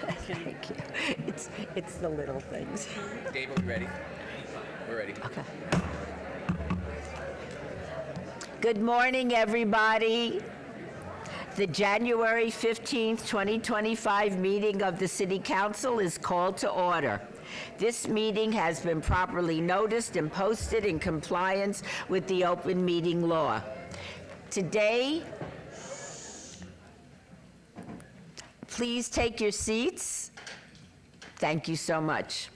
Thank you. It's the little things. Dave, are we ready? We're ready. Okay. Good morning, everybody. The January 15th, 2025 meeting of the City Council is called to order. This meeting has been properly noticed and posted in compliance with the open meeting law. Today, please take your seats. Thank you so much.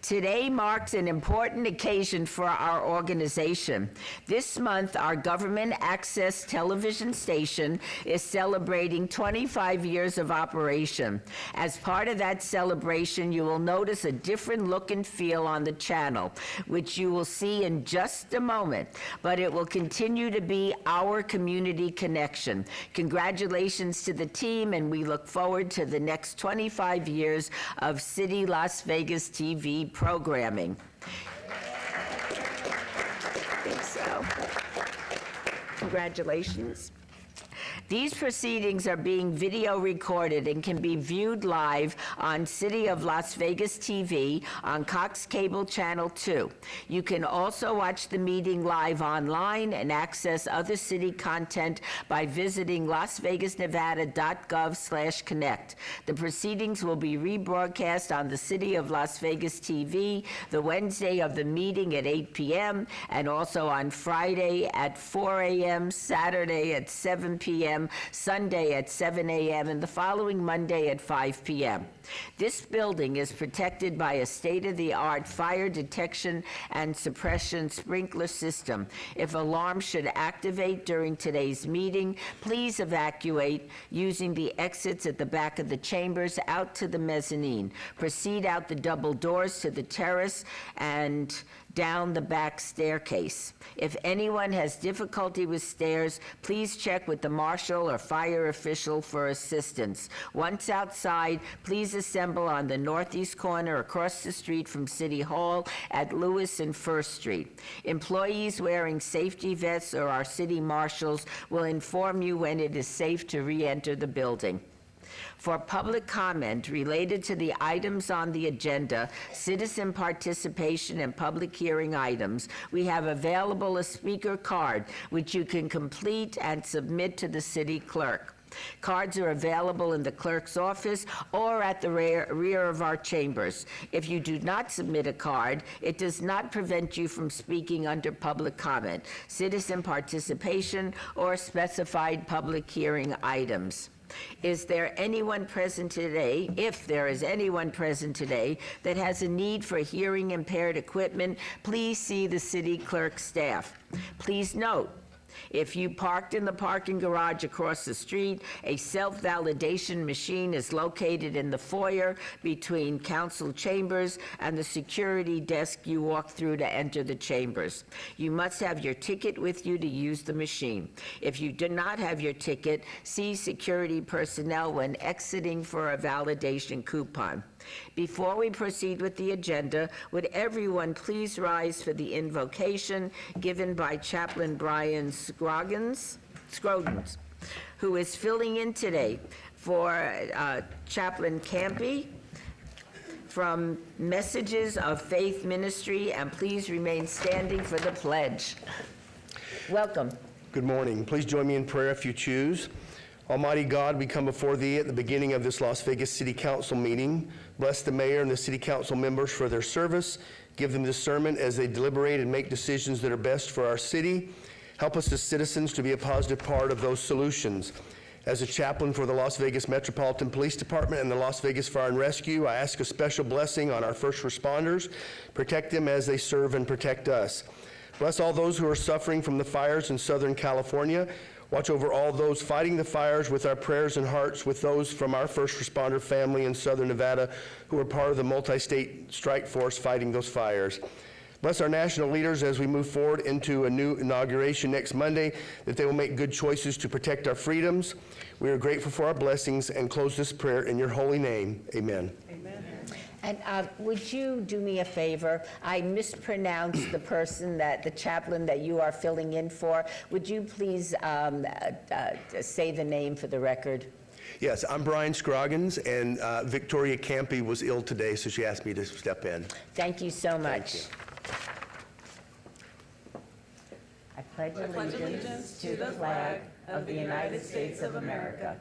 Today marks an important occasion for our organization. This month, our government access television station is celebrating 25 years of operation. As part of that celebration, you will notice a different look and feel on the channel, which you will see in just a moment, but it will continue to be our community connection. Congratulations to the team, and we look forward to the next 25 years of City Las Vegas TV programming. I think so. Congratulations. These proceedings are being video recorded and can be viewed live on City of Las Vegas TV on Cox Cable Channel 2. You can also watch the meeting live online and access other city content by visiting lasvegasnevada.gov/connect. The proceedings will be rebroadcast on the City of Las Vegas TV the Wednesday of the meeting at 8 p.m. and also on Friday at 4 a.m., Saturday at 7 p.m., Sunday at 7 a.m., and the following Monday at 5 p.m. This building is protected by a state-of-the-art fire detection and suppression sprinkler system. If alarms should activate during today's meeting, please evacuate using the exits at the back of the chambers out to the mezzanine. Proceed out the double doors to the terrace and down the back staircase. If anyone has difficulty with stairs, please check with the marshal or fire official for assistance. Once outside, please assemble on the northeast corner across the street from City Hall at Lewis and First Street. Employees wearing safety vests or our city marshals will inform you when it is safe to re-enter the building. For public comment related to the items on the agenda, citizen participation and public hearing items, we have available a speaker card which you can complete and submit to the city clerk. Cards are available in the clerk's office or at the rear of our chambers. If you do not submit a card, it does not prevent you from speaking under public comment, citizen participation, or specified public hearing items. Is there anyone present today, if there is anyone present today, that has a need for hearing impaired equipment, please see the city clerk staff. Please note, if you parked in the parking garage across the street, a self-validation machine is located in the foyer between council chambers and the security desk you walk through to enter the chambers. You must have your ticket with you to use the machine. If you do not have your ticket, see security personnel when exiting for a validation coupon. Before we proceed with the agenda, would everyone please rise for the invocation given by Chaplain Brian Scroggins, who is filling in today for Chaplain Campy from Messages of Faith Ministry, and please remain standing for the pledge. Welcome. Good morning. Please join me in prayer if you choose. Almighty God, we come before Thee at the beginning of this Las Vegas City Council meeting. Bless the mayor and the city council members for their service. Give them discernment as they deliberate and make decisions that are best for our city. Help us as citizens to be a positive part of those solutions. As a chaplain for the Las Vegas Metropolitan Police Department and the Las Vegas Fire and Rescue, I ask a special blessing on our first responders. Protect them as they serve and protect us. Bless all those who are suffering from the fires in Southern California. Watch over all those fighting the fires with our prayers and hearts with those from our first responder family in Southern Nevada who are part of the multi-state strike force fighting those fires. Bless our national leaders as we move forward into a new inauguration next Monday, that they will make good choices to protect our freedoms. We are grateful for our blessings and close this prayer in your holy name. Amen. Amen. And would you do me a favor? I mispronounced the person the chaplain that you are filling in for. Would you please say the name for the record? Yes, I'm Brian Scroggins, and Victoria Campy was ill today, so she asked me to step in. Thank you so much. Thank you. I pledge allegiance to the flag of the United States of America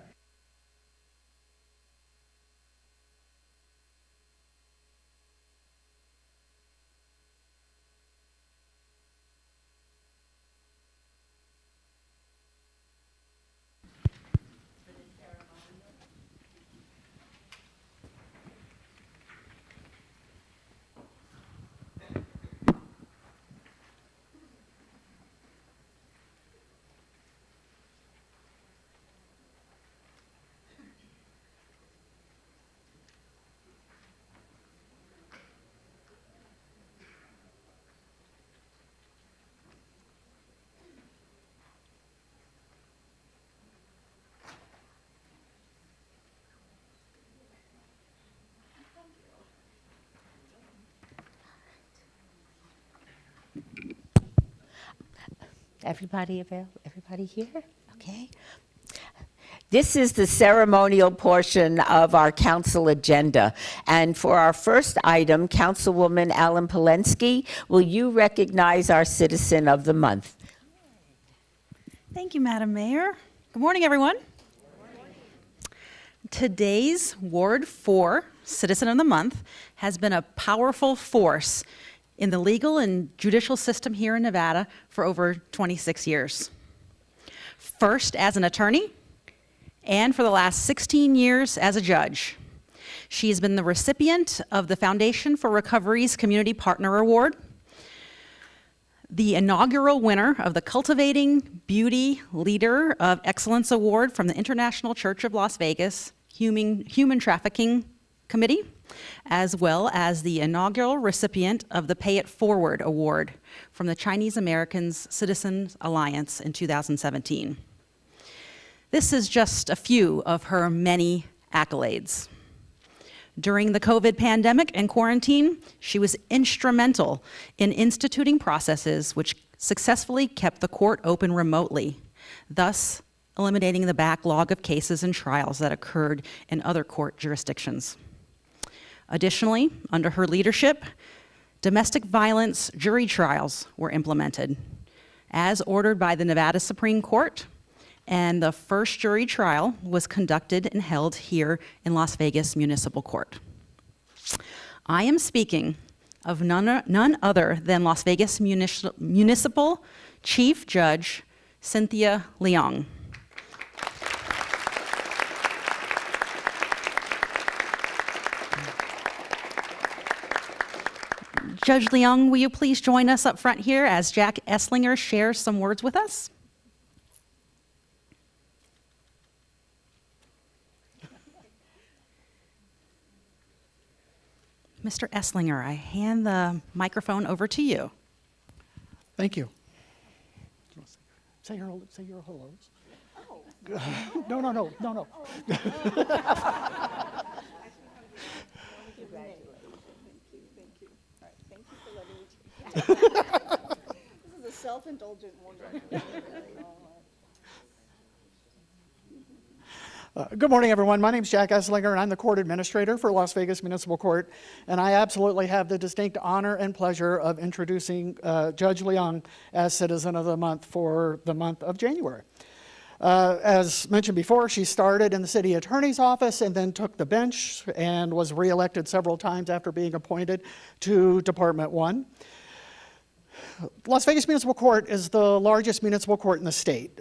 Everybody here? Okay. This is the ceremonial portion of our council agenda. And for our first item, Councilwoman Alan Polensky, will you recognize our Citizen of the Month? Thank you, Madam Mayor. Good morning, everyone. Today's Ward 4 Citizen of the Month has been a powerful force in the legal and judicial system here in Nevada for over 26 years. First as an attorney, and for the last 16 years as a judge. She has been the recipient of the Foundation for Recovery's Community Partner Award, the inaugural winner of the Cultivating Beauty Leader of Excellence Award from the International Church of Las Vegas Human Trafficking Committee, as well as the inaugural recipient of the Pay It Forward Award from the Chinese Americans Citizens Alliance in 2017. This is just a few of her many accolades. During the COVID pandemic and quarantine, she was instrumental in instituting processes which successfully kept the court open remotely, thus eliminating the backlog of cases and trials that occurred in other court jurisdictions. Additionally, under her leadership, domestic violence jury trials were implemented, as ordered by the Nevada Supreme Court, and the first jury trial was conducted and held here in Las Vegas Municipal Court. I am speaking of none other than Las Vegas Municipal Chief Judge Cynthia Leong. Judge Leong, will you please join us up front here as Jack Esslinger shares some words with us? Mr. Esslinger, I hand the microphone over to you. Thank you. Say your hellos. Oh. No. This is a self-indulgent one. Good morning, everyone. My name is Jack Esslinger, and I'm the court administrator for Las Vegas Municipal Court. And I absolutely have the distinct honor and pleasure of introducing Judge Leong as Citizen of the Month for the month of January. As mentioned before, she started in the city attorney's office and then took the bench and was reelected several times after being appointed to Department 1. Las Vegas Municipal Court is the largest municipal court in the state.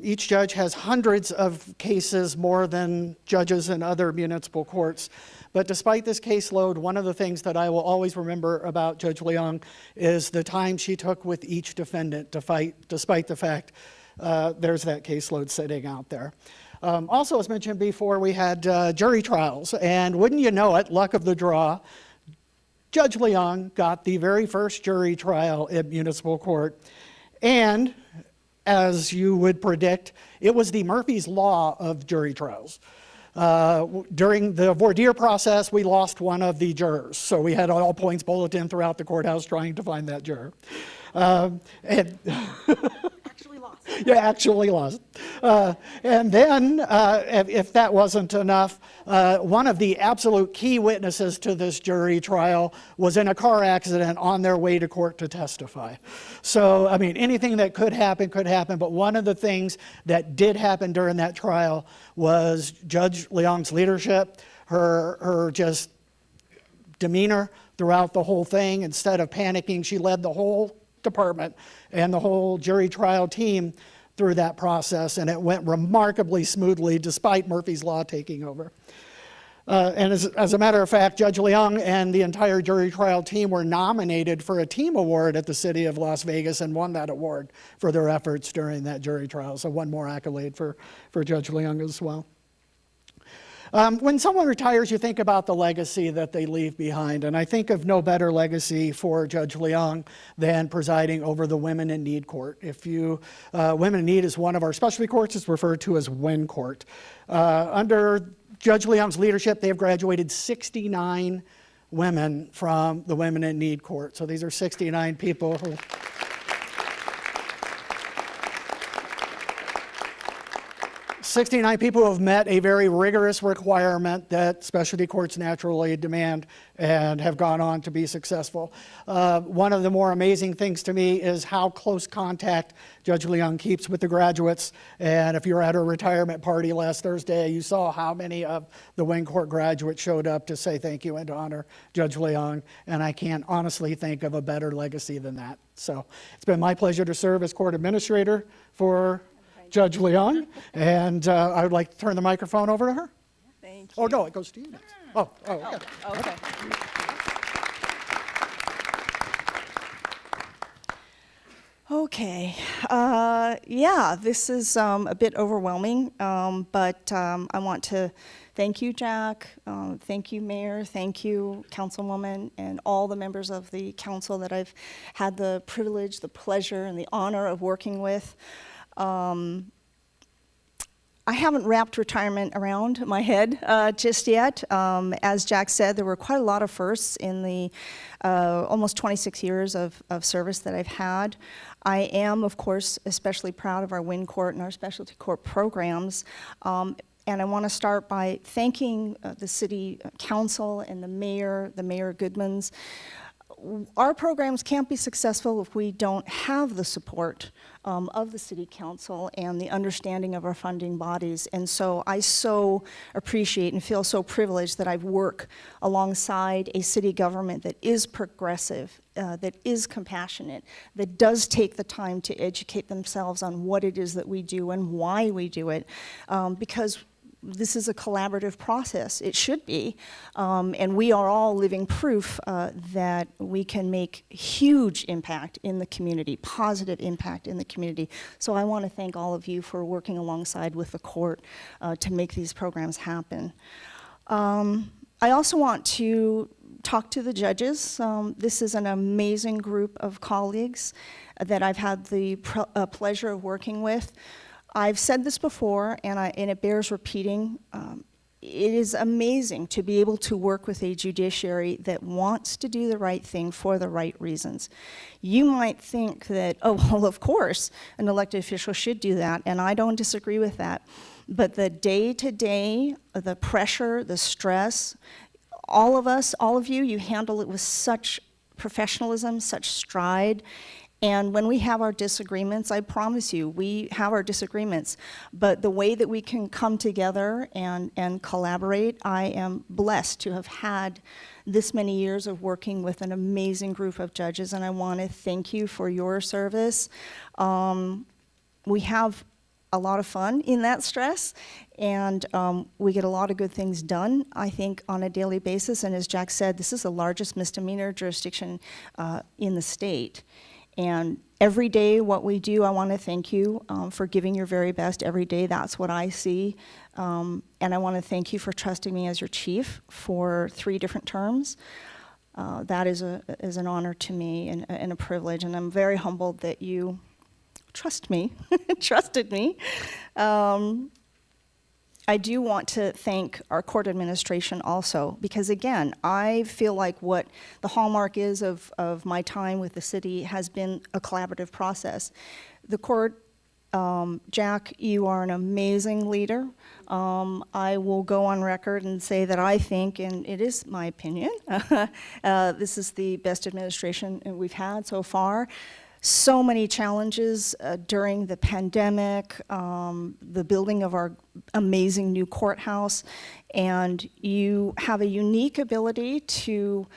Each judge has hundreds of cases, more than judges in other municipal courts. But despite this caseload, one of the things that I will always remember about Judge Leong is the time she took with each defendant to fight, despite the fact there's that caseload sitting out there. Also, as mentioned before, we had jury trials, and wouldn't you know it, luck of the draw, Judge Leong got the very first jury trial at municipal court, and as you would predict, it was the Murphy's Law of jury trials. During the voir dire process, we lost one of the jurors, so we had all points bulletin throughout the courthouse trying to find that juror. Actually lost. You actually lost. And then, if that wasn't enough, one of the absolute key witnesses to this jury trial was in a car accident on their way to court to testify. So, I mean, anything that could happen, but one of the things that did happen during that trial was Judge Leong's leadership, her just demeanor throughout the whole thing. Instead of panicking, she led the whole department and the whole jury trial team through that process, and it went remarkably smoothly despite Murphy's Law taking over. And as a matter of fact, Judge Leong and the entire jury trial team were nominated for a team award at the City of Las Vegas and won that award for their efforts during that jury trial. So one more accolade for Judge Leong as well. When someone retires, you think about the legacy that they leave behind, and I think of no better legacy for Judge Leong than presiding over the Women in Need Court. Women in Need is one of our specialty courts. It's referred to as WIN Court. Under Judge Leong's leadership, they have graduated 69 women from the Women in Need Court. So these are 69 people who... 69 people who have met a very rigorous requirement that specialty courts naturally demand and have gone on to be successful. One of the more amazing things to me is how close contact Judge Leong keeps with the graduates. And if you were at a retirement party last Thursday, you saw how many of the Wayne Court graduates showed up to say thank you and to honor Judge Leong. And I can't honestly think of a better legacy than that. So it's been my pleasure to serve as court administrator for Judge Leong, and I would like to turn the microphone over to her. Thank you. Oh, no, it goes to you next. Oh, okay. Okay. Okay. Yeah, this is a bit overwhelming, but I want to thank you, Jack. Thank you, Mayor. Thank you, Councilwoman, and all the members of the council that I've had the privilege, the pleasure, and the honor of working with. I haven't wrapped retirement around my head just yet. As Jack said, there were quite a lot of firsts in the almost 26 years of service that I've had. I am, of course, especially proud of our WIN Court and our specialty court programs. And I want to start by thanking the City Council and the Mayor Goodmans. Our programs can't be successful if we don't have the support of the City Council and the understanding of our funding bodies. And so I so appreciate and feel so privileged that I work alongside a city government that is progressive, that is compassionate, that does take the time to educate themselves on what it is that we do and why we do it, because this is a collaborative process. It should be. And we are all living proof that we can make huge impact in the community, positive impact in the community. So I want to thank all of you for working alongside with the court to make these programs happen. I also want to talk to the judges. This is an amazing group of colleagues that I've had the pleasure of working with. I've said this before, and it bears repeating. It is amazing to be able to work with a judiciary that wants to do the right thing for the right reasons. You might think that, oh, well, of course, an elected official should do that, and I don't disagree with that. But the day-to-day, the pressure, the stress, all of us, all of you, you handle it with such professionalism, such stride. And when we have our disagreements, I promise you, we have our disagreements, but the way that we can come together and collaborate, I am blessed to have had this many years of working with an amazing group of judges, and I want to thank you for your service. We have a lot of fun in that stress, and we get a lot of good things done, I think, on a daily basis. And as Jack said, this is the largest misdemeanor jurisdiction in the state. And every day what we do, I want to thank you for giving your very best every day. That's what I see. And I want to thank you for trusting me as your chief for 3 different terms. That is an honor to me and a privilege. And I'm very humbled that you trust me, trusted me. I do want to thank our court administration also, because again, I feel like what the hallmark is of my time with the city has been a collaborative process. The court Jack, you are an amazing leader. I will go on record and say that I think, and it is my opinion, this is the best administration we've had so far. So many challenges during the pandemic, the building of our amazing new courthouse, and you have a unique ability to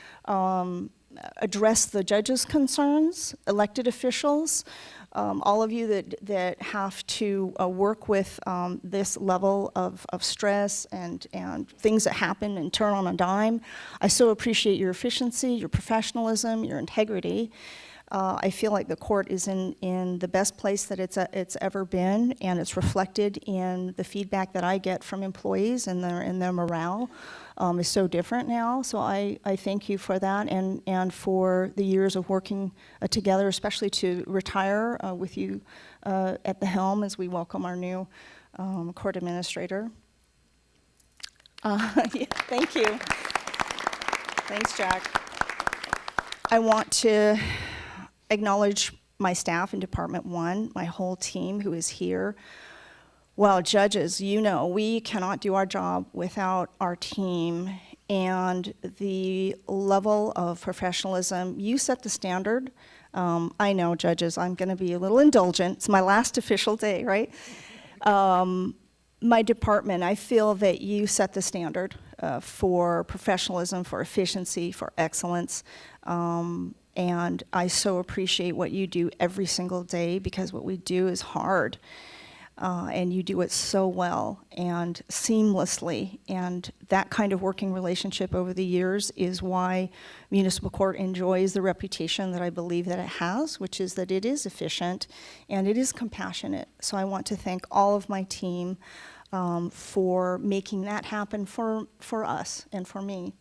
address the judges' concerns, elected officials, all of you that have to work with this level of stress and things that happen and turn on a dime. I so appreciate your efficiency, your professionalism, your integrity. I feel like the court is in the best place that it's ever been, and it's reflected in the feedback that I get from employees and their morale is so different now. So I thank you for that and for the years of working together, especially to retire with you at the helm as we welcome our new court administrator. Yeah, thank you. Thanks, Jack. I want to acknowledge my staff in Department 1, my whole team who is here. Well, judges, you know, we cannot do our job without our team and the level of professionalism. You set the standard. I know, judges, I'm going to be a little indulgent. It's my last official day, right? My department, I feel that you set the standard for professionalism, for efficiency, for excellence. And I so appreciate what you do every single day, because what we do is hard. And you do it so well and seamlessly. And that kind of working relationship over the years is why municipal court enjoys the reputation that I believe that it has, which is that it is efficient and it is compassionate. So I want to thank all of my team for making that happen for us and for me.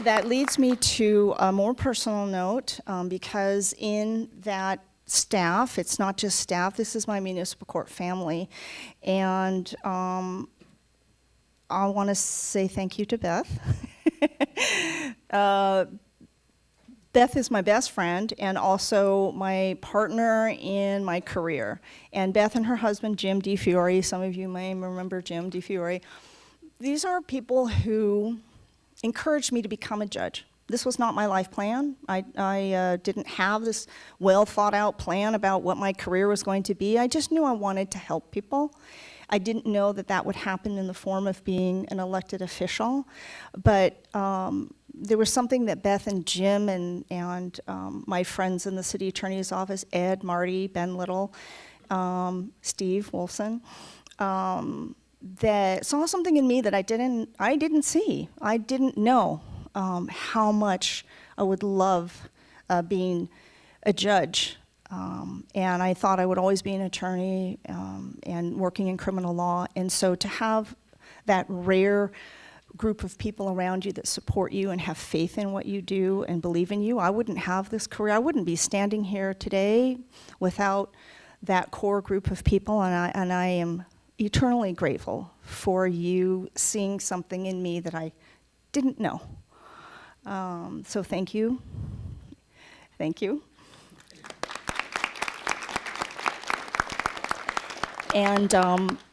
That leads me to a more personal note, because in that staff, it's not just staff, this is my municipal court family, and I want to say thank you to Beth. Beth is my best friend and also my partner in my career. And Beth and her husband, Jim DeFiore, some of you may remember Jim DeFiore, these are people who encouraged me to become a judge. This was not my life plan. I didn't have this well thought out plan about what my career was going to be. I just knew I wanted to help people. I didn't know that that would happen in the form of being an elected official, but there was something that Beth and Jim and my friends in the city attorney's office, Ed, Marty, Ben Little, Steve Wolfson, that saw something in me that I didn't see. I didn't know how much I would love being a judge. And I thought I would always be an attorney and working in criminal law. And so to have that rare group of people around you that support you and have faith in what you do and believe in you, I wouldn't have this career. I wouldn't be standing here today without that core group of people. And I am eternally grateful for you seeing something in me that I didn't know. So thank you. Thank you. And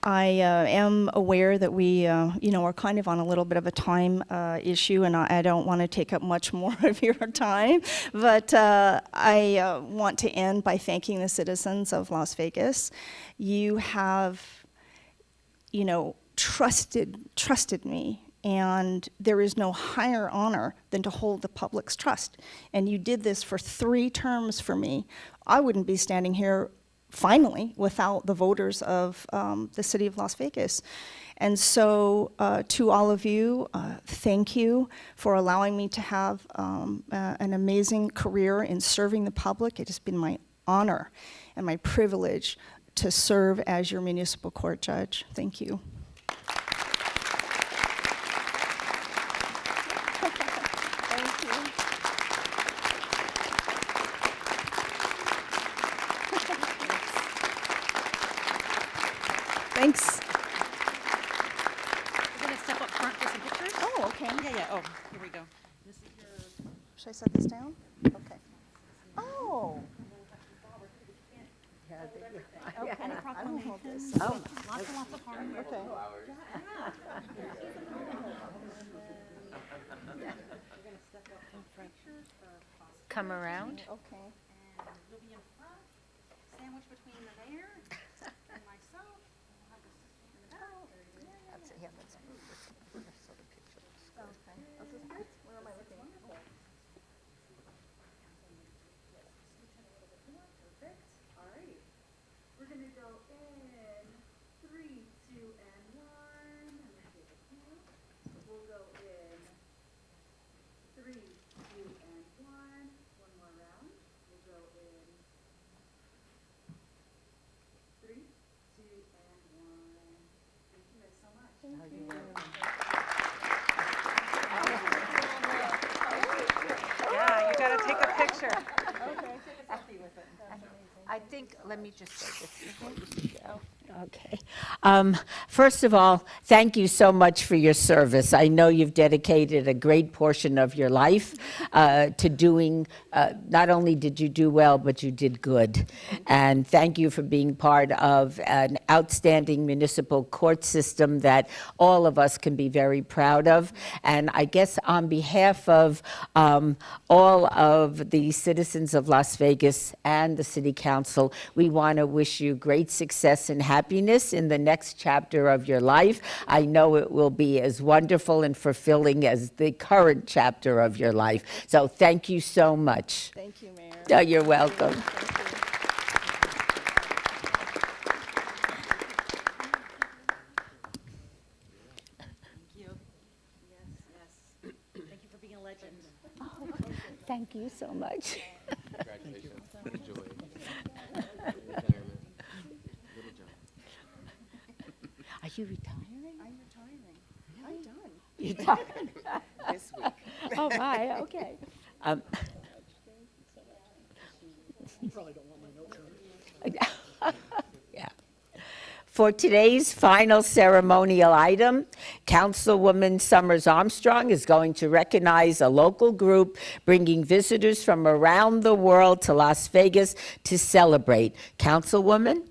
I am aware that we, are kind of on a little bit of a time issue, and I don't want to take up much more of your time. But I want to end by thanking the citizens of Las Vegas. You have, trusted me. And there is no higher honor than to hold the public's trust. And you did this for 3 terms for me. I wouldn't be standing here finally without the voters of the city of Las Vegas. And so to all of you, thank you for allowing me to have an amazing career in serving the public. It has been my honor and my privilege to serve as your municipal court judge. Thank you. Thanks. We're going to step up front for some pictures. Oh, okay. Yeah. Oh, here we go. This is your... Should I set this down? Okay. Oh. Any proclamations? Oh, Lots and lots of hard work. Okay. come around. Okay. You'll be in front, sandwiched between the mayor and myself. We'll have the sister in the middle. That's, yeah, that's good. So the picture looks good. Okay. This is great. Where am I looking? Okay. Perfect. All right. We're going to go in 3, 2, and 1. We'll go in 3, 2, and 1. One more round. We'll go in 3, 2, and 1. Thank you guys so much. Thank you. Yeah, you gotta take a picture. I think, let me just say this before you go. Okay. First of all, thank you so much for your service. I know you've dedicated a great portion of your life to doing, not only did you do well, but you did good. And thank you for being part of an outstanding municipal court system that all of us can be very proud of. And I guess on behalf of all of the citizens of Las Vegas and the City Council, we want to wish you great success and happiness in the next chapter of your life. I know it will be as wonderful and fulfilling as the current chapter of your life. So thank you so much. Thank you, Mayor. Oh, you're welcome. Thank you. Yes. Thank you for being a legend. Thank you so much. Congratulations. Enjoy. Retirement. Little job. Are you retiring? I'm retiring. I'm done. You're retiring? This week. Oh, my, okay. Yeah. For today's final ceremonial item, Councilwoman Summers Armstrong is going to recognize a local group bringing visitors from around the world to Las Vegas to celebrate. Councilwoman?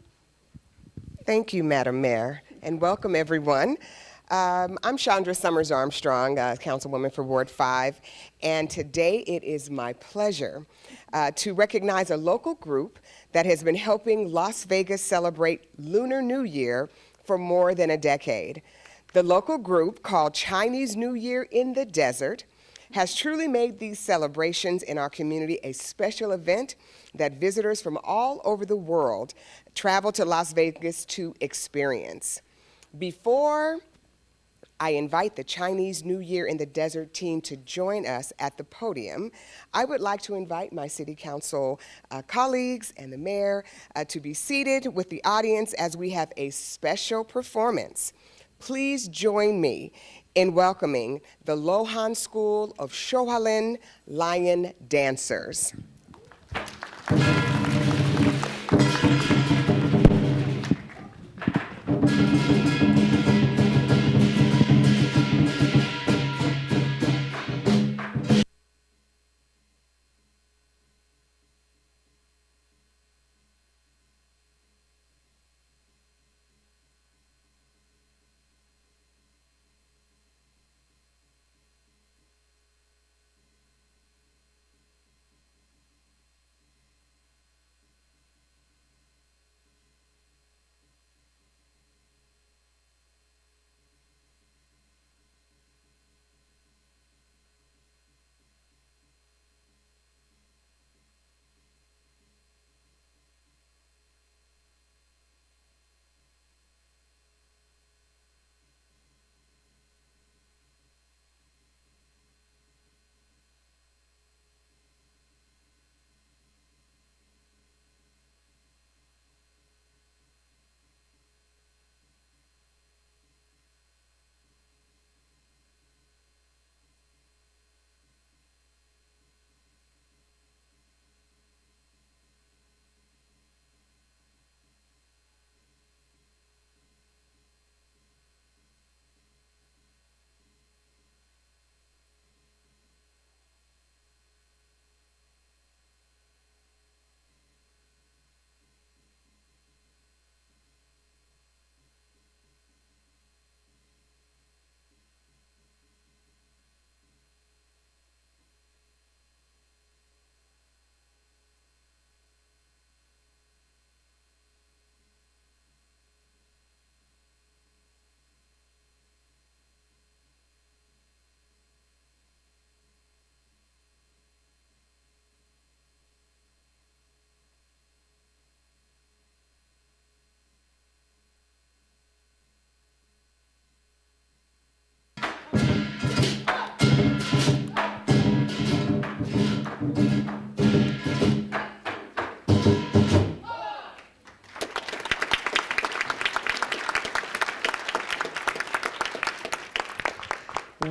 Thank you, Madam Mayor, and welcome everyone. I'm Chandra Summers Armstrong, Councilwoman for Ward 5, and today it is my pleasure to recognize a local group that has been helping Las Vegas celebrate Lunar New Year for more than a decade. The local group, called Chinese New Year in the Desert, has truly made these celebrations in our community a special event that visitors from all over the world travel to Las Vegas to experience. Before I invite the Chinese New Year in the Desert team to join us at the podium, I would like to invite my City Council colleagues and the Mayor to be seated with the audience as we have a special performance. Please join me in welcoming the Lohan School of Shohalin Lion Dancers.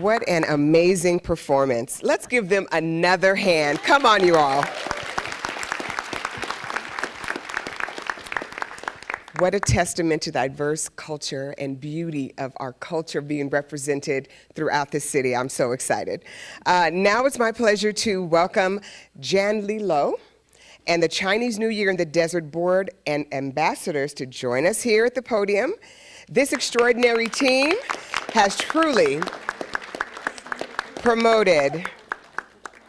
What an amazing performance. Let's give them another hand. Come on, you all. What a testament to the diverse culture and beauty of our culture being represented throughout the city. I'm so excited. Now it's my pleasure to welcome Jan Li Lo and the Chinese New Year in the Desert Board and ambassadors to join us here at the podium. This extraordinary team has truly promoted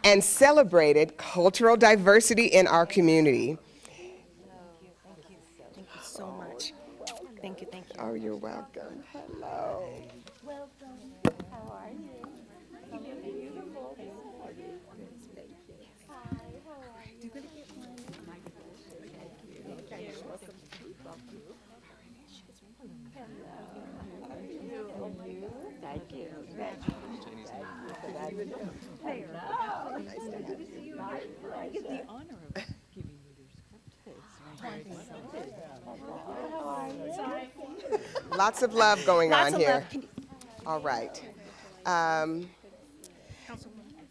and celebrated cultural diversity in our community. So much. Thank you, thank you. Oh, you're welcome. Hello. Lots of love going on here. All right.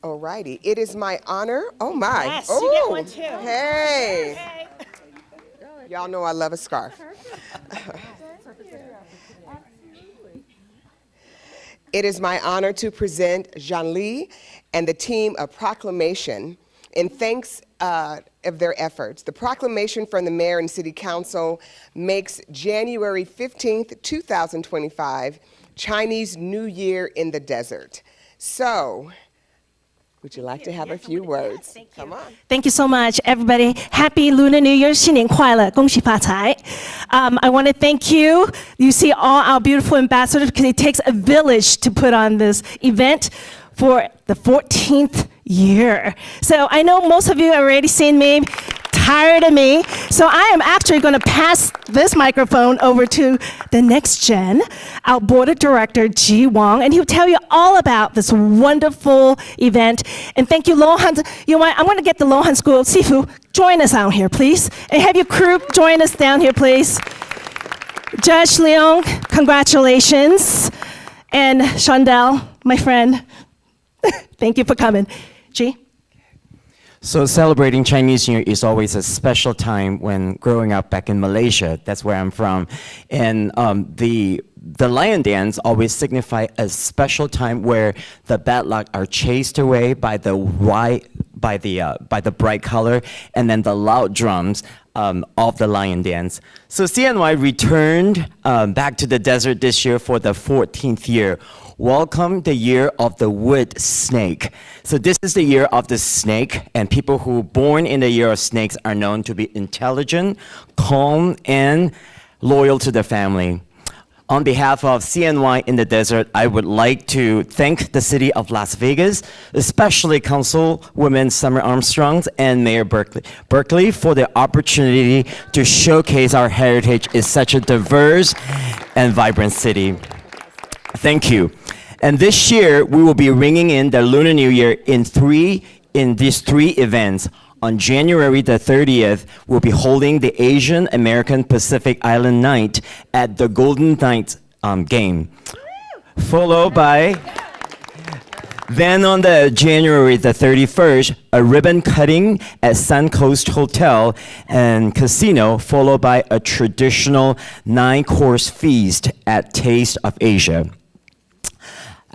All righty. It is my honor. Oh my. Yes, oh. you get one too. Hey. Y'all know I love a scarf. It is my honor to present Jean Li and the team a proclamation in thanks of their efforts. The proclamation from the mayor and city council makes January 15th, 2025, Chinese New Year in the desert. So, would you like to have a few words? Come on. Thank you so much, everybody. Happy Lunar New Year, 新年快乐，恭喜发财. I want to thank you. You see all our beautiful ambassadors because it takes a village to put on this event for the 14th year. So I know most of you have already seen me, tired of me. So I am actually going to pass this microphone over to the next gen, our board of director, Ji Wang, and he'll tell you all about this wonderful event. And thank you, Lohan. You know what? I'm going to get the Lohan School Sifu, join us out here, please. And have your crew join us down here, please. Judge Leong, congratulations. And Chandel, my friend, thank you for coming. G? So celebrating Chinese New Year is always a special time when growing up back in Malaysia. That's where I'm from. And the lion dance always signify a special time where the bad luck are chased away by the bright color and then the loud drums of the lion dance. So CNY returned back to the desert this year for the 14th year. Welcome the year of the wood snake. So this is the year of the snake, and people who born in the year of snakes are known to be intelligent, calm, and loyal to their family. On behalf of CNY in the Desert, I would like to thank the city of Las Vegas, especially Councilwoman Summer Armstrong and Mayor Berkeley for the opportunity to showcase our heritage in such a diverse and vibrant city. Thank you. And this year, we will be ringing in the Lunar New Year in these three events. On January the 30th, we'll be holding the Asian American Pacific Island Night at the Golden Knights game. Followed by, then on the January the 31st, a ribbon cutting at Suncoast Hotel and Casino, followed by a traditional 9-course feast at Taste of Asia.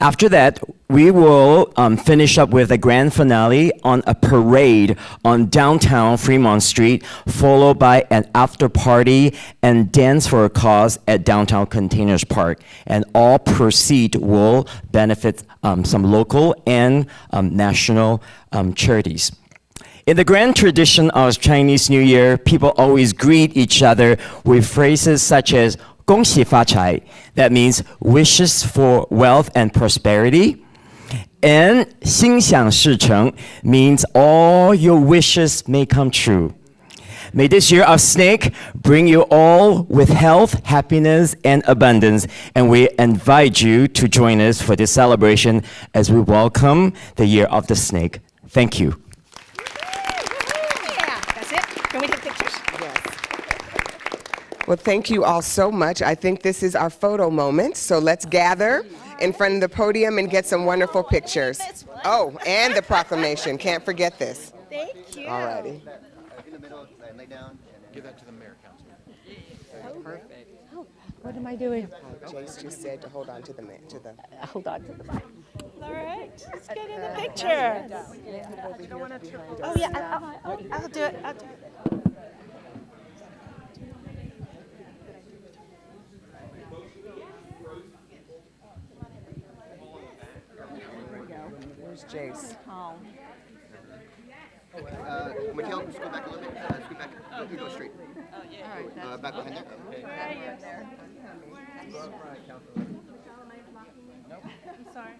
After that, we will finish up with a grand finale on a parade on downtown Fremont Street, followed by an after party and dance for a cause at downtown Containers Park. And all proceeds will benefit some local and national charities. In the grand tradition of Chinese New Year, people always greet each other with phrases such as 恭喜发财, that means wishes for wealth and prosperity. And 心想事成 means all your wishes may come true. May this year of snake bring you all with health, happiness, and abundance. And we invite you to join us for this celebration as we welcome the year of the snake. Thank you. Yeah, that's it. Can we take pictures? Yes. Well, thank you all so much. I think this is our photo moment. So let's gather in front of the podium and get some wonderful pictures. Oh, and the proclamation. Can't forget this. Thank you. All righty. In the middle, lay down. Give that to the mayor, Councilman. Perfect. What am I doing? Jace just said to hold on to the Hold on to the mic. All right, let's get in the picture. Oh, yeah, I'll do it. I'll do it. Where's Jace? Mikhail, scoot back a little bit. Scoot back. You go straight. Back behind there. I'm sorry.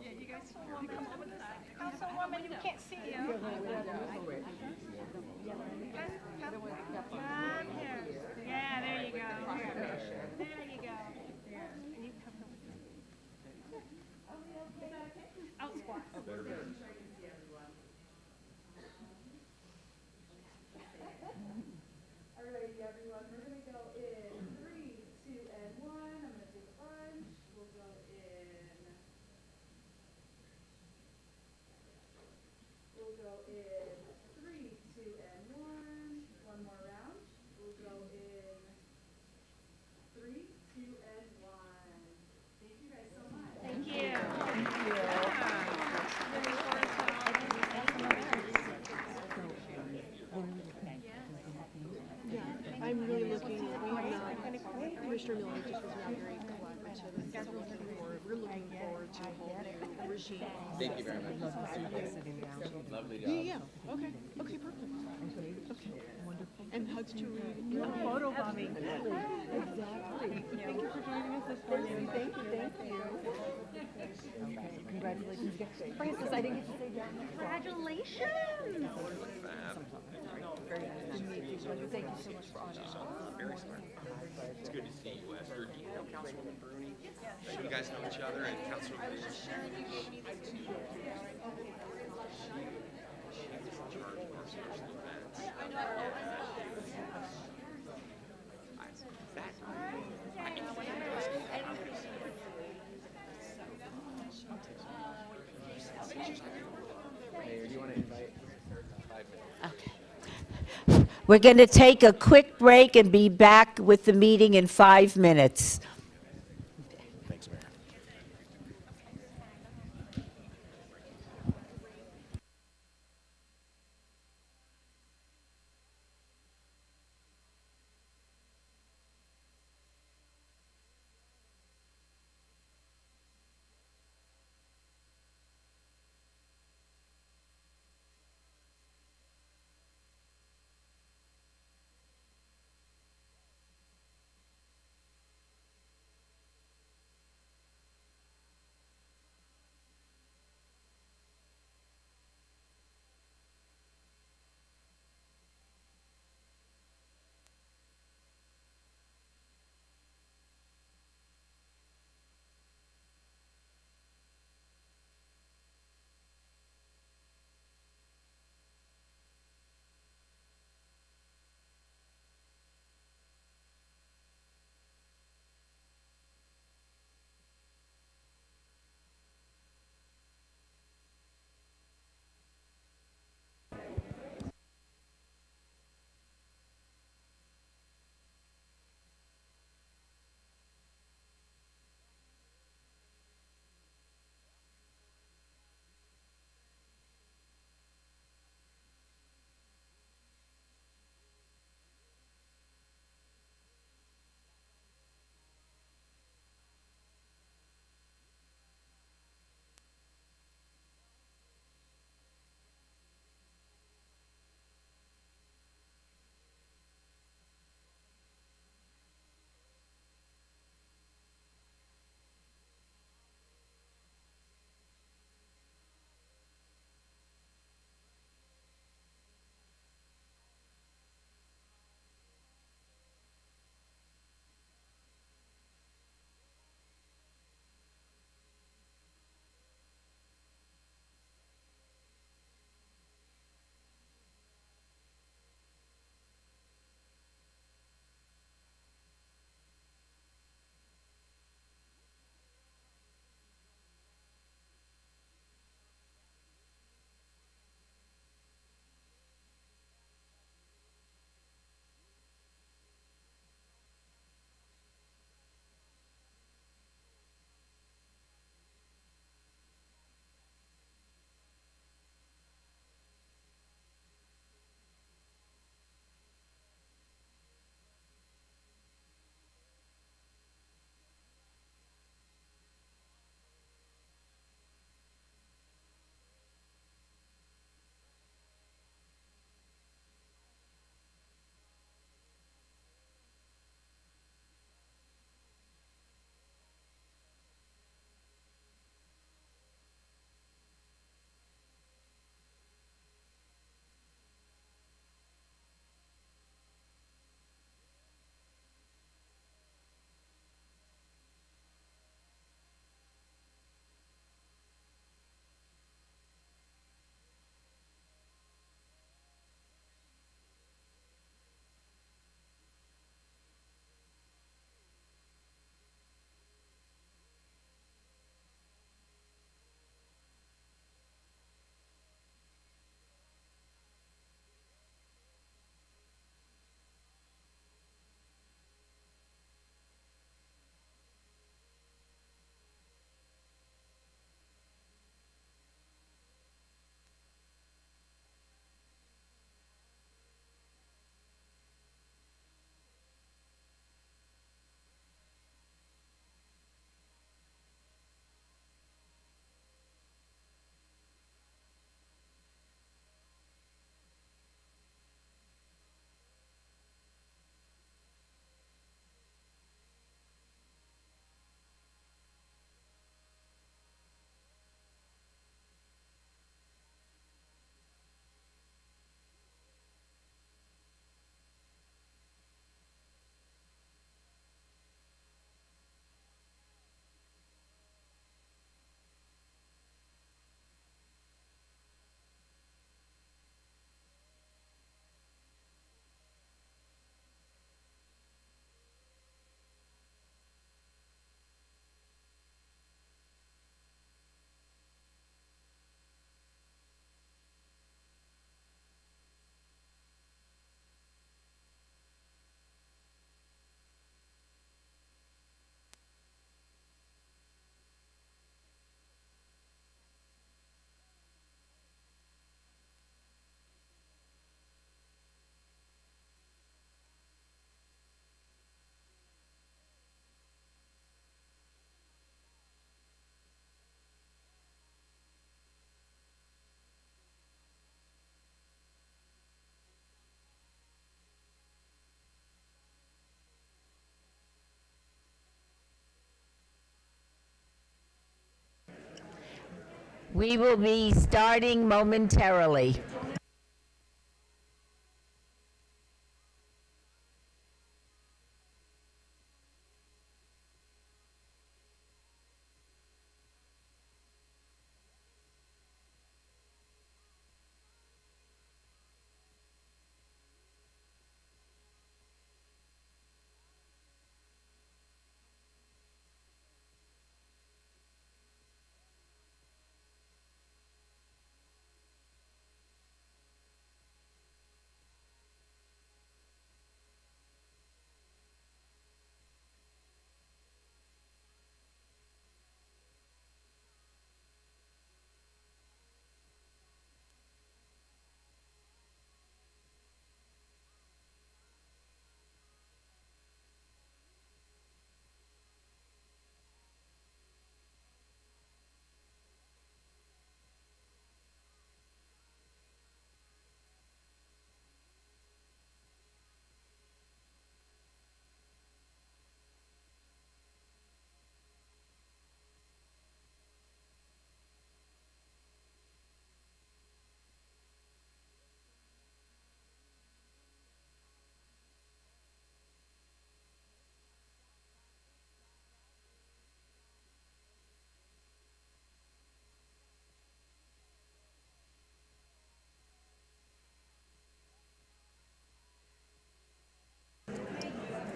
Yeah, you guys want to come over the side. Councilwoman, you can't see you. Come here. Yeah, there you go. There you go. And you come over. Out squat. Alrighty, everyone, we're gonna go in 3, 2, and 1. I'm gonna take a bunch. We'll go in. We'll go in 3, 2, and 1. One more round. We'll go in 3, 2, and 1. Thank you guys so much. Thank you. I'm really looking, Commissioner Miller just was not very collaborative. So we're looking forward to a whole new regime. Thank you very much. Lovely job. Yeah, okay, perfect. Okay, wonderful. And hugs to Reed. Photo bombing. Exactly. Thank you for joining us this morning. Thank you. Congratulations. Francis, I didn't get to say that. Congratulations. Very nice to meet you. Thank you so much for honoring us. It's good to see you, Esther. Do you know Councilwoman Bruni? You guys know each other and Councilwoman Bruni? She's in charge of our social events. Mayor, do you want to invite? 5 minutes. We're going to take a quick break and be back with the meeting in 5 minutes. We will be starting momentarily.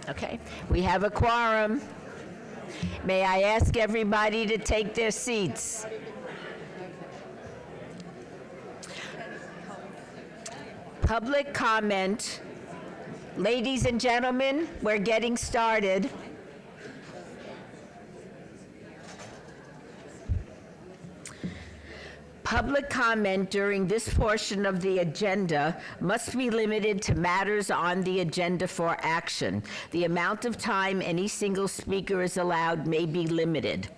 Okay, we have a quorum. May I ask everybody to take their seats? Public comment. Ladies and gentlemen, we're getting started. Public comment during this portion of the agenda must be limited to matters on the agenda for action. The amount of time any single speaker is allowed may be limited.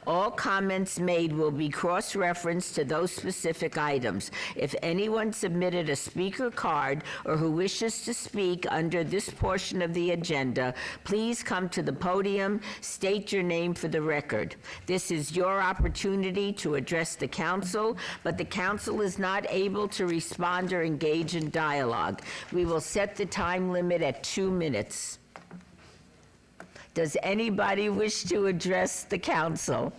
All comments made will be cross-referenced to those specific items. If anyone submitted a speaker card or who wishes to speak under this portion of the agenda, please come to the podium, state your name for the record. This is your opportunity to address the council, but the council is not able to respond or engage in dialogue. We will set the time limit at 2 minutes. Does anybody wish to address the council?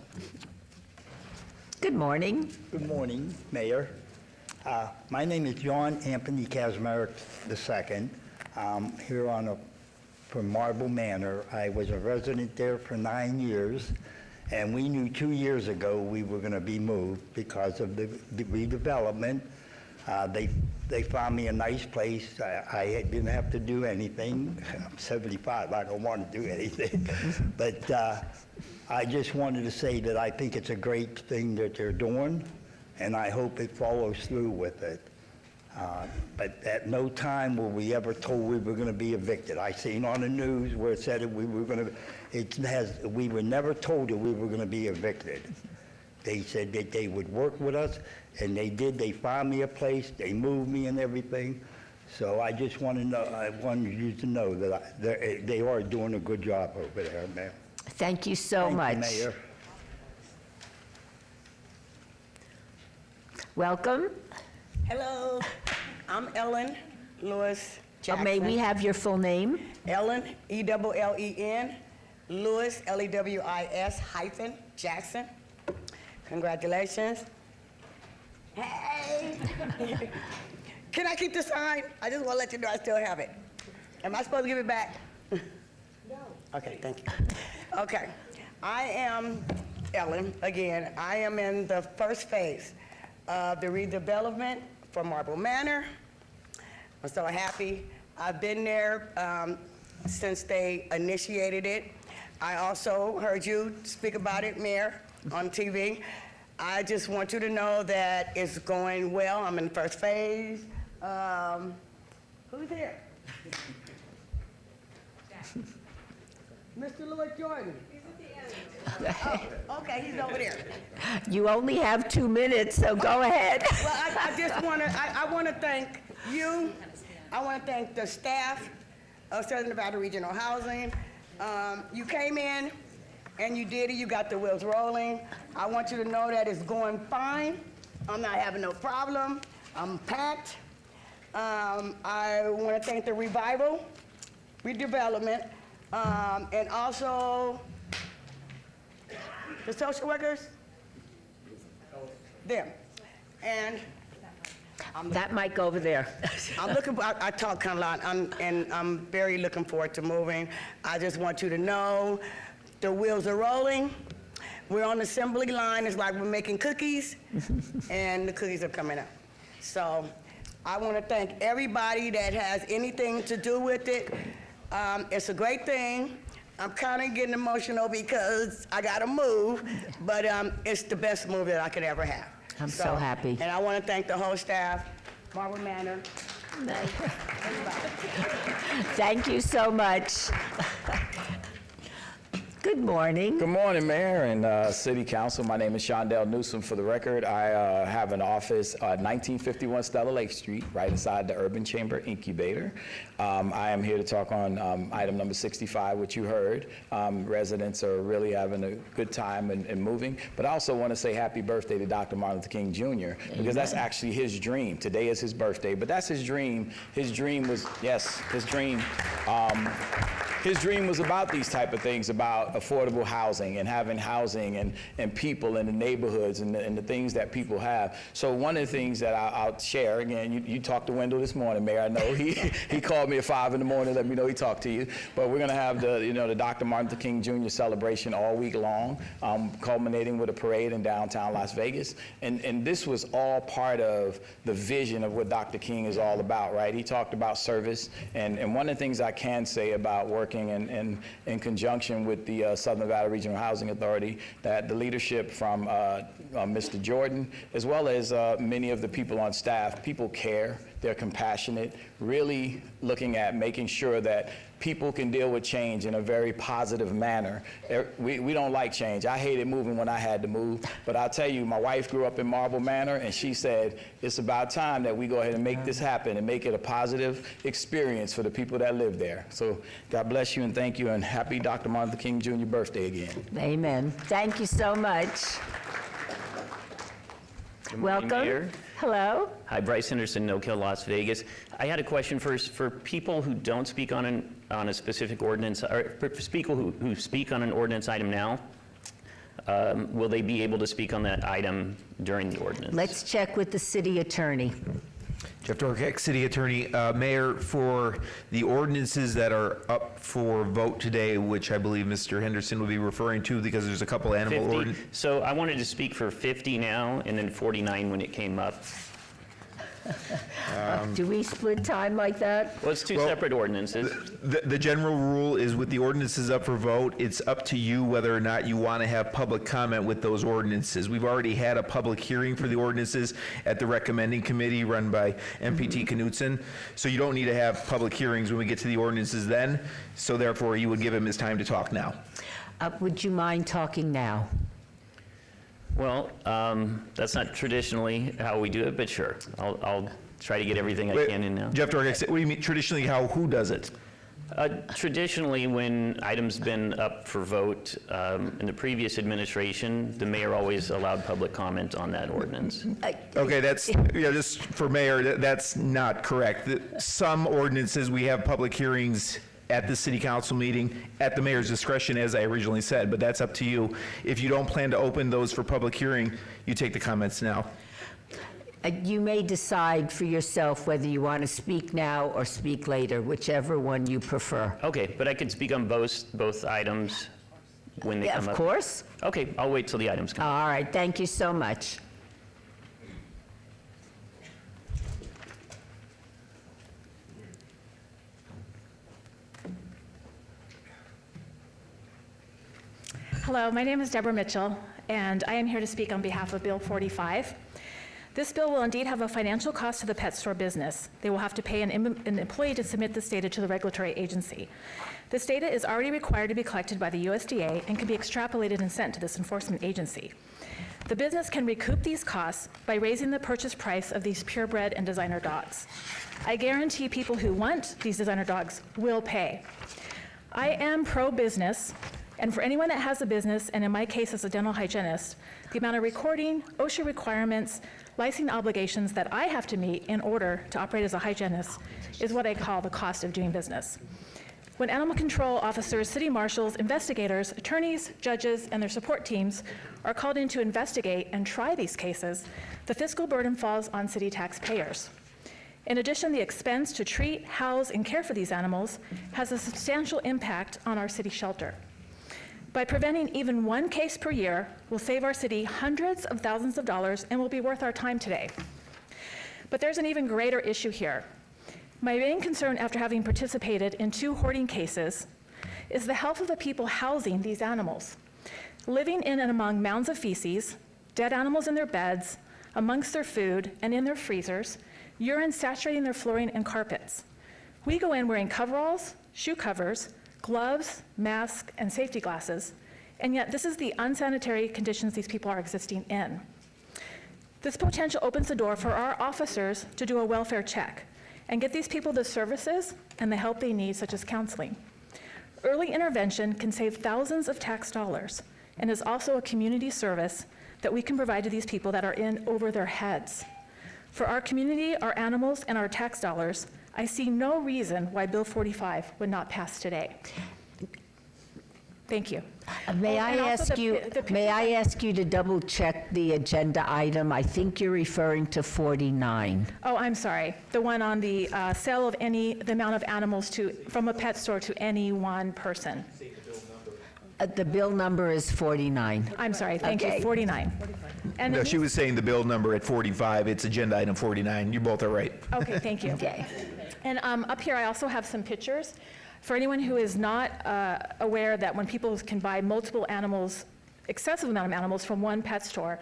Good morning. Good morning, Mayor. My name is John Anthony Kazmarek II. I'm here from Marble Manor. I was a resident there for 9 years. And we knew 2 years ago we were going to be moved because of the redevelopment. They found me a nice place. I didn't have to do anything. I'm 75. I don't want to do anything. But I just wanted to say that I think it's a great thing that they're doing, and I hope it follows through with it. But at no time were we ever told we were going to be evicted. I seen on the news where it said that we were going to. We were never told that we were going to be evicted. They said that they would work with us, and they did. They found me a place. They moved me and everything. So I just want to know. I wanted you to know that they are doing a good job over there, ma'am. Thank you so much. Thank you, Mayor. Welcome. Hello, I'm Ellen Lewis Jackson. May we have your full name? Ellen, E-L-L-E-N, Lewis, L-E-W-I-S hyphen Jackson. Congratulations. Hey! Can I keep the sign? I just want to let you know I still have it. Am I supposed to give it back? No. Okay, thank you. Okay, I am Ellen again. I am in the first phase of the redevelopment for Marble Manor. I'm so happy. I've been there since they initiated it. I also heard you speak about it, Mayor, on TV. I just want you to know that it's going well. I'm in the first phase. Who's here? Mr. Lewis Jordan. He's at the end. Oh, okay, he's over there. You only have 2 minutes, so go ahead. Well, I just want to, I want to thank you. I want to thank the staff of Southern Nevada Regional Housing. You came in and you did it. You got the wheels rolling. I want you to know that it's going fine. I'm not having no problem. I'm packed. I want to thank the revival, redevelopment, and also the social workers, them. And That mic over there. I'm looking, I talk kind of a lot, and I'm very looking forward to moving. I just want you to know the wheels are rolling. We're on the assembly line. It's like we're making cookies, and the cookies are coming up. So I want to thank everybody that has anything to do with it. It's a great thing. I'm kind of getting emotional because I got to move, but it's the best move that I could ever have. I'm so happy. And I want to thank the whole staff, Marble Manor. Thank you so much. Good morning. Good morning, Mayor and City Council. My name is Shondell Newsom. For the record, I have an office at 1951 Stella Lake Street, right inside the Urban Chamber Incubator. I am here to talk on item number 65, which you heard. Residents are really having a good time and moving. But I also want to say happy birthday to Dr. Martin Luther King Jr., because that's actually his dream. Today is his birthday, but that's his dream. His dream was, yes, his dream. His dream was about these type of things, about affordable housing and having housing and people in the neighborhoods and the things that people have. So one of the things that I'll share, again, you talked to Wendell this morning, Mayor. I know he called me at 5 in the morning, let me know he talked to you. But we're gonna have the Dr. Martin Luther King Jr. celebration all week long, culminating with a parade in downtown Las Vegas. And this was all part of the vision of what Dr. King is all about, right? He talked about service, and one of the things I can say about working in conjunction with the Southern Nevada Regional Housing Authority, that the leadership from Mr. Jordan, as well as many of the people on staff, people care, they're compassionate, really looking at making sure that people can deal with change in a very positive manner. We don't like change. I hated moving when I had to move, but I'll tell you, my wife grew up in Marble Manor, and she said, it's about time that we go ahead and make this happen and make it a positive experience for the people that live there. So God bless you and thank you, and happy Dr. Martin Luther King Jr. birthday again. Amen. Thank you so much. Good morning, Welcome. Mayor. Hello. Hi, Bryce Henderson, No Kill, Las Vegas. I had a question first for people who don't speak on a specific ordinance, or for people who speak on an ordinance item now. Will they be able to speak on that item during the ordinance? Let's check with the city attorney. Jeff Dorkek, City Attorney. Mayor, for the ordinances that are up for vote today, which I believe Mr. Henderson will be referring to because there's a couple animal 50. ordinances. So I wanted to speak for 50 now, and then 49 when it came up. Do we split time like that? Well, it's two separate ordinances. The general rule is with the ordinances up for vote, it's up to you whether or not you want to have public comment with those ordinances. We've already had a public hearing for the ordinances at the recommending committee run by MPT Knutson. So you don't need to have public hearings when we get to the ordinances then. So therefore, you would give him his time to talk now. Would you mind talking now? Well, that's not traditionally how we do it, but sure. I'll try to get everything I can in now. Jeff Dorkek, what do you mean traditionally who does it? Traditionally, when items been up for vote in the previous administration, the mayor always allowed public comment on that ordinance. Okay, that's, just for mayor, that's not correct. Some ordinances, we have public hearings at the city council meeting, at the mayor's discretion, as I originally said, but that's up to you. If you don't plan to open those for public hearing, you take the comments now. You may decide for yourself whether you want to speak now or speak later, whichever one you prefer. Okay, but I could speak on both items when they come up? Of course. Okay, I'll wait till the items come. All right, thank you so much. Hello, my name is Deborah Mitchell, and I am here to speak on behalf of Bill 45. This bill will indeed have a financial cost to the pet store business. They will have to pay an employee to submit this data to the regulatory agency. This data is already required to be collected by the USDA and can be extrapolated and sent to this enforcement agency. The business can recoup these costs by raising the purchase price of these purebred and designer dogs. I guarantee people who want these designer dogs will pay. I am pro-business, And for anyone that has a business, and in my case as a dental hygienist, the amount of recording, OSHA requirements, licensing obligations that I have to meet in order to operate as a hygienist is what I call the cost of doing business. When animal control officers, city marshals, investigators, attorneys, judges, and their support teams are called in to investigate and try these cases, the fiscal burden falls on city taxpayers. In addition, the expense to treat, house, and care for these animals has a substantial impact on our city shelter. By preventing even one case per year will save our city hundreds of thousands of dollars and will be worth our time today. But there's an even greater issue here. My main concern after having participated in 2 hoarding cases is the health of the people housing these animals. Living in and among mounds of feces, dead animals in their beds, amongst their food, and in their freezers, urine saturating their flooring and carpets. We go in wearing coveralls, shoe covers, gloves, masks, and safety glasses, and yet this is the unsanitary conditions these people are existing in. This potential opens the door for our officers to do a welfare check and get these people the services and the help they need, such as counseling. Early intervention can save thousands of tax dollars and is also a community service that we can provide to these people that are in over their heads. For our community, our animals, and our tax dollars, I see no reason why Bill 45 would not pass today. Thank you. May Oh, I and also ask the you, pi- the may picture- I ask you to double check the agenda item? I think you're referring to 49. Oh, I'm sorry. The one on the sale of the amount of animals from a pet store to any one person. The bill number is 49. I'm sorry, thank Okay. you, 49. And No, then she was saying the bill number at 45, it's agenda item 49. You both are right. Okay, thank you. Okay. And up here, I also have some pictures. For anyone who is not aware that when people can buy multiple animals, excessive amount of animals from one pet store,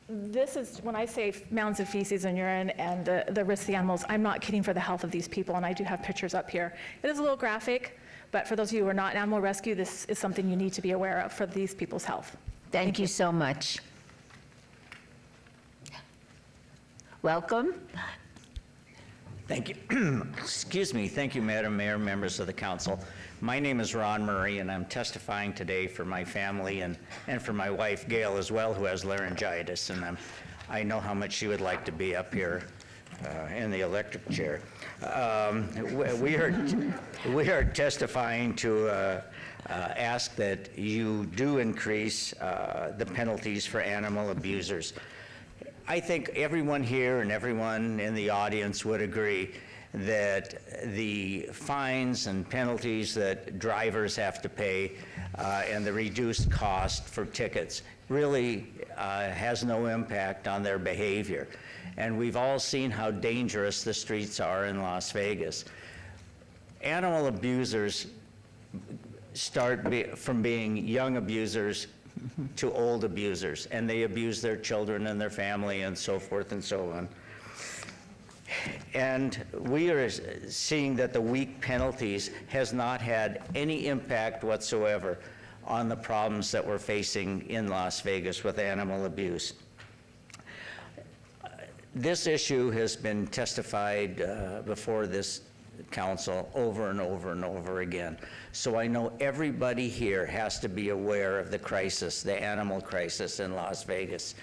this is, when I say mounds of feces and urine and the risk to the animals, I'm not kidding for the health of these people, and I do have pictures up here. It is a little graphic, but for those of you who are not in animal rescue, this is something you need to be aware of for these people's health. Thank you so much. Welcome. Thank you. Excuse me. Thank you, Madam Mayor, members of the council. My name is Ron Murray, and I'm testifying today for my family and for my wife, Gail, as well, who has laryngitis. And I know how much she would like to be up here in the electric chair. We are testifying to ask that you do increase the penalties for animal abusers. I think everyone here and everyone in the audience would agree that the fines and penalties that drivers have to pay and the reduced cost for tickets really has no impact on their behavior. And we've all seen how dangerous the streets are in Las Vegas. Animal abusers start from being young abusers to old abusers, and they abuse their children and their family and so forth and so on. And we are seeing that the weak penalties has not had any impact whatsoever on the problems that we're facing in Las Vegas with animal abuse. This issue has been testified before this council over and over and over again. So I know everybody here has to be aware of the crisis, the animal crisis in Las Vegas.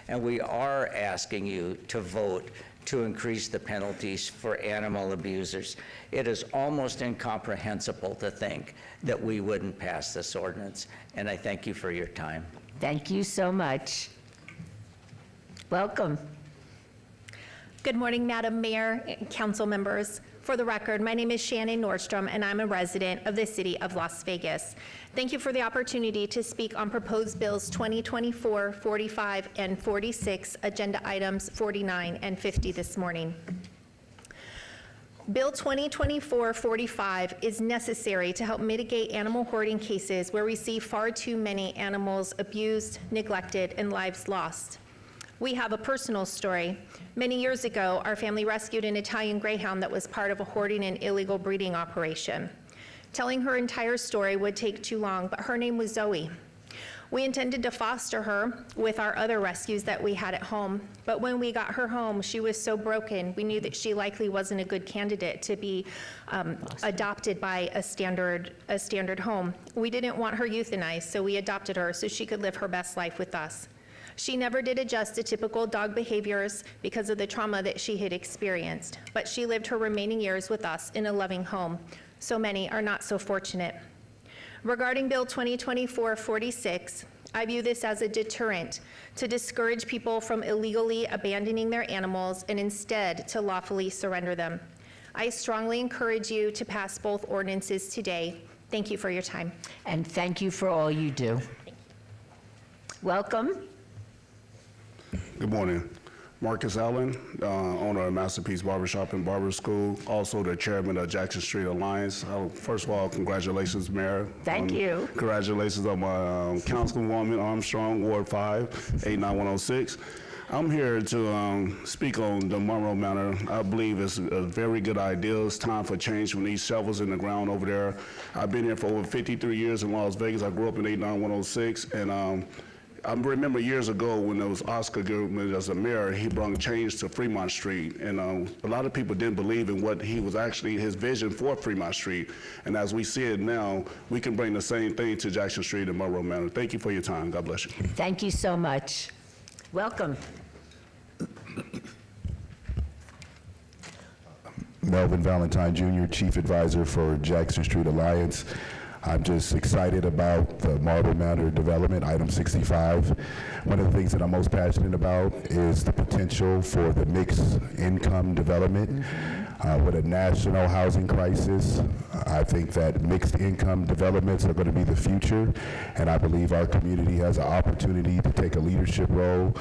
And we are asking you to vote to increase the penalties for animal abusers. It is almost incomprehensible to think that we wouldn't pass this ordinance. And I thank you for your time. Thank you so much. Welcome. Good morning, Madam Mayor and council members. For the record, my name is Shannon Nordstrom, and I'm a resident of the city of Las Vegas. Thank you for the opportunity to speak on proposed bills 2024, 45, and 46, agenda items 49 and 50 this morning. Bill 2024-45 is necessary to help mitigate animal hoarding cases where we see far too many animals abused, neglected, and lives lost. We have a personal story. Many years ago, our family rescued an Italian greyhound that was part of a hoarding and illegal breeding operation. Telling her entire story would take too long, but her name was Zoe. We intended to foster her with our other rescues that we had at home, but when we got her home, she was so broken, we knew that she likely wasn't a good candidate to be adopted by a standard home. We didn't want her euthanized, so we adopted her so she could live her best life with us. She never did adjust to typical dog behaviors because of the trauma that she had experienced, but she lived her remaining years with us in a loving home. So many are not so fortunate. Regarding Bill 2024-46, I view this as a deterrent to discourage people from illegally abandoning their animals and instead to lawfully surrender them. I strongly encourage you to pass both ordinances today. Thank you for your time. And thank you for all you do. Welcome. Good morning. Marcus Allen, owner of Masterpiece Barbershop and Barber School, also the chairman of Jackson Street Alliance. First of all, congratulations, Mayor. Thank you. Congratulations on my Councilwoman Armstrong, Ward 5, 89106. I'm here to speak on the Monroe Manor. I believe it's a very good idea. It's time for change from these shovels in the ground over there. I've been here for over 53 years in Las Vegas. I grew up in 89106, and I remember years ago when there was Oscar Goodman as a mayor, he brought change to Fremont Street. And a lot of people didn't believe in what he was actually, his vision for Fremont Street. And as we see it now, we can bring the same thing to Jackson Street and Monroe Manor. Thank you for your time. God bless you. Thank you so much. Welcome. Melvin Valentine Jr., Chief Advisor for Jackson Street Alliance. I'm just excited about the Marble Manor development, item 65. One of the things that I'm most passionate about is the potential for the mixed income development. With a national housing crisis, I think that mixed income developments are going to be the future, and I believe our community has an opportunity to take a leadership role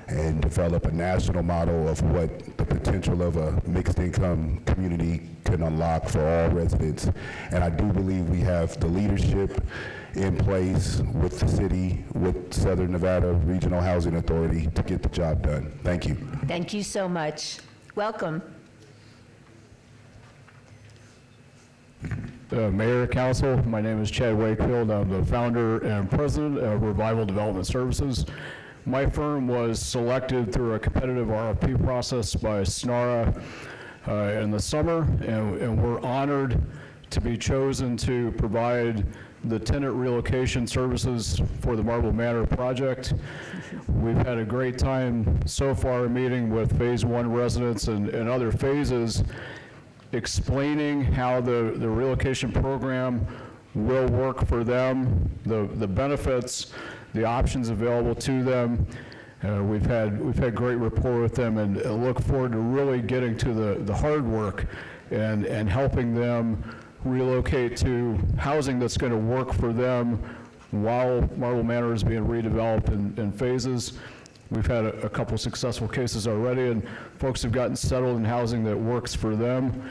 and develop a national model of what the potential of a mixed income community can unlock for all residents. And I do believe we have the leadership in place with the city, with Southern Nevada Regional Housing Authority to get the job done. Thank you. Thank you so much. Welcome. Mayor, Council, my name is Chad Wakefield. I'm the founder and president of Revival Development Services. My firm was selected through a competitive RFP process by SNARA in the summer, and we're honored to be chosen to provide the tenant relocation services for the Marble Manor project. We've had a great time so far meeting with Phase 1 residents and other phases, explaining how the relocation program will work for them, the benefits, the options available to them. We've had great rapport with them, and look forward to really getting to the hard work and helping them relocate to housing that's going to work for them while Marble Manor is being redeveloped in phases. We've had a couple successful cases already, and folks have gotten settled in housing that works for them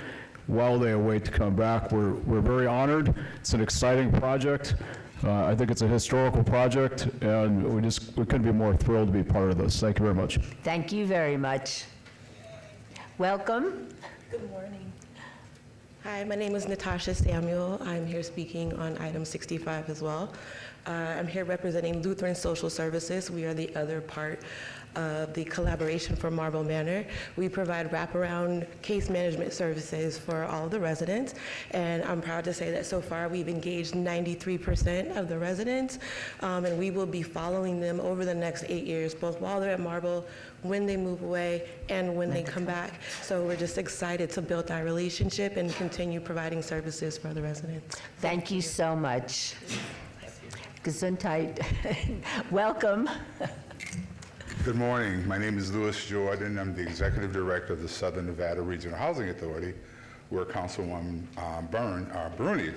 while they await to come back. We're very honored. It's an exciting project. I think it's a historical project, and we couldn't be more thrilled to be part of this. Thank you very much. Thank you very much. Welcome. Good morning. Hi, my name is Natasha Samuel. I'm here speaking on item 65 as well. I'm here representing Lutheran Social Services. We are the other part of the collaboration for Marble Manor. We provide wraparound case management services for all the residents, and I'm proud to say that so far we've engaged 93% of the residents, and we will be following them over the next 8 years, both while they're at Marble, when they move away, and when they come back. So we're just excited to build that relationship and continue providing services for the residents. Thank you so much. Gesundheit. Welcome. Good morning. My name is Louis Jordan. I'm the Executive Director of the Southern Nevada Regional Housing Authority, where Councilwoman Bruni,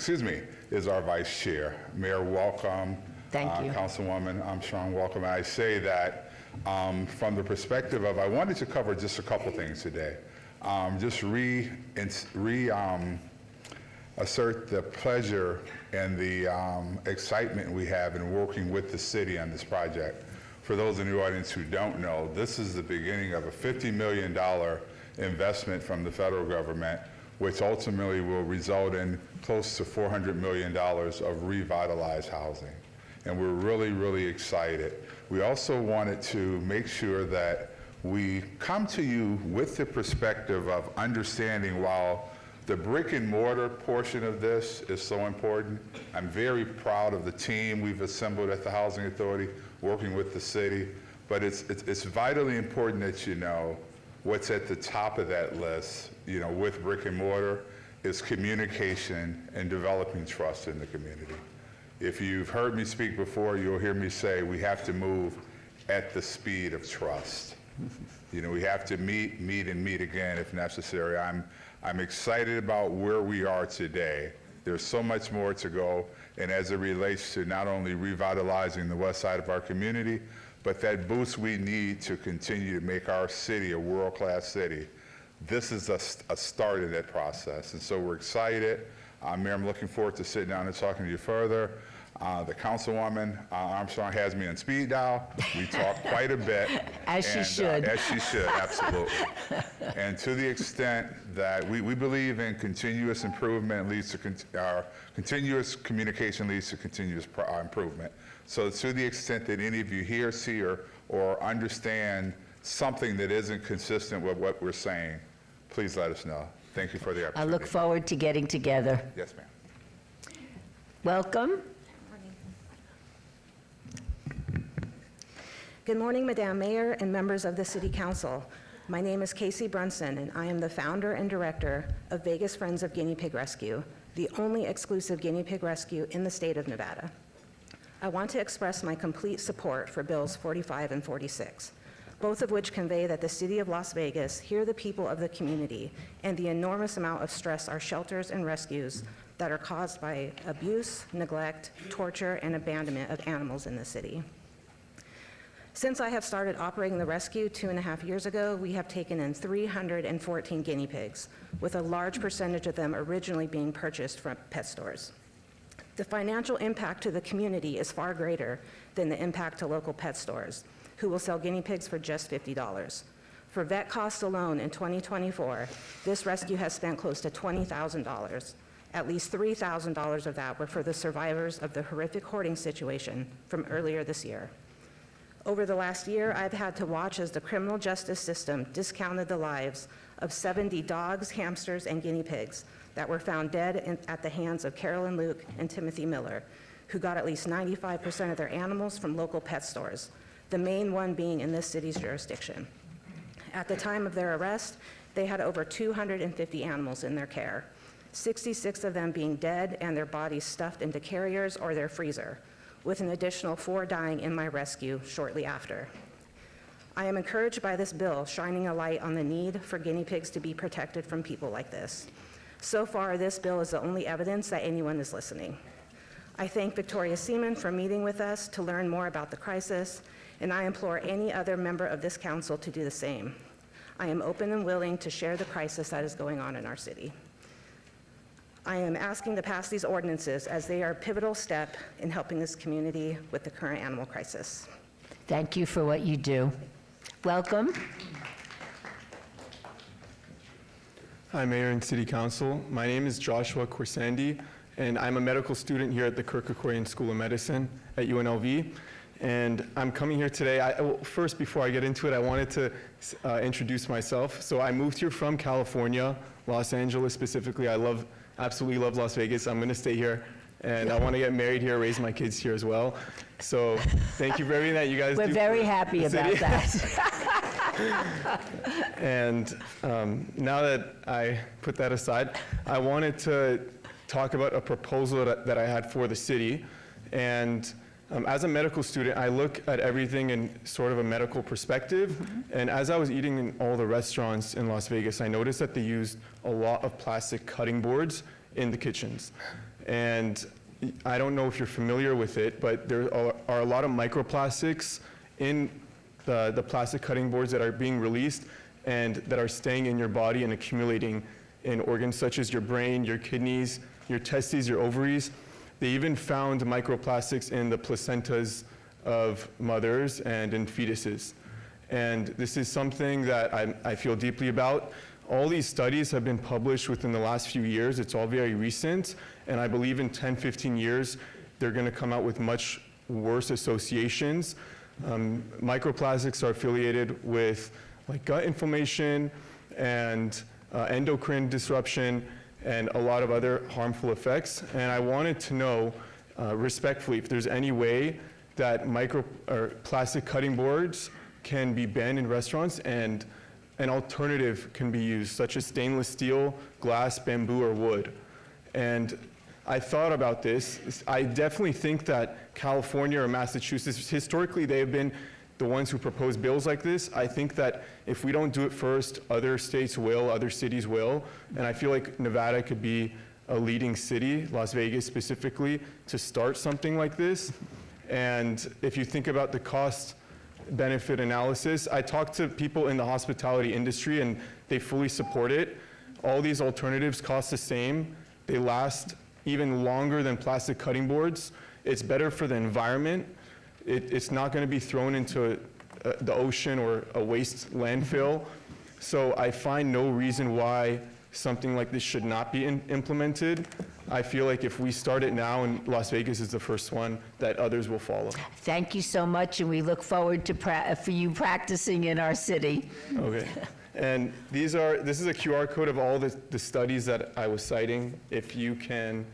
is our Vice Chair. Mayor, welcome. Thank you. Councilwoman Armstrong, welcome. And I say that from the perspective of, I wanted to cover just a couple things today. Just assert the pleasure and the excitement we have in working with the city on this project. For those in the audience who don't know, this is the beginning of a $50 million investment from the federal government, which ultimately will result in close to $400 million of revitalized housing. and we're really, really excited. We also wanted to make sure that we come to you with the perspective of understanding while the brick and mortar portion of this is so important. I'm very proud of the team we've assembled at the Housing Authority, working with the city, but it's vitally important that you know what's at the top of that list, you know, with brick and mortar is communication and developing trust in the community. If you've heard me speak before, you'll hear me say we have to move at the speed of trust. You know, we have to meet, and meet again if necessary. I'm excited about where we are today. There's so much more to go, and as it relates to not only revitalizing the west side of our community, but that boost we need to continue to make our city a world-class city. This is a start in that process, and so we're excited. Mayor, I'm looking forward to sitting down and talking to you further. The Councilwoman Armstrong has me on speed dial. We talk quite a bit. As she should. As she should, absolutely. And to the extent that we believe in continuous improvement leads to continuous communication leads to continuous improvement. So to the extent that any of you here, see, or understand something that isn't consistent with what we're saying, please let us know. Thank you for the opportunity. I look forward to getting together. Yes, ma'am. Welcome. Good morning, Madam Mayor and members of the City Council. My name is Casey Brunson, and I am the founder and director of Vegas Friends of Guinea Pig Rescue, the only exclusive guinea pig rescue in the state of Nevada. I want to express my complete support for Bills 45 and 46, both of which convey that the City of Las Vegas hear the people of the community and the enormous amount of stress our shelters and rescues that are caused by abuse, neglect, torture, and abandonment of animals in the city. Since I have started operating the rescue 2.5 years ago, we have taken in 314 guinea pigs, with a large percentage of them originally being purchased from pet stores. The financial impact to the community is far greater than the impact to local pet stores, who will sell guinea pigs for just $50. For vet costs alone in 2024, this rescue has spent close to $20,000. At least $3,000 of that were for the survivors of the horrific hoarding situation from earlier this year. Over the last year, I've had to watch as the criminal justice system discounted the lives of 70 dogs, hamsters, and guinea pigs that were found dead at the hands of Carolyn Luke and Timothy Miller, who got at least 95% of their animals from local pet stores, the main one being in this city's jurisdiction. At the time of their arrest, they had over 250 animals in their care, 66 of them being dead and their bodies stuffed into carriers or their freezer, with an additional 4 dying in my rescue shortly after. I am encouraged by this bill shining a light on the need for guinea pigs to be protected from people like this. So far, this bill is the only evidence that anyone is listening. I thank Victoria Seaman for meeting with us to learn more about the crisis, and I implore any other member of this council to do the same. I am open and willing to share the crisis that is going on in our city. I am asking to pass these ordinances as they are a pivotal step in helping this community with the current animal crisis. Thank you for what you do. Welcome. Hi, Mayor and City Council. My name is Joshua Corsandi, and I'm a medical student here at the Kirk-Kerkorian School of Medicine at UNLV. And I'm coming here today. First, before I get into it, I wanted to introduce myself. So I moved here from California, Los Angeles specifically. I absolutely love Las Vegas. I'm going to stay here, and I want to get married here, raise my kids here as well. So thank you for everything that you guys do. We're very happy about that. And now that I put that aside, I wanted to talk about a proposal that I had for the city. And as a medical student, I look at everything in sort of a medical perspective. And as I was eating in all the restaurants in Las Vegas, I noticed that they used a lot of plastic cutting boards in the kitchens. And I don't know if you're familiar with it, but there are a lot of microplastics in the plastic cutting boards that are being released and that are staying in your body and accumulating in organs such as your brain, your kidneys, your testes, your ovaries. They even found microplastics in the placentas of mothers and in fetuses. And this is something that I feel deeply about. All these studies have been published within the last few years. It's all very recent. And I believe in 10, 15 years, they're going to come out with much worse associations. Microplastics are affiliated with like gut inflammation and endocrine disruption and a lot of other harmful effects. And I wanted to know respectfully if there's any way that plastic cutting boards can be banned in restaurants and an alternative can be used, such as stainless steel, glass, bamboo, or wood. And I thought about this. I definitely think that California or Massachusetts, historically, they have been the ones who propose bills like this. I think that if we don't do it first, other states will, other cities will. And I feel like Nevada could be a leading city, Las Vegas specifically, to start something like this. And if you think about the cost-benefit analysis, I talked to people in the hospitality industry and they fully support it. All these alternatives cost the same. They last even longer than plastic cutting boards. It's better for the environment. It's not going to be thrown into the ocean or a waste landfill. So I find no reason why something like this should not be implemented. I feel like if we start it now, and Las Vegas is the first one, that others will follow. Thank you so much, and we look forward to for you practicing in our city. Okay. And this is a QR code of all the studies that I was citing. If you can,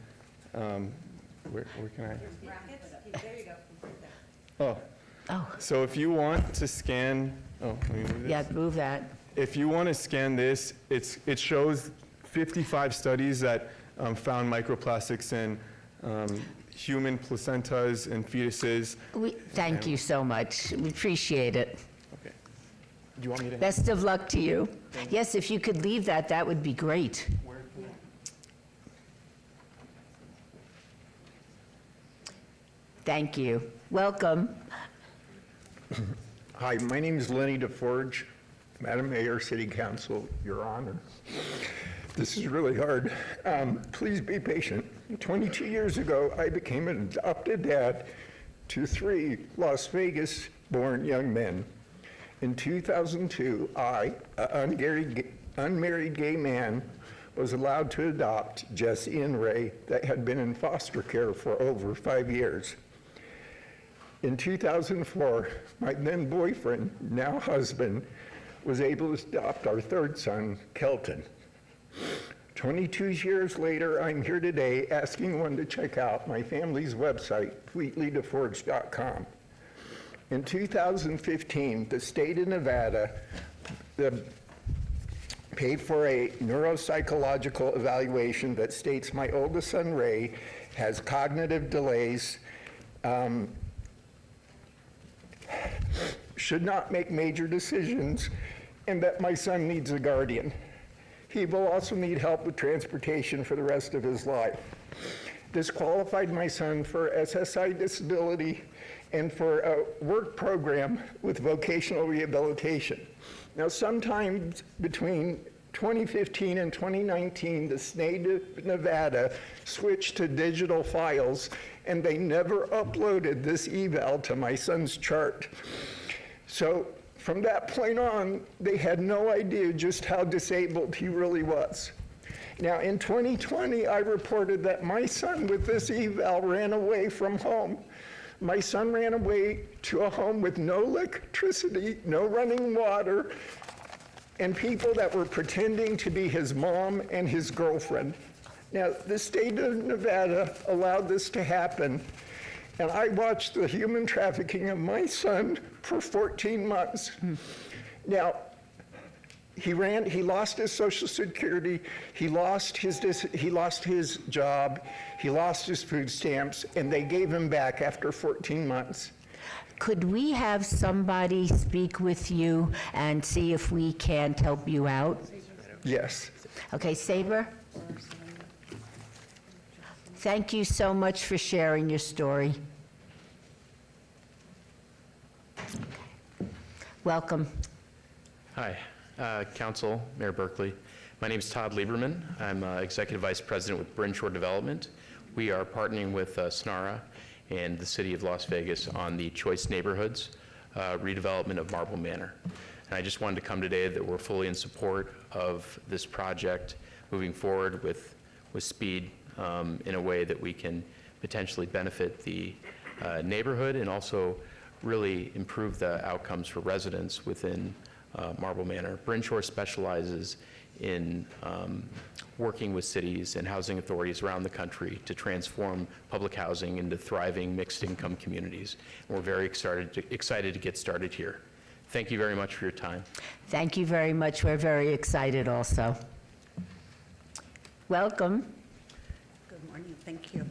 where can I? There you go. Oh. So if you want to scan, let me move this. Yeah, move that. If you want to scan this, it shows 55 studies that found microplastics in human placentas and fetuses. Thank you so much. We appreciate it. Okay. Do you want me to? Best of luck to you. Yes, if you could leave that would be great. Thank you. Welcome. Hi, my name is Lenny DeForge. Madam Mayor, City Council, Your Honor. This is really hard. Please be patient. 22 years ago, I became an adopted dad to 3 Las Vegas-born young men. In 2002, I, an unmarried gay man, was allowed to adopt Jesse and Ray that had been in foster care for over 5 years. In 2004, my then boyfriend, now husband, was able to adopt our 3rd son, Kelton. 22 years later, I'm here today asking one to check out my family's website, FleetlyDeForge.com. In 2015, the state of Nevada paid for a neuropsychological evaluation that states my oldest son, Ray, has cognitive delays, should not make major decisions, and that my son needs a guardian. He will also need help with transportation for the rest of his life. This qualified my son for SSI disability and for a work program with vocational rehabilitation. Now, sometimes between 2015 and 2019, the state of Nevada switched to digital files, and they never uploaded this eval to my son's chart. So from that point on, they had no idea just how disabled he really was. Now, in 2020, I reported that my son with this eval ran away from home. My son ran away to a home with no electricity, no running water, and people that were pretending to be his mom and his girlfriend. Now, the state of Nevada allowed this to happen, and I watched the human trafficking of my son for 14 months. Now, he lost his Social Security, he lost his job, he lost his food stamps, and they gave him back after 14 months. Could we have somebody speak with you and see if we can't help you out? Yes. Okay, Saber? Thank you so much for sharing your story. Welcome. Hi, Council, Mayor Berkeley. My name is Todd Lieberman. I'm Executive Vice President with Brinshore Development. We are partnering with SNARA and the City of Las Vegas on the Choice Neighborhoods redevelopment of Marble Manor. And I just wanted to come today that we're fully in support of this project, moving forward with speed in a way that we can potentially benefit the neighborhood and also really improve the outcomes for residents within Marble Manor. Bryn Shore specializes in working with cities and housing authorities around the country to transform public housing into thriving mixed-income communities. And we're very excited to get started here. Thank you very much for your time. Thank you very much. We're very excited also. Welcome. Good morning, thank you.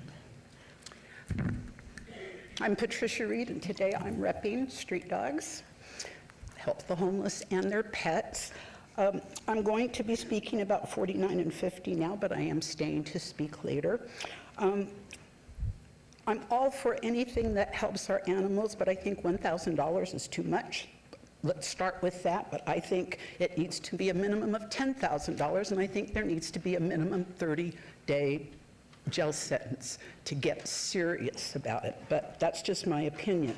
I'm Patricia Reed, and today I'm repping street dogs, help the homeless and their pets. I'm going to be speaking about 49 and 50 now, but I am staying to speak later. I'm all for anything that helps our animals, but I think $1,000 is too much. Let's start with that, but I think it needs to be a minimum of $10,000, and I think there needs to be a minimum 30-day jail sentence to get serious about it, but that's just my opinion.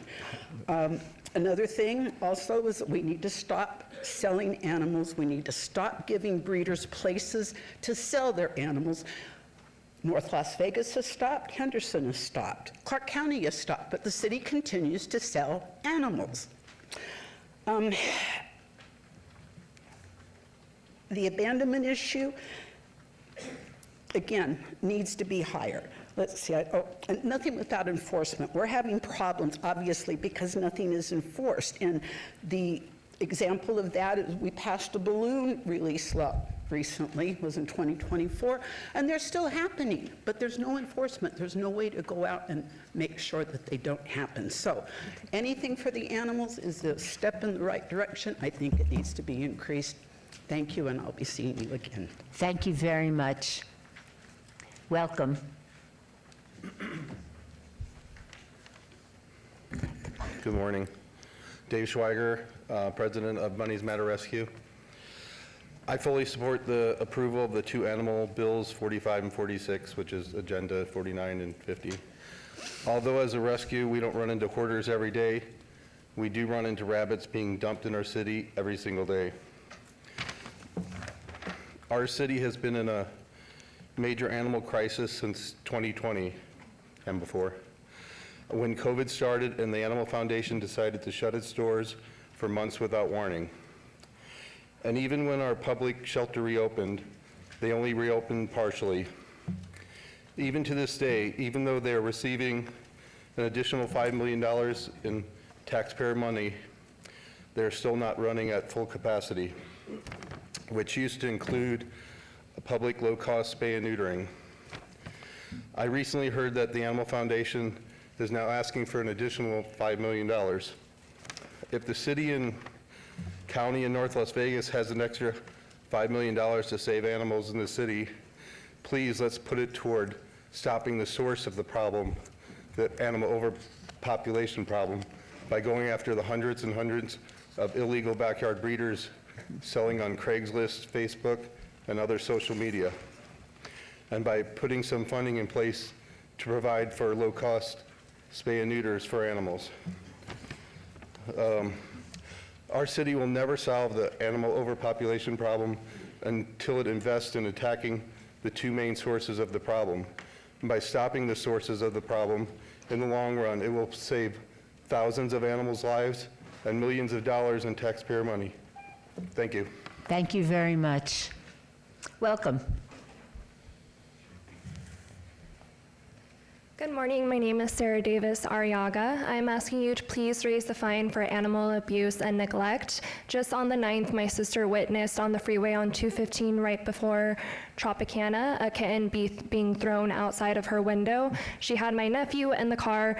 Another thing also is that we need to stop selling animals. We need to stop giving breeders places to sell their animals. North Las Vegas has stopped, Henderson has stopped, Clark County has stopped, but the city continues to sell animals. The abandonment issue, again, needs to be higher. Let's see, and nothing without enforcement. We're having problems, obviously, because nothing is enforced. And the example of that is we passed a balloon release law recently, it was in 2024, and they're still happening, but there's no enforcement. There's no way to go out and make sure that they don't happen. So anything for the animals is a step in the right direction. I think it needs to be increased. Thank you, and I'll be seeing you again. Thank you very much. Welcome. Good morning. Dave Schweiger, President of Money's Matter Rescue. I fully support the approval of the two animal bills, 45 and 46, which is Agenda 49 and 50. Although as a rescue, we don't run into hoarders every day, we do run into rabbits being dumped in our city every single day. Our city has been in a major animal crisis since 2020 and before. When COVID started and the Animal Foundation decided to shut its doors for months without warning. And even when our public shelter reopened, they only reopened partially. Even to this day, even though they are receiving an additional $5 million in taxpayer money, they're still not running at full capacity, which used to include a public low-cost spay and neutering. I recently heard that the Animal Foundation is now asking for an additional $5 million. If the city and county in North Las Vegas has an extra $5 million to save animals in the city, please let's put it toward stopping the source of the problem, the animal overpopulation problem, by going after the hundreds and hundreds of illegal backyard breeders selling on Craigslist, Facebook, and other social media, and by putting some funding in place to provide for low-cost spay and neuters for animals. Our city will never solve the animal overpopulation problem until it invests in attacking the two main sources of the problem. And by stopping the sources of the problem, in the long run, it will save thousands of animals' lives and millions of dollars in taxpayer money. Thank you. Thank you very much. Welcome. Good morning, my name is Sarah Davis Arriaga. I'm asking you to please raise the fine for animal abuse and neglect. Just on the 9th, my sister witnessed on the freeway on 215 right before Tropicana, a kitten being thrown outside of her window. She had my nephew in the car,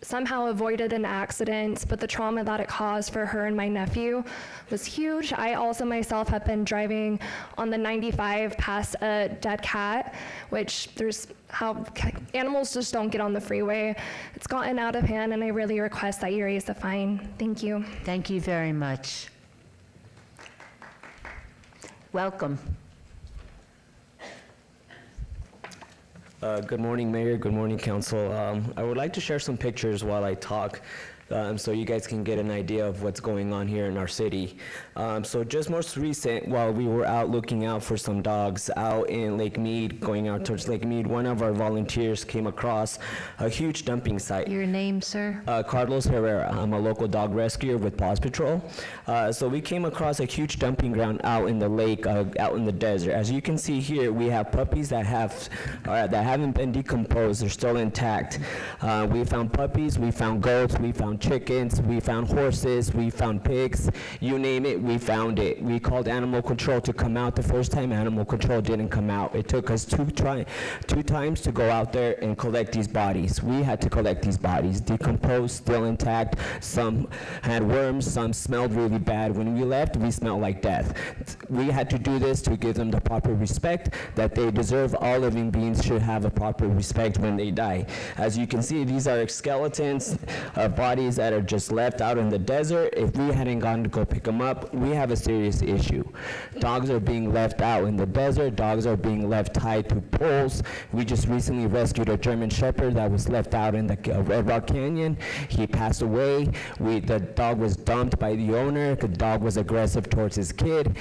somehow avoided an accident, but the trauma that it caused for her and my nephew was huge. I also myself have been driving on the 95 past a dead cat, which there's how animals just don't get on the freeway. It's gotten out of hand, and I really request that you raise the fine. Thank you. Thank you very much. Welcome. Good morning, Mayor. Good morning, Council. I would like to share some pictures while I talk. so you guys can get an idea of what's going on here in our city. So just most recent, while we were out looking out for some dogs out in Lake Mead, going out towards Lake Mead, one of our volunteers came across a huge dumping site. Your name, sir? Carlos Herrera. I'm a local dog rescuer with Paws Patrol. So we came across a huge dumping ground out in the lake, out in the desert. As you can see here, we have puppies that haven't been decomposed. They're still intact. We found puppies, we found goats, we found chickens, we found horses, we found pigs. You name it, we found it. We called animal control to come out. The first time animal control didn't come out. It took us two times to go out there and collect these bodies. We had to collect these bodies, decomposed, still intact. Some had worms, some smelled really bad. When we left, we smelled like death. We had to do this to give them the proper respect that they deserve. All living beings should have a proper respect when they die. As you can see, these are skeletons of bodies that are just left out in the desert. If we hadn't gone to go pick them up, we have a serious issue. Dogs are being left out in the desert. Dogs are being left tied to poles. We just recently rescued a German Shepherd that was left out in the Red Rock Canyon. He passed away. The dog was dumped by the owner. The dog was aggressive towards his kid.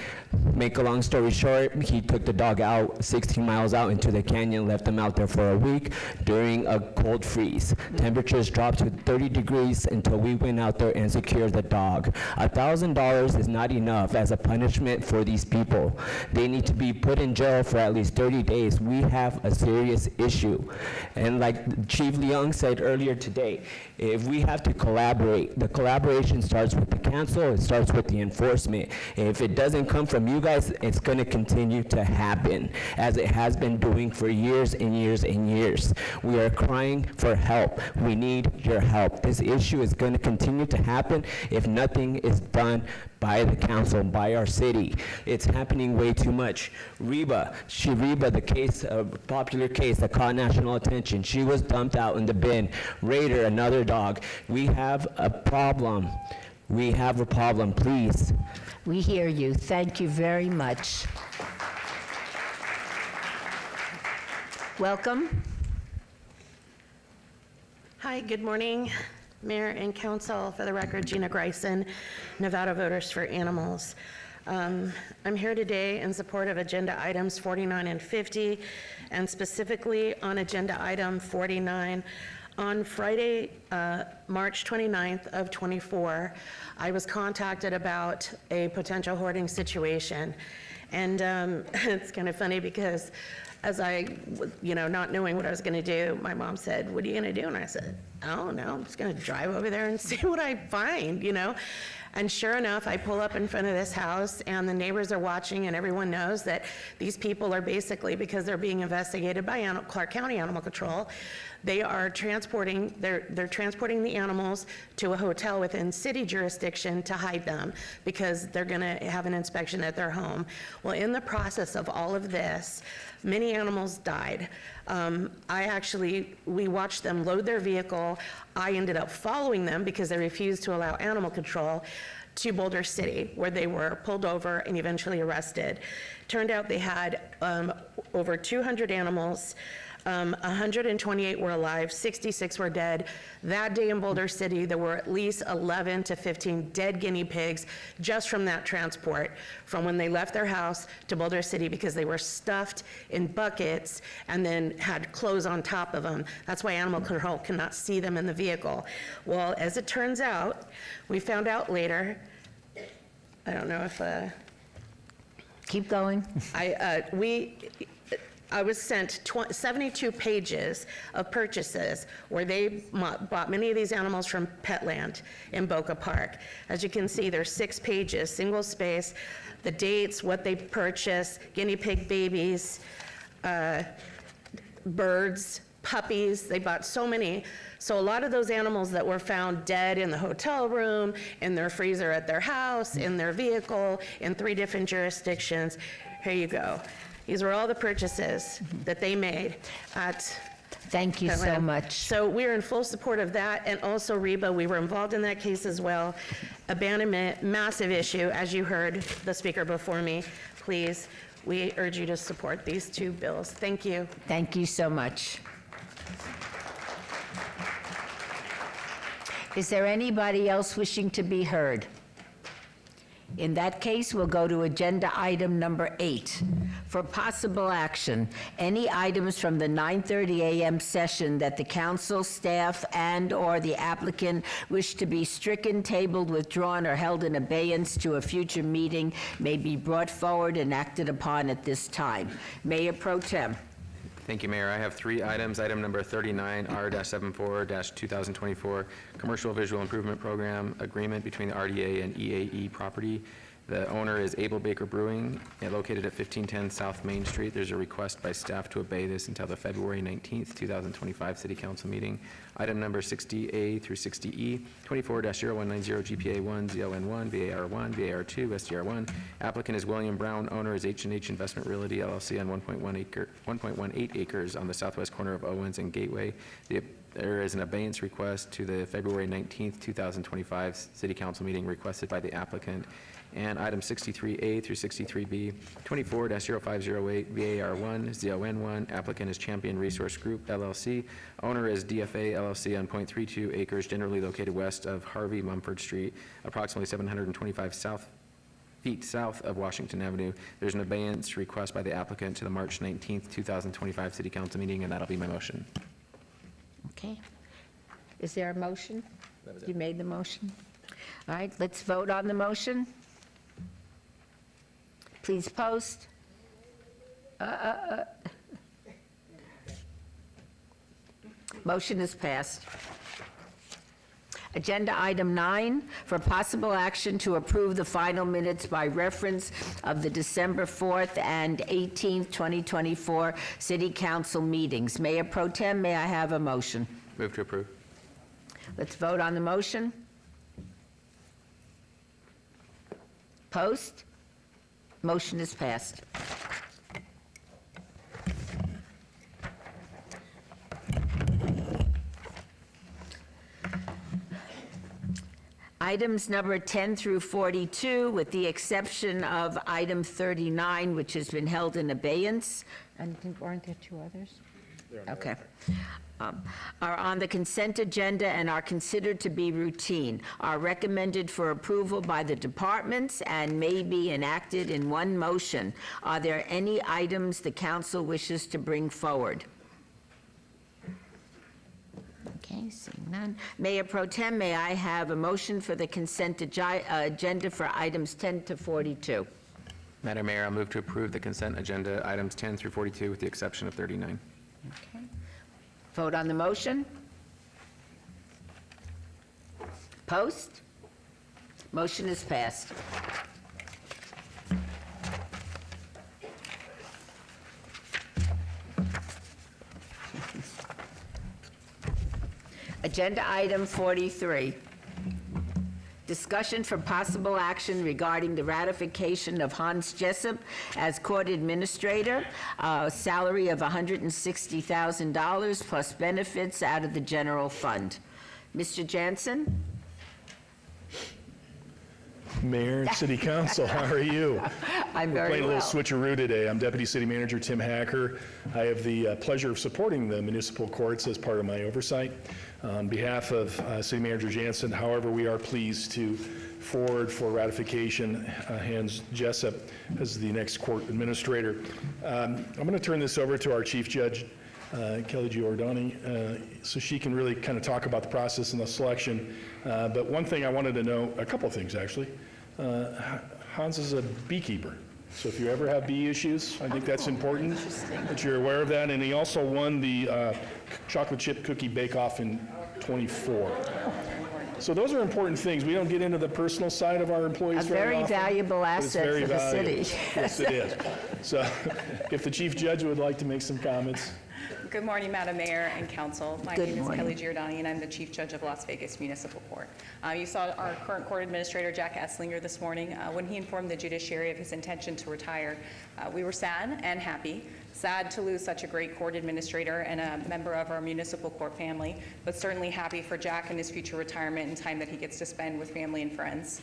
Make a long story short, he took the dog out 16 miles out into the canyon, left him out there for a week during a cold freeze. Temperatures dropped to 30 degrees until we went out there and secured the dog. $1,000 is not enough as a punishment for these people. They need to be put in jail for at least 30 days. We have a serious issue. And like Chief Leung said earlier today, if we have to collaborate, the collaboration starts with the council, it starts with the enforcement. If it doesn't come from you guys, it's going to continue to happen as it has been doing for years and years and years. We are crying for help. We need your help. This issue is going to continue to happen if nothing is done by the council, by our city. It's happening way too much. Reba, the case, a popular case that caught national attention, she was dumped out in the bin. Raider, another dog. We have a problem. We have a problem, please. We hear you. Thank you very much. Welcome. Hi, good morning, Mayor and Council. For the record, Gina Greisen, Nevada Voters for Animals. I'm here today in support of agenda items 49 and 50, and specifically on agenda item 49. On Friday, March 29th of 24, I was contacted about a potential hoarding situation. And it's kind of funny because as I, not knowing what I was going to do, my mom said, "What are you going to do?" And I said, "I don't know. I'm just going to drive over there and see what I find, And sure enough, I pull up in front of this house, and the neighbors are watching, and everyone knows that these people are basically, because they're being investigated by Clark County Animal Control, they're transporting the animals to a hotel within city jurisdiction to hide them because they're going to have an inspection at their home. Well, in the process of all of this, many animals died. We watched them load their vehicle. I ended up following them because they refused to allow animal control to Boulder City, where they were pulled over and eventually arrested. Turned out they had over 200 animals. 128 were alive, 66 were dead. That day in Boulder City, there were at least 11 to 15 dead guinea pigs just from that transport, from when they left their house to Boulder City, because they were stuffed in buckets and then had clothes on top of them. That's why animal control cannot see them in the vehicle. Well, as it turns out, we found out later, I don't know if... Keep going. I was sent 72 pages of purchases where they bought many of these animals from Petland in Boca Park. As you can see, there's 6 pages, single space, the dates, what they purchased, guinea pig babies, birds, puppies. They bought so many. So a lot of those animals that were found dead in the hotel room, in their freezer at their house, in their vehicle, in 3 different jurisdictions, here you go. These were all the purchases that they made at Thank you so much. So we're in full support of that, and also Reba, we were involved in that case as well. Abandonment, massive issue, as you heard the speaker before me. Please, we urge you to support these 2 bills. Thank you. Thank you so much. Is there anybody else wishing to be heard? In that case, we'll go to agenda item number 8. For possible action, any items from the 9:30 a.m. session that the council, staff, and/or the applicant wish to be stricken, tabled, withdrawn, or held in abeyance to a future meeting may be brought forward and acted upon at this time. Mayor Pro Tem. Thank you, Mayor. I have 3 items. Item number 39, R-74-2024, Commercial Visual Improvement Program Agreement between the RDA and EAE Property. The owner is Abel Baker Brewing, located at 1510 South Main Street. There's a request by staff to obey this until the February 19th, 2025 City Council meeting. Item number 60A through 60E, 24-0190 GPA1, ZLN1, VAR1, VAR2, SDR1. Applicant is William Brown. Owner is H&H Investment Realty LLC on 1.18 acres on the southwest corner of Owens and Gateway. There is an abeyance request to the February 19th, 2025 City Council meeting requested by the applicant. And item 63A through 63B, 24-0508 VAR1, ZON1. Applicant is Champion Resource Group LLC. Owner is DFA LLC on 0.32 acres, generally located west of Harvey Mumford Street, approximately 725 feet south of Washington Avenue. There's an abeyance request by the applicant to the March 19th, 2025 City Council meeting, and that'll be my motion. Okay. Is there a motion? You made the motion? All right, let's vote on the motion. Please post. Motion is passed. Agenda item 9, for possible action to approve the final minutes by reference of the December 4th and 18th, 2024 City Council meetings. Mayor Pro Tem, may I have a motion? Move to approve. Let's vote on the motion. Post. Motion is passed. Items number 10 through 42, with the exception of item 39, which has been held in abeyance. And weren't there 2 others? Okay. Are on the consent agenda and are considered to be routine, are recommended for approval by the departments, and may be enacted in one motion. Are there any items the council wishes to bring forward? Okay, seeing none. Mayor Pro Tem, may I have a motion for the consent agenda for items 10 to 42? Madam Mayor, I'll move to approve the consent agenda items 10 through 42 with the exception of 39. Okay. Vote on the motion. Post. Motion is passed. Agenda item 43. Discussion for possible action regarding the ratification of Hans Jessup as court administrator, a salary of $160,000 plus benefits out of the general fund. Mr. Jansen? Mayor and City Council, how are you? I'm We're very playing a well. little switcheroo today. I'm Deputy City Manager Tim Hacker. I have the pleasure of supporting the municipal courts as part of my oversight. On behalf of City Manager Jansen, however, we are pleased to forward for ratification Hans Jessup as the next court administrator. I'm going to turn this over to our Chief Judge, Kelly Giordani, so she can really kind of talk about the process and the selection. But one thing I wanted to know, a couple of things actually. Hans is a beekeeper, so if you ever have bee issues, I think that's important that you're aware of that. And he also won the chocolate chip cookie bake-off in '24. So those are important things. We don't get into the personal side of our employees A very very often, valuable but it's asset very for the valuable. city. Yes, it is. So if the Chief Judge would like to make some comments. Good morning, Madam Mayor and Council. My Good name is morning. Kelly Giordani, and I'm the Chief Judge of Las Vegas Municipal Court. You saw our current court administrator, Jack Esslinger, this morning. When he informed the judiciary of his intention to retire, we were sad and happy. Sad to lose such a great court administrator and a member of our municipal court family, but certainly happy for Jack and his future retirement and time that he gets to spend with family and friends.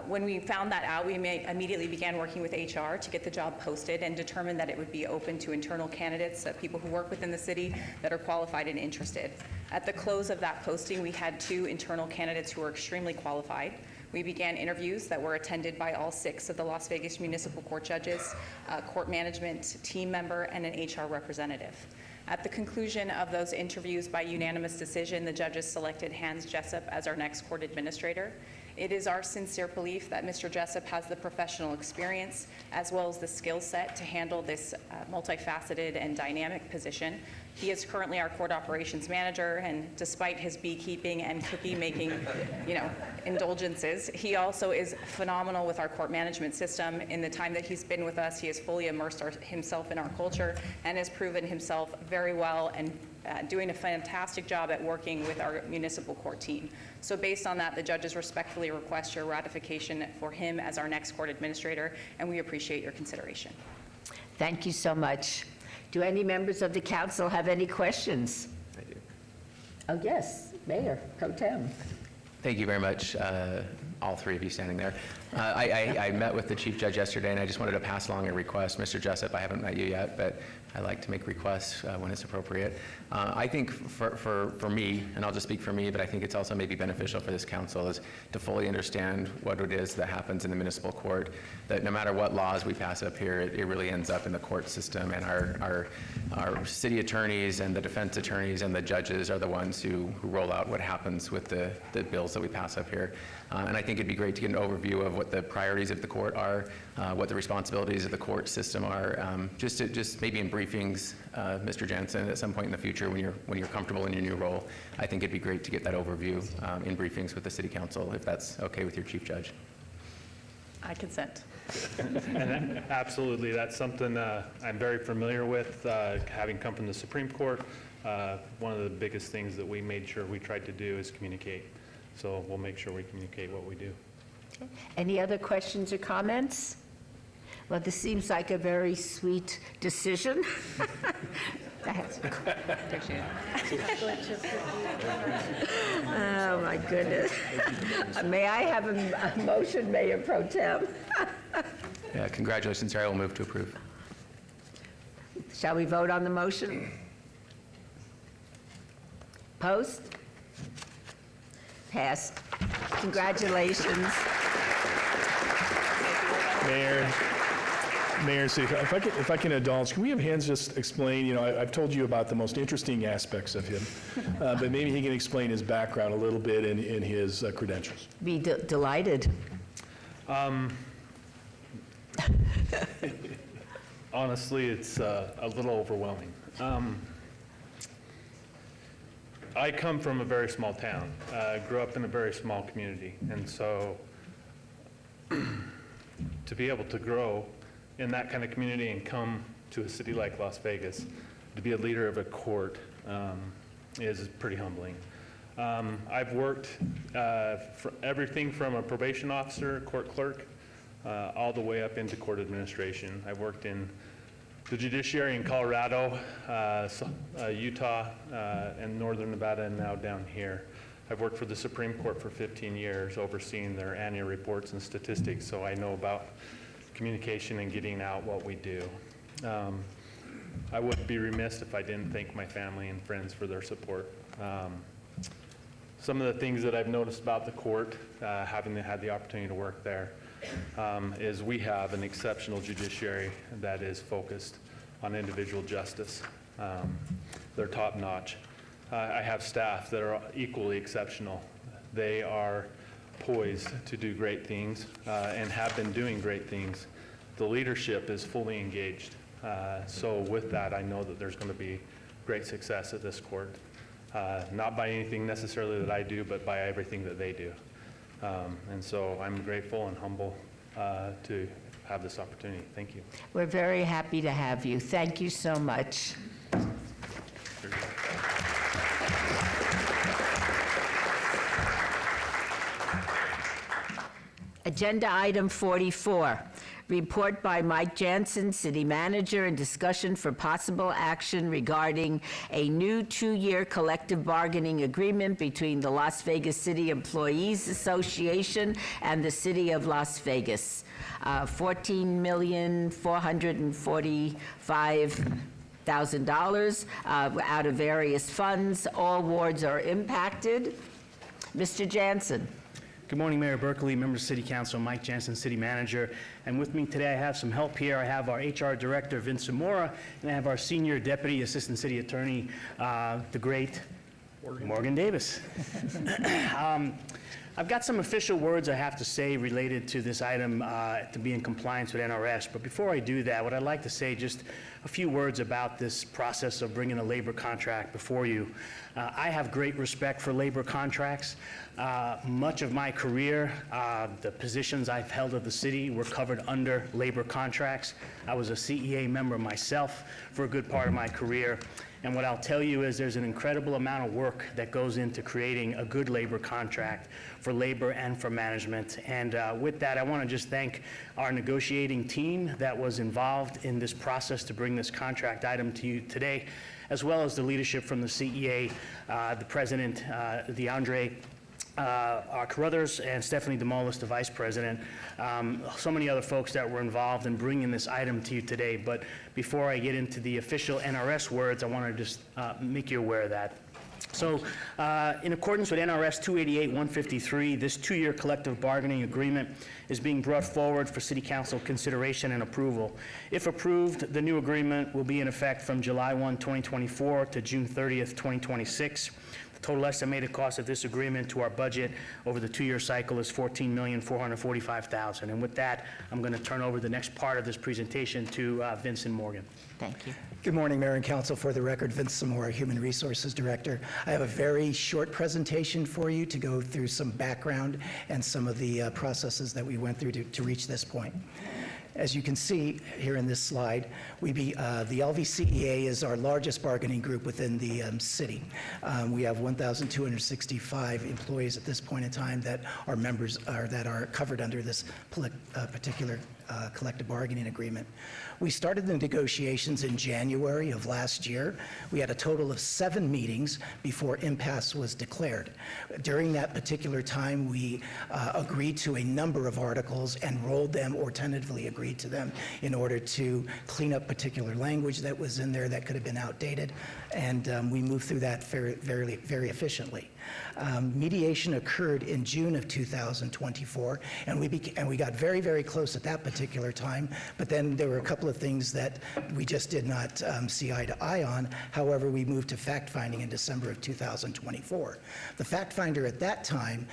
When we found that out, we immediately began working with HR to get the job posted and determined that it would be open to internal candidates, people who work within the city that are qualified and interested. At the close of that posting, we had 2 internal candidates who were extremely qualified. We began interviews that were attended by all 6 of the Las Vegas Municipal Court judges, a court management team member, and an HR representative. At the conclusion of those interviews, by unanimous decision, the judges selected Hans Jessup as our next court administrator. It is our sincere belief that Mr. Jessup has the professional experience as well as the skill set to handle this multifaceted and dynamic position. He is currently our court operations manager, and despite his beekeeping and cookie making, indulgences, he also is phenomenal with our court management system. In the time that he's been with us, he has fully immersed himself in our culture and has proven himself very well and doing a fantastic job at working with our municipal court team. So based on that, the judges respectfully request your ratification for him as our next court administrator, and we appreciate your consideration. Thank you so much. Do any members of the council have any questions? I do. Oh, yes, Mayor Pro Tem. Thank you very much, all 3 of you standing there. I met with the Chief Judge yesterday, and I just wanted to pass along a request. Mr. Jessup, I haven't met you yet, but I like to make requests when it's appropriate. I think for me, and I'll just speak for me, but I think it's also maybe beneficial for this council, is to fully understand what it is that happens in the municipal court, that no matter what laws we pass up here, it really ends up in the court system, and our city attorneys and the defense attorneys and the judges are the ones who roll out what happens with the bills that we pass up here. And I think it'd be great to get an overview of what the priorities of the court are, what the responsibilities of the court system are, just maybe in briefings, Mr. Jansen, at some point in the future when you're comfortable in your new role. I think it'd be great to get that overview in briefings with the City Council, if that's okay with your Chief Judge. I consent. And absolutely, that's something I'm very familiar with, having come from the Supreme Court. One of the biggest things that we made sure we tried to do is communicate. So we'll make sure we communicate what we do. Any other questions or comments? Well, this seems like a very sweet decision. Oh, my goodness. May I have a motion, Mayor Pro Tem? Yeah, congratulations, sir. I will move to approve. Shall we vote on the motion? Post? Passed. Congratulations. Mayor, see, if I can indulge, can we have Hans just explain, I've told you about the most interesting aspects of him, but maybe he can explain his background a little bit and his credentials. Be delighted. Honestly, it's a little overwhelming. I come from a very small town. Grew up in a very small community, and so to be able to grow in that kind of community and come to a city like Las Vegas, to be a leader of a court is pretty humbling. I've worked for everything from a probation officer, court clerk, all the way up into court administration. I've worked in the judiciary in Colorado, Utah, and Northern Nevada, and now down here. I've worked for the Supreme Court for 15 years, overseeing their annual reports and statistics, so I know about communication and getting out what we do. I would be remiss if I didn't thank my family and friends for their support. Some of the things that I've noticed about the court, having had the opportunity to work there, is we have an exceptional judiciary that is focused on individual justice. They're top-notch. I have staff that are equally exceptional. They are poised to do great things and have been doing great things. The leadership is fully engaged. So with that, I know that there's going to be great success at this court. Not by anything necessarily that I do, but by everything that they do. And so I'm grateful and humble to have this opportunity. Thank you. We're very happy to have you. Thank you so much. Agenda item 44, Report by Mike Jansen, City Manager, and discussion for possible action regarding a new 2-year collective bargaining agreement between the Las Vegas City Employees Association and the City of Las Vegas. $14,445,000 out of various funds. All wards are impacted. Mr. Jansen. Good morning, Mayor Berkeley, members of City Council, Mike Jansen, City Manager. And with me today, I have some help here. I have our HR Director, Vince Zamora, and I have our Senior Deputy Assistant City Attorney, the great Morgan Davis. I've got some official words I have to say related to this item to be in compliance with NRS. But before I do that, what I'd like to say just a few words about this process of bringing a labor contract before you. I have great respect for labor contracts. Much of my career, the positions I've held at the city were covered under labor contracts. I was a CEA member myself for a good part of my career. And what I'll tell you is there's an incredible amount of work that goes into creating a good labor contract for labor and for management. And with that, I want to just thank our negotiating team that was involved in this process to bring this contract item to you today, as well as the leadership from the CEA, the president, DeAndre, our Carruthers, and Stephanie Demolis, the vice president, so many other folks that were involved in bringing this item to you today. But before I get into the official NRS words, I want to just make you aware of that. So in accordance with NRS 288-153, this 2-year collective bargaining agreement is being brought forward for City Council consideration and approval. If approved, the new agreement will be in effect from July 1, 2024 to June 30th, 2026. Total estimated cost of this agreement to our budget over the 2-year cycle is $14,445,000. And with that, I'm going to turn over the next part of this presentation to Vincent Morgan. Thank you. Good morning, Mayor and Council. For the record, Vince Zamora, Human Resources Director. I have a very short presentation for you to go through some background and some of the processes that we went through to reach this point. As you can see here in this slide, the LVCEA is our largest bargaining group within the city. We have 1,265 employees at this point in time that are members that are covered under this particular collective bargaining agreement. We started the negotiations in January of last year. We had a total of 7 meetings before impasse was declared. During that particular time, we agreed to a number of articles and rolled them or tentatively agreed to them in order to clean up particular language that was in there that could have been outdated. And we moved through that very efficiently. Mediation occurred in June of 2024, and we got very, very close at that particular time, but then there were a couple of things that we just did not see eye to eye on. However, we moved to fact-finding in December of 2024. The fact-finder at that time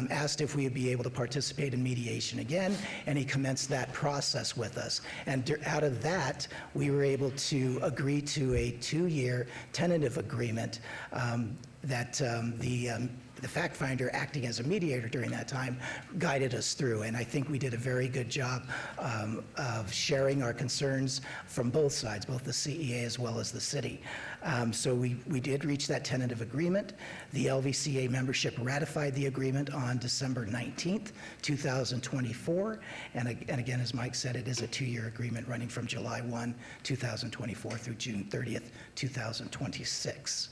asked if we would be able to participate in mediation again, and he commenced that process with us. And out of that, we were able to agree to a 2-year tentative agreement that the fact finder acting as a mediator during that time guided us through. And I think we did a very good job of sharing our concerns from both sides, both the CEA as well as the city. So we did reach that tentative agreement. The LVCA membership ratified the agreement on December 19th, 2024. And again, as Mike said, it is a 2-year agreement running from July 1, 2024 through June 30th, 2026.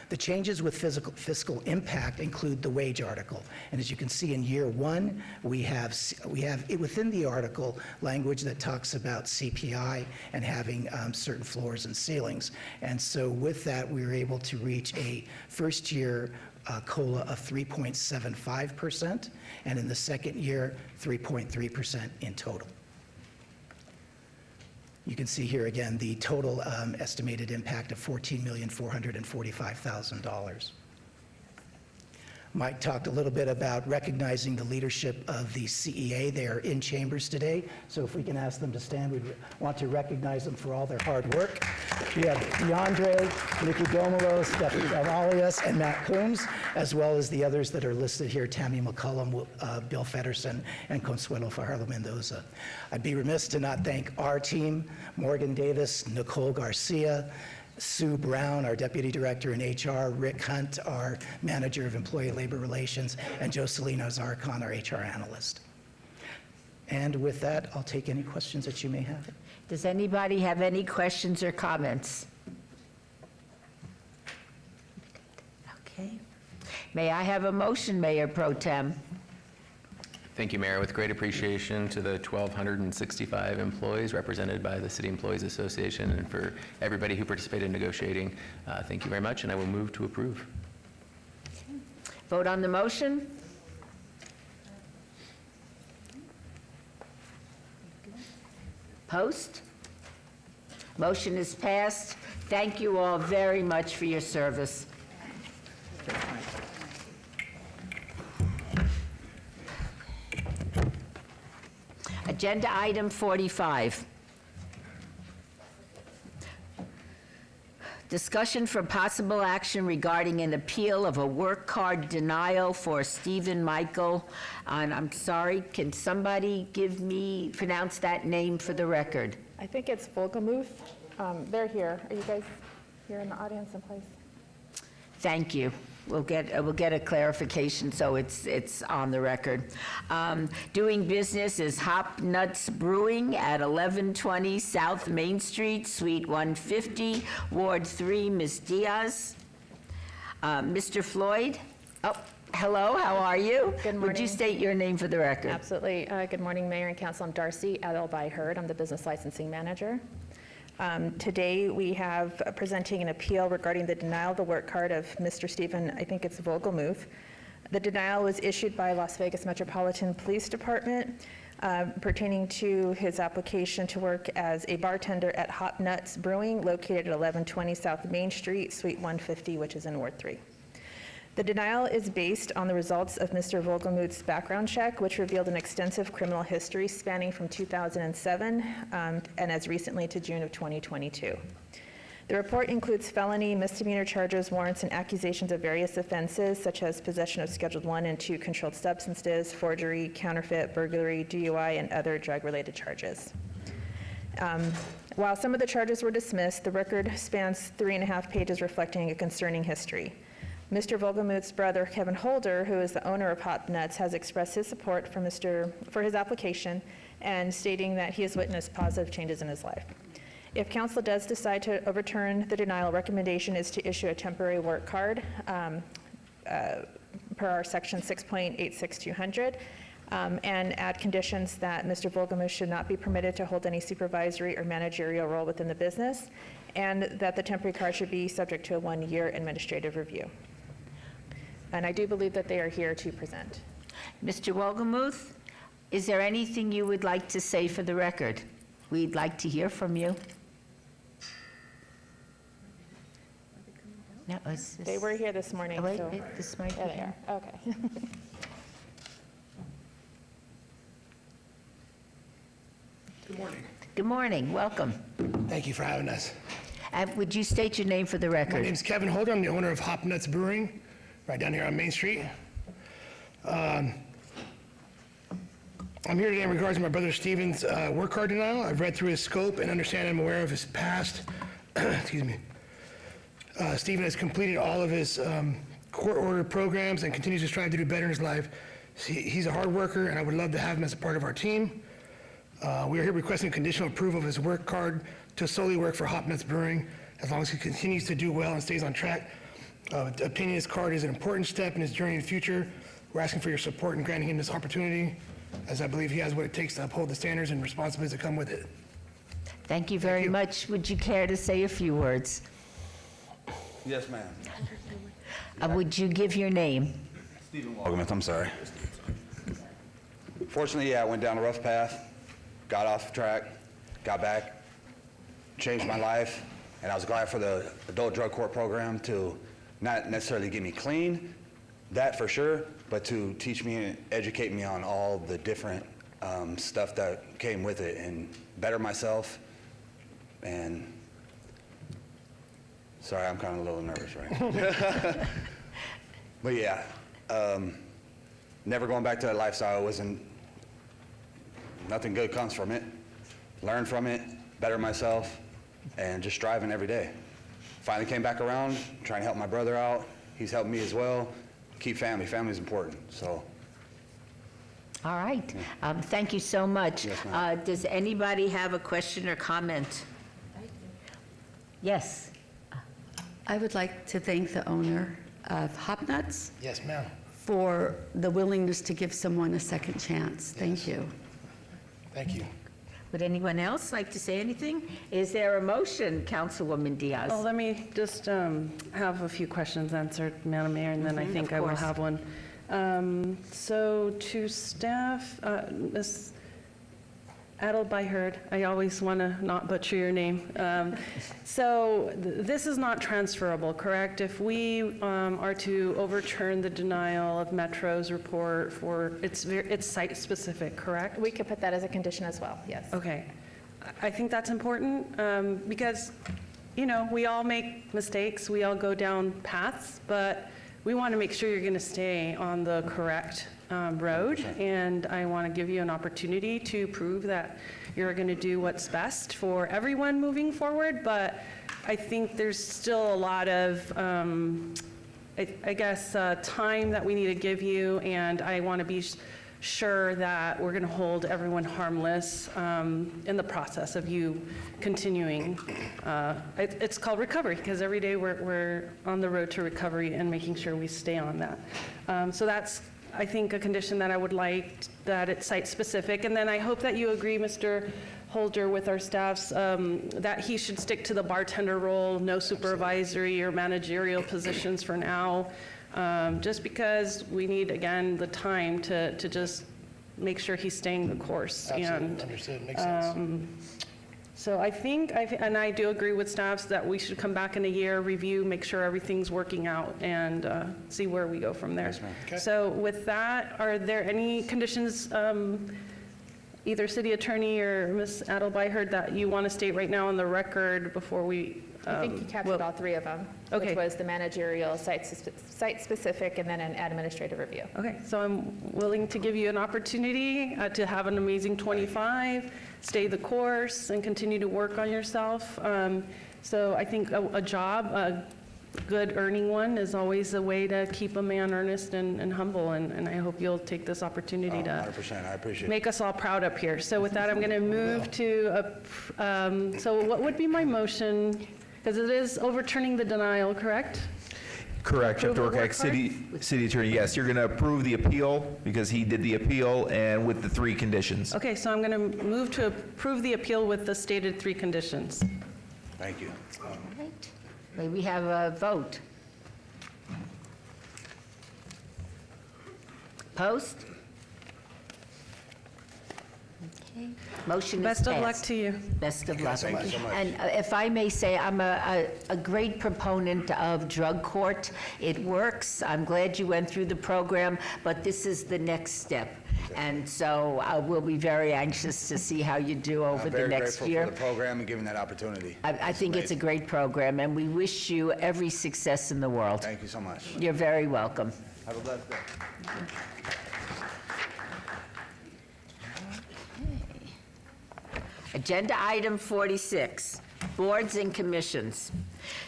The changes with fiscal impact include the wage article. And as you can see in year 1, we have within the article language that talks about CPI and having certain floors and ceilings. And so with that, we were able to reach a first year COLA of 3.75%, and in the second year, 3.3% in total. You can see here again the total estimated impact of $14,445,000. Mike talked a little bit about recognizing the leadership of the CEA. They are in chambers today, so if we can ask them to stand, we want to recognize them for all their hard work. We have DeAndre, Nikki Gomelos, Stephanie Avalias, and Matt Coombs, as well as the others that are listed here, Tammy McCullum, Bill Feddersen, and Consuelo Fajardo Mendoza. I'd be remiss to not thank our team, Morgan Davis, Nicole Garcia, Sue Brown, our Deputy Director in HR, Rick Hunt, our Manager of Employee Labor Relations, and Jocelyn Zarkon, our HR Analyst. And with that, I'll take any questions that you may have. Does anybody have any questions or comments? Okay. May I have a motion, Mayor Pro Tem? Thank you, Mayor. With great appreciation to the 1,265 employees represented by the City Employees Association and for everybody who participated in negotiating, thank you very much, and I will move to approve. Vote on the motion. Post. Motion is passed. Thank you all very much for your service. Agenda item 45. Discussion for possible action regarding an appeal of a work card denial for Stephen Michael. And I'm sorry, can somebody pronounce that name for the record? I think it's Volgamuth. They're here. Are you guys here in the audience in place? Thank you. We'll get a clarification so it's on the record. Doing business is Hop Nuts Brewing at 1120 South Main Street, Suite 150, Ward 3, Ms. Diaz. Mr. Floyd? Oh, hello, how are you? Good morning. Would you state your name for the record? Absolutely. Good morning, Mayor and Council. I'm Darcy Adelby-Hurd. I'm the Business Licensing Manager. Today, we have presenting an appeal regarding the denial of the work card of Mr. Stephen, I think it's Volgamuth. The denial was issued by Las Vegas Metropolitan Police Department pertaining to his application to work as a bartender at Hop Nuts Brewing, located at 1120 South Main Street, Suite 150, which is in Ward 3. The denial is based on the results of Mr. Volgamuth's background check, which revealed an extensive criminal history spanning from 2007 and as recently to June of 2022. The report includes felony, misdemeanor charges, warrants, and accusations of various offenses, such as possession of Scheduled 1 and 2 controlled substances, forgery, counterfeit, burglary, DUI, and other drug-related charges. While some of the charges were dismissed, the record spans 3.5 pages reflecting a concerning history. Mr. Volgamuth's brother, Kevin Holder, who is the owner of Hop Nuts, has expressed his support for his application and stating that he has witnessed positive changes in his life. If council does decide to overturn the denial, recommendation is to issue a temporary work card per our section 6.86200 and add conditions that Mr. Volgamuth should not be permitted to hold any supervisory or managerial role within the business, and that the temporary card should be subject to a 1-year administrative review. And I do believe that they are here to present. Mr. Volgamuth, is there anything you would like to say for the record? We'd like to hear from you. No, They were here this morning. Oh, wait, so this might there be they him. are. Okay. Good morning. Good morning, welcome. Thank you for having us. And would you state your name for the record? My name's Kevin Holder. I'm the owner of Hop Nuts Brewing, right down here on Main Street. I'm here today in regards to my brother Stephen's work card denial. I've read through his scope and understand I'm aware of his past. Excuse me. Stephen has completed all of his court-ordered programs and continues to strive to do better in his life. He's a hard worker, and I would love to have him as a part of our team. We are here requesting conditional approval of his work card to solely work for Hop Nuts Brewing, as long as he continues to do well and stays on track. Obtaining his card is an important step in his journey in the future. We're asking for your support in granting him this opportunity, as I believe he has what it takes to uphold the standards and responsibilities that come with it. Thank you very much. Would you care to say a few words? Yes, ma'am. Would you give your name? Stephen Volgamuth, I'm sorry. Fortunately, I went down a rough path, got off track, got back, changed my life, and I was glad for the adult drug court program to not necessarily get me clean, that for sure, but to teach me and educate me on all the different stuff that came with it and better myself. And sorry, I'm kind of a little nervous right now. But yeah, never going back to that lifestyle. Nothing good comes from it. Learn from it, better myself, and just striving every day. Finally came back around, trying to help my brother out. He's helped me as well. Keep family. Family is important, so. All right. Thank you so much. Yes, ma'am. Does anybody have a question or comment? Yes. I would like to thank the owner of Hop Nuts Yes, ma'am. for the willingness to give someone a second chance. Thank you. Thank you. Would anyone else like to say anything? Is there a motion, Councilwoman Diaz? Well, let me just have a few questions answered, Madam Mayor, and then I think of I will course. have one. So to staff, Ms. Adelbyherd, I always want to not butcher your name. This is not transferable, correct? If we are to overturn the denial of Metro's report for, it's site-specific, correct? We could put that as a condition as well, yes. Okay. I think that's important because, you know, we all make mistakes, we all go down paths, but we want to make sure you're going to stay on the correct road, and I want to give you an opportunity to prove that you're going to do what's best for everyone moving forward, but I think there's still a lot of, I guess, time that we need to give you, and I want to be sure that we're going to hold everyone harmless in the process of you continuing. It's called recovery, because every day we're on the road to recovery and making sure we stay on that. So that's, I think, a condition that I would like, that it's site-specific. And then I hope that you agree, Mr. Holder, with our staffs, that he should stick to the bartender role, no supervisory or managerial positions for now, just because we need, again, the time to just make sure he's staying the course. Absolutely, understood, makes sense. So I think, and I do agree with staffs that we should come back in a year, review, make sure everything's working out, and see where we go from there. Yes, ma'am. Okay. So with that, are there any conditions, either city attorney or Ms. Adelbyherd, that you want to state right now on the record before we? I think you captured all three of them, Okay. which was the managerial, site-specific, and then an administrative review. Okay, so I'm willing to give you an opportunity to have an amazing 25, stay the course, and continue to work on yourself. So I think a job, a good earning one, is always a way to keep a man earnest and humble, and I hope you'll take this opportunity to 100%, I appreciate it. make us all proud up here. So with that, I'm going to move to, so what would be my motion? Because it is overturning the denial, correct? Correct, Jeff Approve the Dorkak, City Attorney, yes, you're going to approve the appeal because he did the appeal and with the 3 conditions. Okay, so I'm going to move to approve the appeal with the stated 3 conditions. Thank you. All right. May we have a vote? Post? Okay. Motion is passed. Best of luck to you. Best of luck. Thank you so much. And if I may say, I'm a great proponent of drug court. It works. I'm glad you went through the program, but this is the next step. And so we'll be very anxious to see how you do over I'm the very next grateful year. for the program and giving that opportunity. I think it's a great program, and we wish you every success in the world. Thank you so much. You're very welcome. Have a blessed day. Agenda item 46, boards and commissions.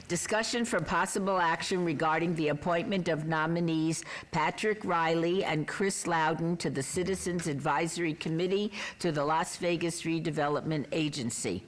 Discussion for possible action regarding the appointment of nominees Patrick Riley and Chris Loudon to the Citizens Advisory Committee to the Las Vegas Redevelopment Agency.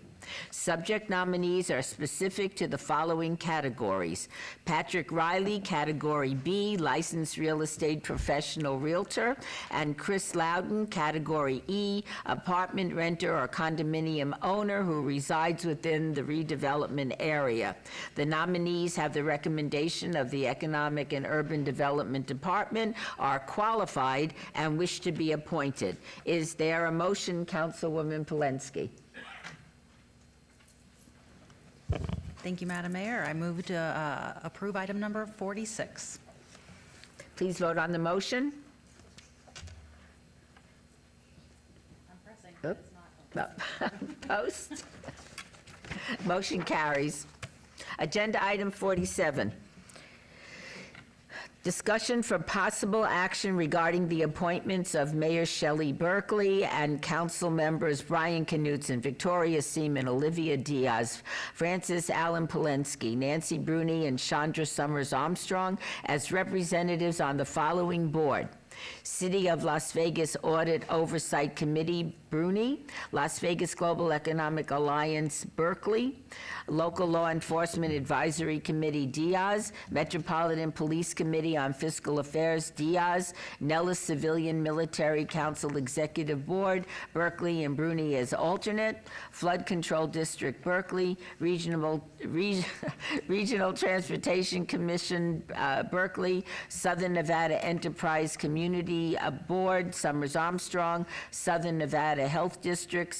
Subject nominees are specific to the following categories: Patrick Riley, Category B, Licensed Real Estate Professional Realtor, and Chris Loudon, Category E, Apartment Renter or Condominium Owner who resides within the redevelopment area. The nominees have the recommendation of the Economic and Urban Development Department, are qualified, and wish to be appointed. Is there a motion, Councilwoman Polensky? Thank you, Madam Mayor. I move to approve item number 46. Please vote on the motion. I'm pressing. Post. Motion carries. Agenda item 47. Discussion for possible action regarding the appointments of Mayor Shelley Berkeley and council members Brian Knutson, Victoria Seaman, Olivia Diaz, Francis Allen Polensky, Nancy Bruni, and Chandra Summers Armstrong as representatives on the following board: City of Las Vegas Audit Oversight Committee, Bruni. Las Vegas Global Economic Alliance, Berkeley. Local Law Enforcement Advisory Committee, Diaz. Metropolitan Police Committee on Fiscal Affairs, Diaz. Nellis Civilian Military Council Executive Board, Berkeley and Bruni as alternate. Flood Control District, Berkeley. Regional Transportation Commission, Berkeley. Southern Nevada Enterprise Community Board, Summers Armstrong. Southern Nevada Health District,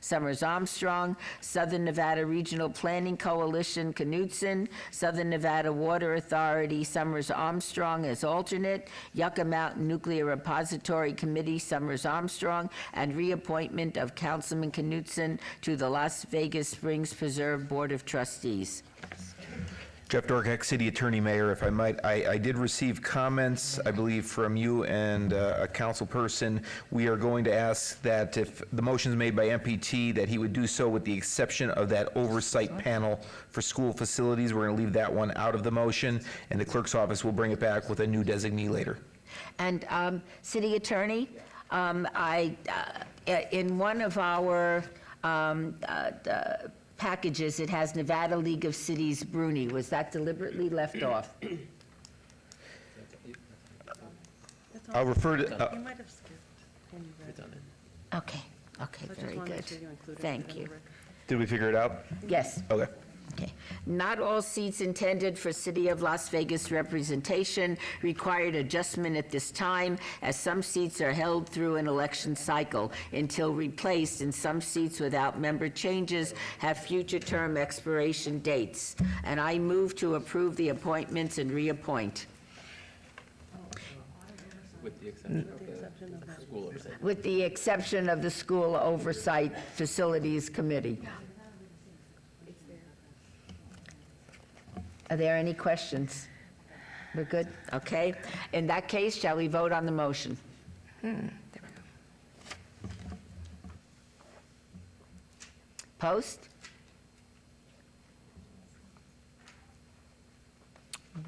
Summers Armstrong. Southern Nevada Regional Planning Coalition, Knutson. Southern Nevada Water Authority, Summers Armstrong as alternate. Yucca Mountain Nuclear Repository Committee, Summers Armstrong. And reappointment of Councilman Knutson to the Las Vegas Springs Preserve Board of Trustees. Jeff Dorkek, City Attorney, Mayor, if I might, I did receive comments, I believe, from you and a council person. We are going to ask that if the motion is made by MPT, that he would do so with the exception of that oversight panel for school facilities. We're going to leave that one out of the motion, and the clerk's office will bring it back with a new designee later. And City Attorney, in one of our packages, it has Nevada League of Cities, Bruni. Was that deliberately left off? I'll refer to, You might have skipped when you read it. Okay, very good. Thank you. did we figure it out? Yes. Okay. Okay. Not all seats intended for City of Las Vegas representation required adjustment at this time, as some seats are held through an election cycle until replaced, and some seats without member changes have future term expiration dates. And I move to approve the appointments and reappoint. With the exception of the school oversight. With the exception of the School Oversight Facilities Committee. Are there any questions? We're good? Okay. In that case, shall we vote on the motion? Post?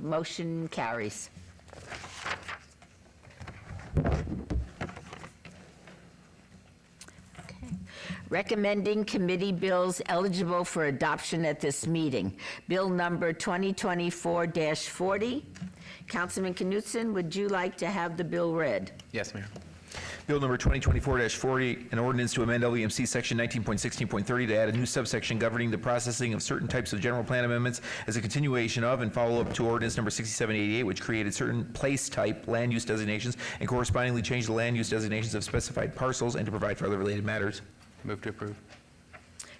Motion carries. Recommending committee bills eligible for adoption at this meeting. Bill number 2024-40. Councilman Knutson, would you like to have the bill read? Yes, Mayor. Bill number 2024-40, an ordinance to amend LVMC section 19.16.30 to add a new subsection governing the processing of certain types of general plan amendments as a continuation of and follow-up to ordinance number 6788, which created certain place-type land use designations and correspondingly changed the land use designations of specified parcels and to provide for other related matters. Move to approve.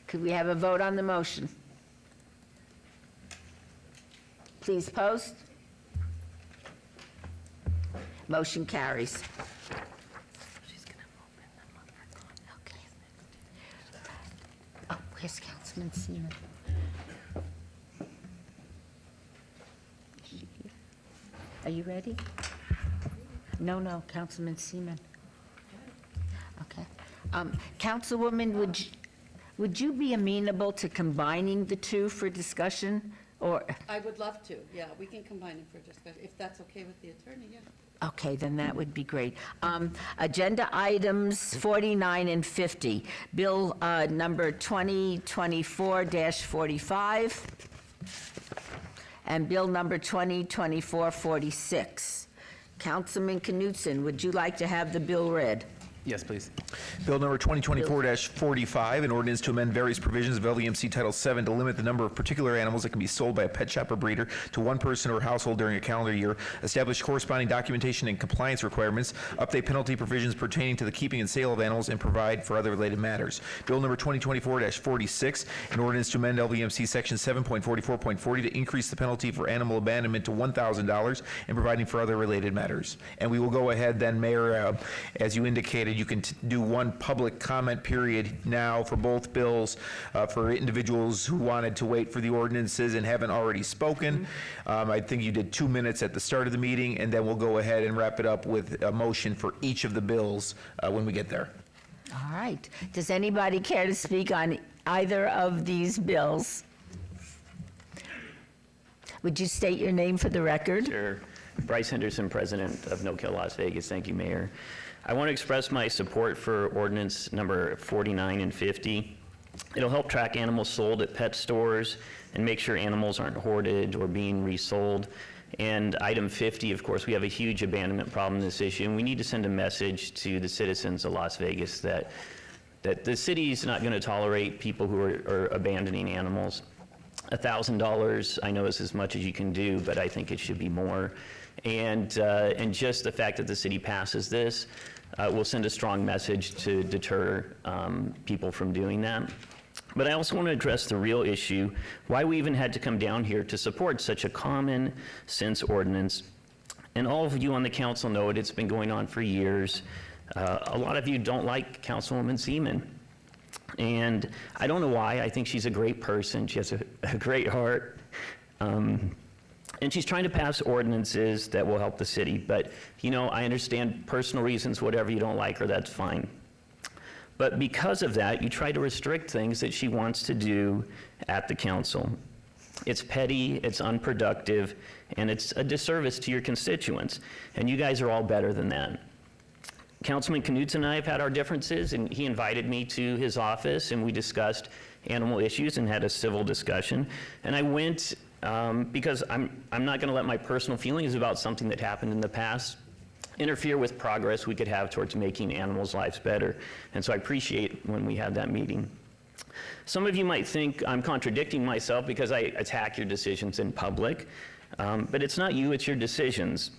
Could we have a vote on the motion? Please post. Motion carries. Okay. Oh, where's Councilman Seaman? Are you ready? No, Councilman Seaman. Okay. Councilwoman, would you be amenable to combining the two for discussion, or? I would love to, yeah, we can combine them for discussion, if that's okay with the attorney, yeah. Okay, then that would be great. Agenda items 49 and 50. Bill number 2024-45 and bill number 2024-46. Councilman Knutson, would you like to have the bill read? Yes, please. Bill number 2024-45, an ordinance to amend various provisions of LVMC Title VII to limit the number of particular animals that can be sold by a pet shop or breeder to one person or household during a calendar year, establish corresponding documentation and compliance requirements, update penalty provisions pertaining to the keeping and sale of animals, and provide for other related matters. Bill number 2024-46, an ordinance to amend LVMC Section 7.44.40 to increase the penalty for animal abandonment to $1,000 and providing for other related matters. And we will go ahead then, Mayor, as you indicated, you can do one public comment period now for both bills for individuals who wanted to wait for the ordinances and haven't already spoken. I think you did 2 minutes at the start of the meeting, and then we'll go ahead and wrap it up with a motion for each of the bills when we get there. All right. Does anybody care to speak on either of these bills? Would you state your name for the record? Sure. Bryce Henderson, President of No Kill Las Vegas. Thank you, Mayor. I want to express my support for ordinance number 49 and 50. It'll help track animals sold at pet stores and make sure animals aren't hoarded or being resold. And item 50, of course, we have a huge abandonment problem in this issue, and we need to send a message to the citizens of Las Vegas that the city's not going to tolerate people who are abandoning animals. $1,000, I know is as much as you can do, but I think it should be more. And just the fact that the city passes this will send a strong message to deter people from doing that. But I also want to address the real issue, why we even had to come down here to support such a common sense ordinance. And all of you on the council know it, it's been going on for years. A lot of you don't like Councilwoman Seaman. And I don't know why. I think she's a great person. She has a great heart. And she's trying to pass ordinances that will help the city. But, you know, I understand personal reasons, whatever you don't like her, that's fine. But because of that, you try to restrict things that she wants to do at the council. It's petty, it's unproductive, and it's a disservice to your constituents. And you guys are all better than that. Councilman Knudsen and I have had our differences, and he invited me to his office, and we discussed animal issues and had a civil discussion. And I went because I'm not going to let my personal feelings about something that happened in the past interfere with progress we could have towards making animals' lives better. And so I appreciate when we had that meeting. Some of you might think I'm contradicting myself because I attack your decisions in public, but it's not you, it's your decisions.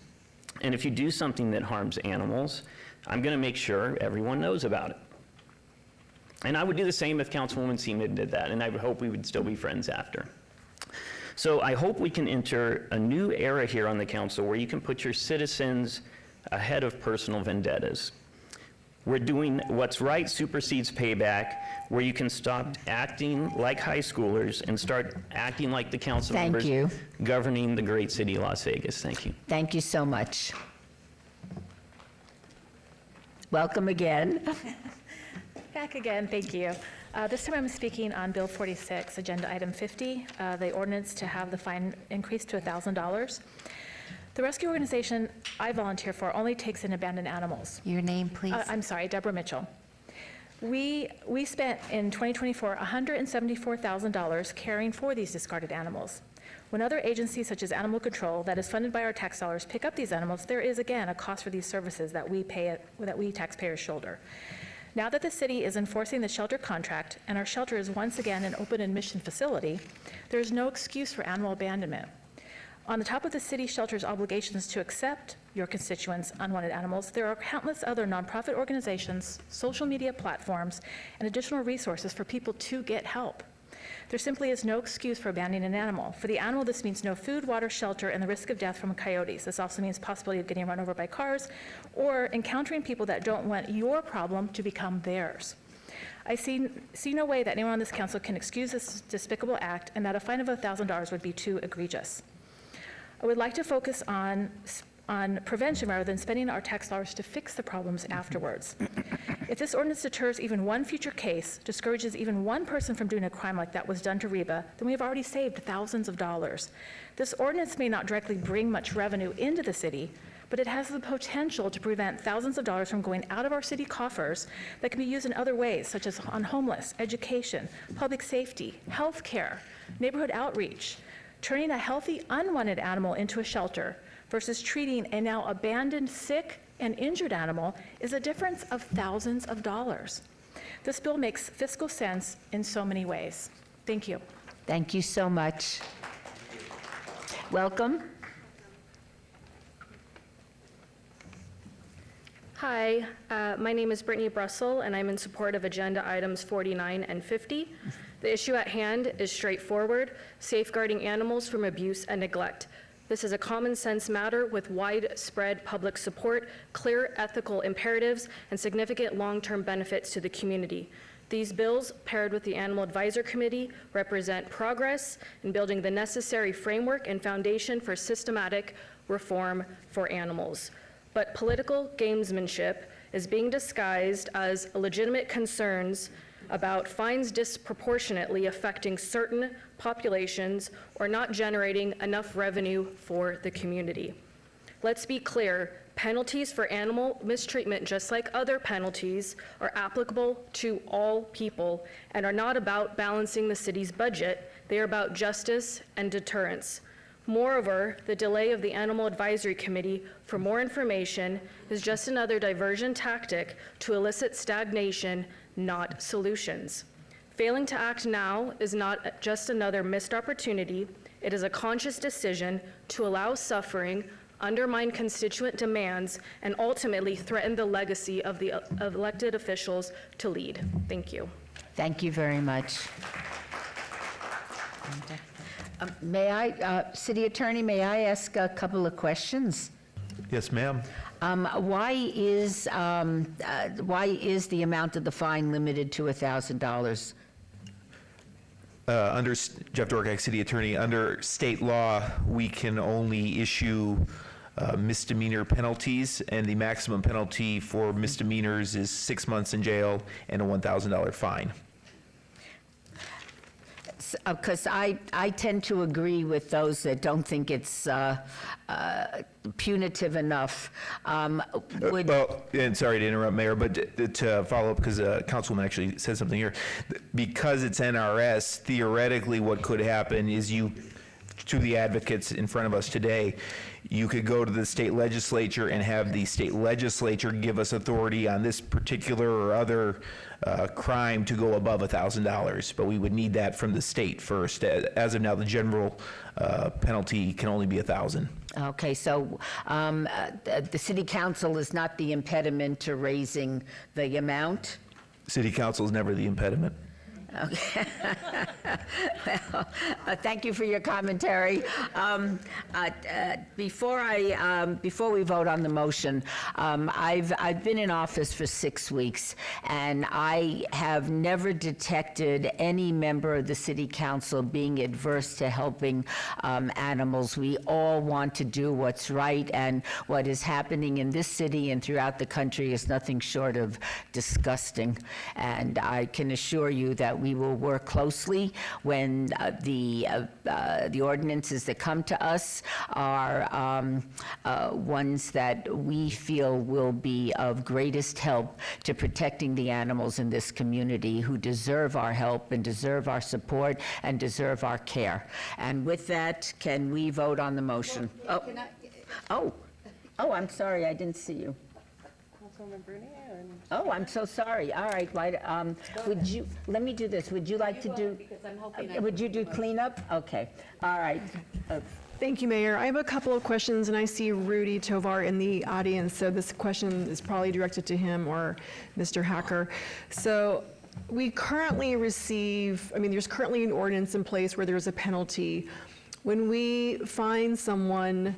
And if you do something that harms animals, I'm going to make sure everyone knows about it. And I would do the same if Councilwoman Seaman did that, and I would hope we would still be friends after. So I hope we can enter a new era here on the council where you can put your citizens ahead of personal vendettas. We're doing what's right supersedes payback, where you can stop acting like high schoolers and start acting like the council Thank members you. governing the great city of Las Vegas. Thank you. Thank you so much. Welcome again. Back again, thank you. This time I'm speaking on Bill 46, Agenda Item 50, the ordinance to have the fine increased to $1,000. The rescue organization I volunteer for only takes in abandoned animals. Your name, please? I'm sorry, Deborah Mitchell. We spent in 2024 $174,000 caring for these discarded animals. When other agencies such as Animal Control, that is funded by our tax dollars, pick up these animals, there is again a cost for these services that we taxpayers shoulder. Now that the city is enforcing the shelter contract and our shelter is once again an open admission facility, there is no excuse for animal abandonment. On the top of the city shelter's obligations to accept your constituents' unwanted animals, there are countless other nonprofit organizations, social media platforms, and additional resources for people to get help. There simply is no excuse for abandoning an animal. For the animal, this means no food, water, shelter, and the risk of death from coyotes. This also means possibility of getting run over by cars or encountering people that don't want your problem to become theirs. I see no way that anyone on this council can excuse this despicable act, and that a fine of $1,000 would be too egregious. I would like to focus on prevention rather than spending our tax dollars to fix the problems afterwards. If this ordinance deters even one future case, discourages even one person from doing a crime like that was done to Reba, then we have already saved thousands of dollars. This ordinance may not directly bring much revenue into the city, but it has the potential to prevent thousands of dollars from going out of our city coffers that can be used in other ways, such as on homeless, education, public safety, health care, neighborhood outreach. Turning a healthy, unwanted animal into a shelter versus treating a now abandoned, sick, and injured animal is a difference of thousands of dollars. This bill makes fiscal sense in so many ways. Thank you. Thank you so much. Welcome. Hi, my name is Brittany Brussel, and I'm in support of Agenda Items 49 and 50. The issue at hand is straightforward: safeguarding animals from abuse and neglect. This is a common sense matter with widespread public support, clear ethical imperatives, and significant long-term benefits to the community. These bills, paired with the Animal Advisor Committee, represent progress in building the necessary framework and foundation for systematic reform for animals. But political gamesmanship is being disguised as legitimate concerns about fines disproportionately affecting certain populations or not generating enough revenue for the community. Let's be clear, penalties for animal mistreatment, just like other penalties, are applicable to all people and are not about balancing the city's budget. They are about justice and deterrence. Moreover, the delay of the Animal Advisory Committee for more information is just another diversion tactic to elicit stagnation, not solutions. Failing to act now is not just another missed opportunity. It is a conscious decision to allow suffering, undermine constituent demands, and ultimately threaten the legacy of the elected officials to lead. Thank you. Thank you very much. May I, City Attorney, may I ask a couple of questions? Yes, ma'am. Why is the amount of the fine limited to $1,000? Jeff Dorkak, City Attorney, under state law, we can only issue misdemeanor penalties, and the maximum penalty for misdemeanors is 6 months in jail and a $1,000 fine. Because I tend to agree with those that don't think it's punitive enough. Well, and sorry to interrupt, Mayor, but to follow up, because Councilwoman actually said something here. Because it's NRS, theoretically what could happen is you, to the advocates in front of us today, you could go to the state legislature and have the state legislature give us authority on this particular or other crime to go above $1,000, but we would need that from the state first. As of now, the general penalty can only be $1,000. Okay, so the city council is not the impediment to raising the amount? City council is never the impediment. Okay. Well, thank you for your commentary. Before we vote on the motion, I've been in office for 6 weeks, and I have never detected any member of the city council being adverse to helping animals. We all want to do what's right, and what is happening in this city and throughout the country is nothing short of disgusting. And I can assure you that we will work closely when the ordinances that come to us are ones that we feel will be of greatest help to protecting the animals in this community who deserve our help and deserve our support and deserve our care. And with that, can we vote on the motion? Oh, I'm sorry, I didn't see you. Councilwoman Bruni and... Oh, I'm so sorry. All right, would you, let me do this. Would you like to do, would you do cleanup? Okay, all right. Thank you, Mayor. I have a couple of questions, and I see Rudy Tovar in the audience, so this question is probably directed to him or Mr. Hacker. So we currently receive, there's currently an ordinance in place where there's a penalty. When we find someone,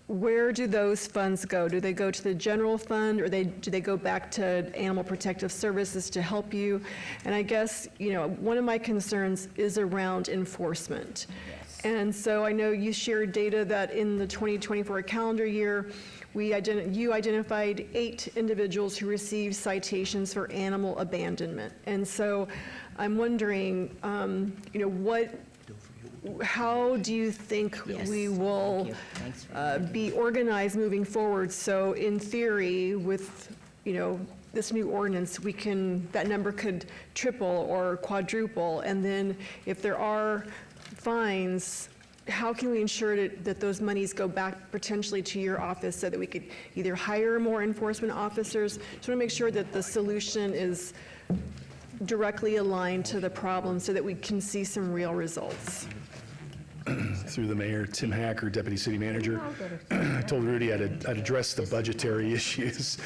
where do those funds go? Do they go to the general fund, or do they go back to Animal Protective Services to help you? And I guess, one of my concerns is around enforcement. Yes. And so I know you shared data that in the 2024 calendar year, you identified 8 individuals who received citations for animal abandonment. And so I'm wondering, how do you think we will be organized moving forward? So in theory, with this new ordinance, that number could triple or quadruple. And then if there are fines, how can we ensure that those monies go back potentially to your office so that we could either hire more enforcement officers? Just want to make sure that the solution is directly aligned to the problem so that we can see some real results. Through the mayor, Tim Hacker, Deputy City Manager. I told Rudy I'd address the budgetary issues.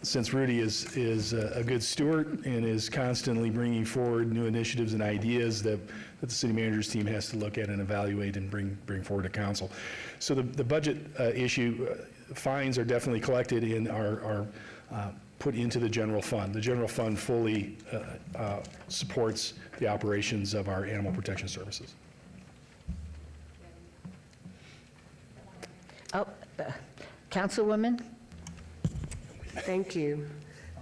Since Rudy is a good steward and is constantly bringing forward new initiatives and ideas that the city manager's team has to look at and evaluate and bring forward to council. So the budget issue, fines are definitely collected and are put into the general fund. The general fund fully supports the operations of our animal protection services. Councilwoman? Thank you,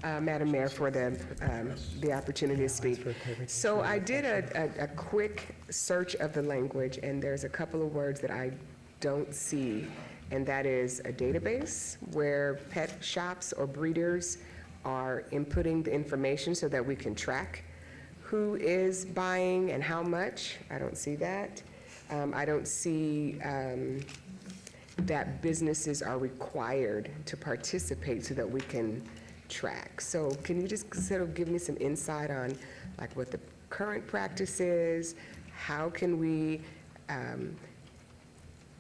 Madam Mayor, for the opportunity to speak. So I did a quick search of the language, and there's a couple of words that I don't see, and that is a database where pet shops or breeders are inputting the information so that we can track who is buying and how much. I don't see that. I don't see that businesses are required to participate so that we can track. So can you just sort of give me some insight on like what the current practice is? How can we,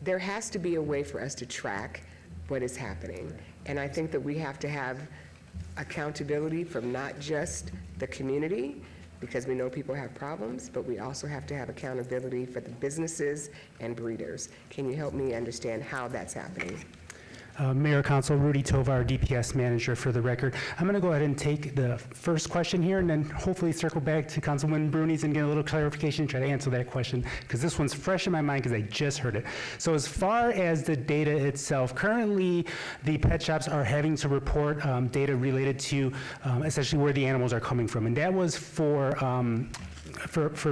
there has to be a way for us to track what is happening. And I think that we have to have accountability from not just the community, because we know people have problems, but we also have to have accountability for the businesses and breeders. Can you help me understand how that's happening? Mayor, Council, Rudy Tovar, DPS Manager for the record. I'm going to go ahead and take the first question here and then hopefully circle back to Councilwoman Bruni's and get a little clarification and try to answer that question, because this one's fresh in my mind because I just heard it. So as far as the data itself, currently the pet shops are having to report data related to essentially where the animals are coming from. And that was for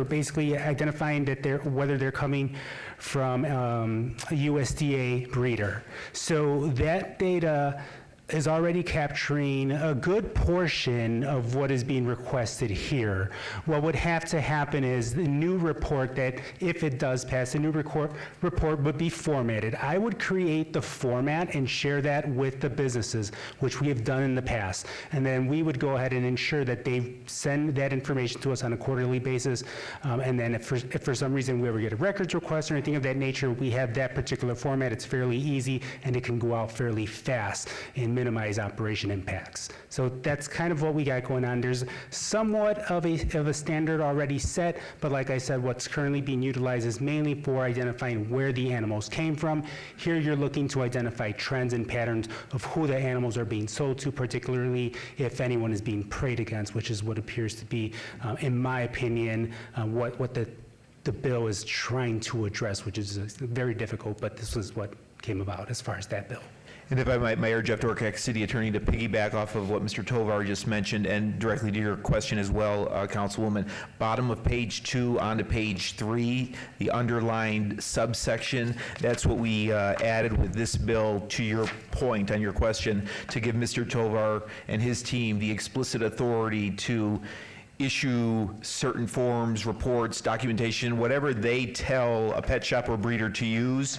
basically identifying that whether they're coming from a USDA breeder. So that data is already capturing a good portion of what is being requested here. What would have to happen is the new report that, if it does pass, the new report would be formatted. I would create the format and share that with the businesses, which we have done in the past. And then we would go ahead and ensure that they send that information to us on a quarterly basis. And then if for some reason we ever get a records request or anything of that nature, we have that particular format. It's fairly easy and it can go out fairly fast and minimize operation impacts. So that's kind of what we got going on. There's somewhat of a standard already set, but like I said, what's currently being utilized is mainly for identifying where the animals came from. Here you're looking to identify trends and patterns of who the animals are being sold to, particularly if anyone is being preyed against, which is what appears to be, in my opinion, what the bill is trying to address, which is very difficult, but this was what came about as far as that bill. And if I might, Mayor Jeff Dorkak, City Attorney, to piggyback off of what Mr. Tovar just mentioned and directly to your question as well, Councilwoman, bottom of page 2 onto page 3, the underlined subsection, that's what we added with this bill, to your point on your question, to give Mr. Tovar and his team the explicit authority to issue certain forms, reports, documentation, whatever they tell a pet shop or breeder to use.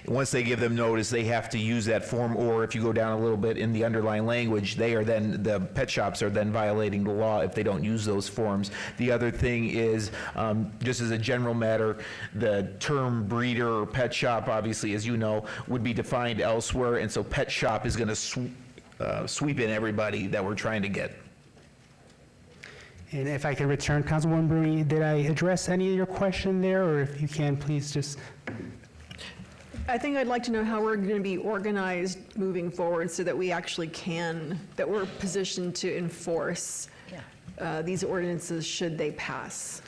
Once they give them notice, they have to use that form, or if you go down a little bit in the underlying language, the pet shops are then violating the law if they don't use those forms. The other thing is, just as a general matter, the term breeder or pet shop, obviously, as you know, would be defined elsewhere, and so pet shop is going to sweep in everybody that we're trying to get. And if I can return, Councilwoman Bruni, did I address any of your question there, or if you can, please just... I think I'd like to know how we're going to be organized moving forward so that we actually that we're positioned to enforce these ordinances should they pass.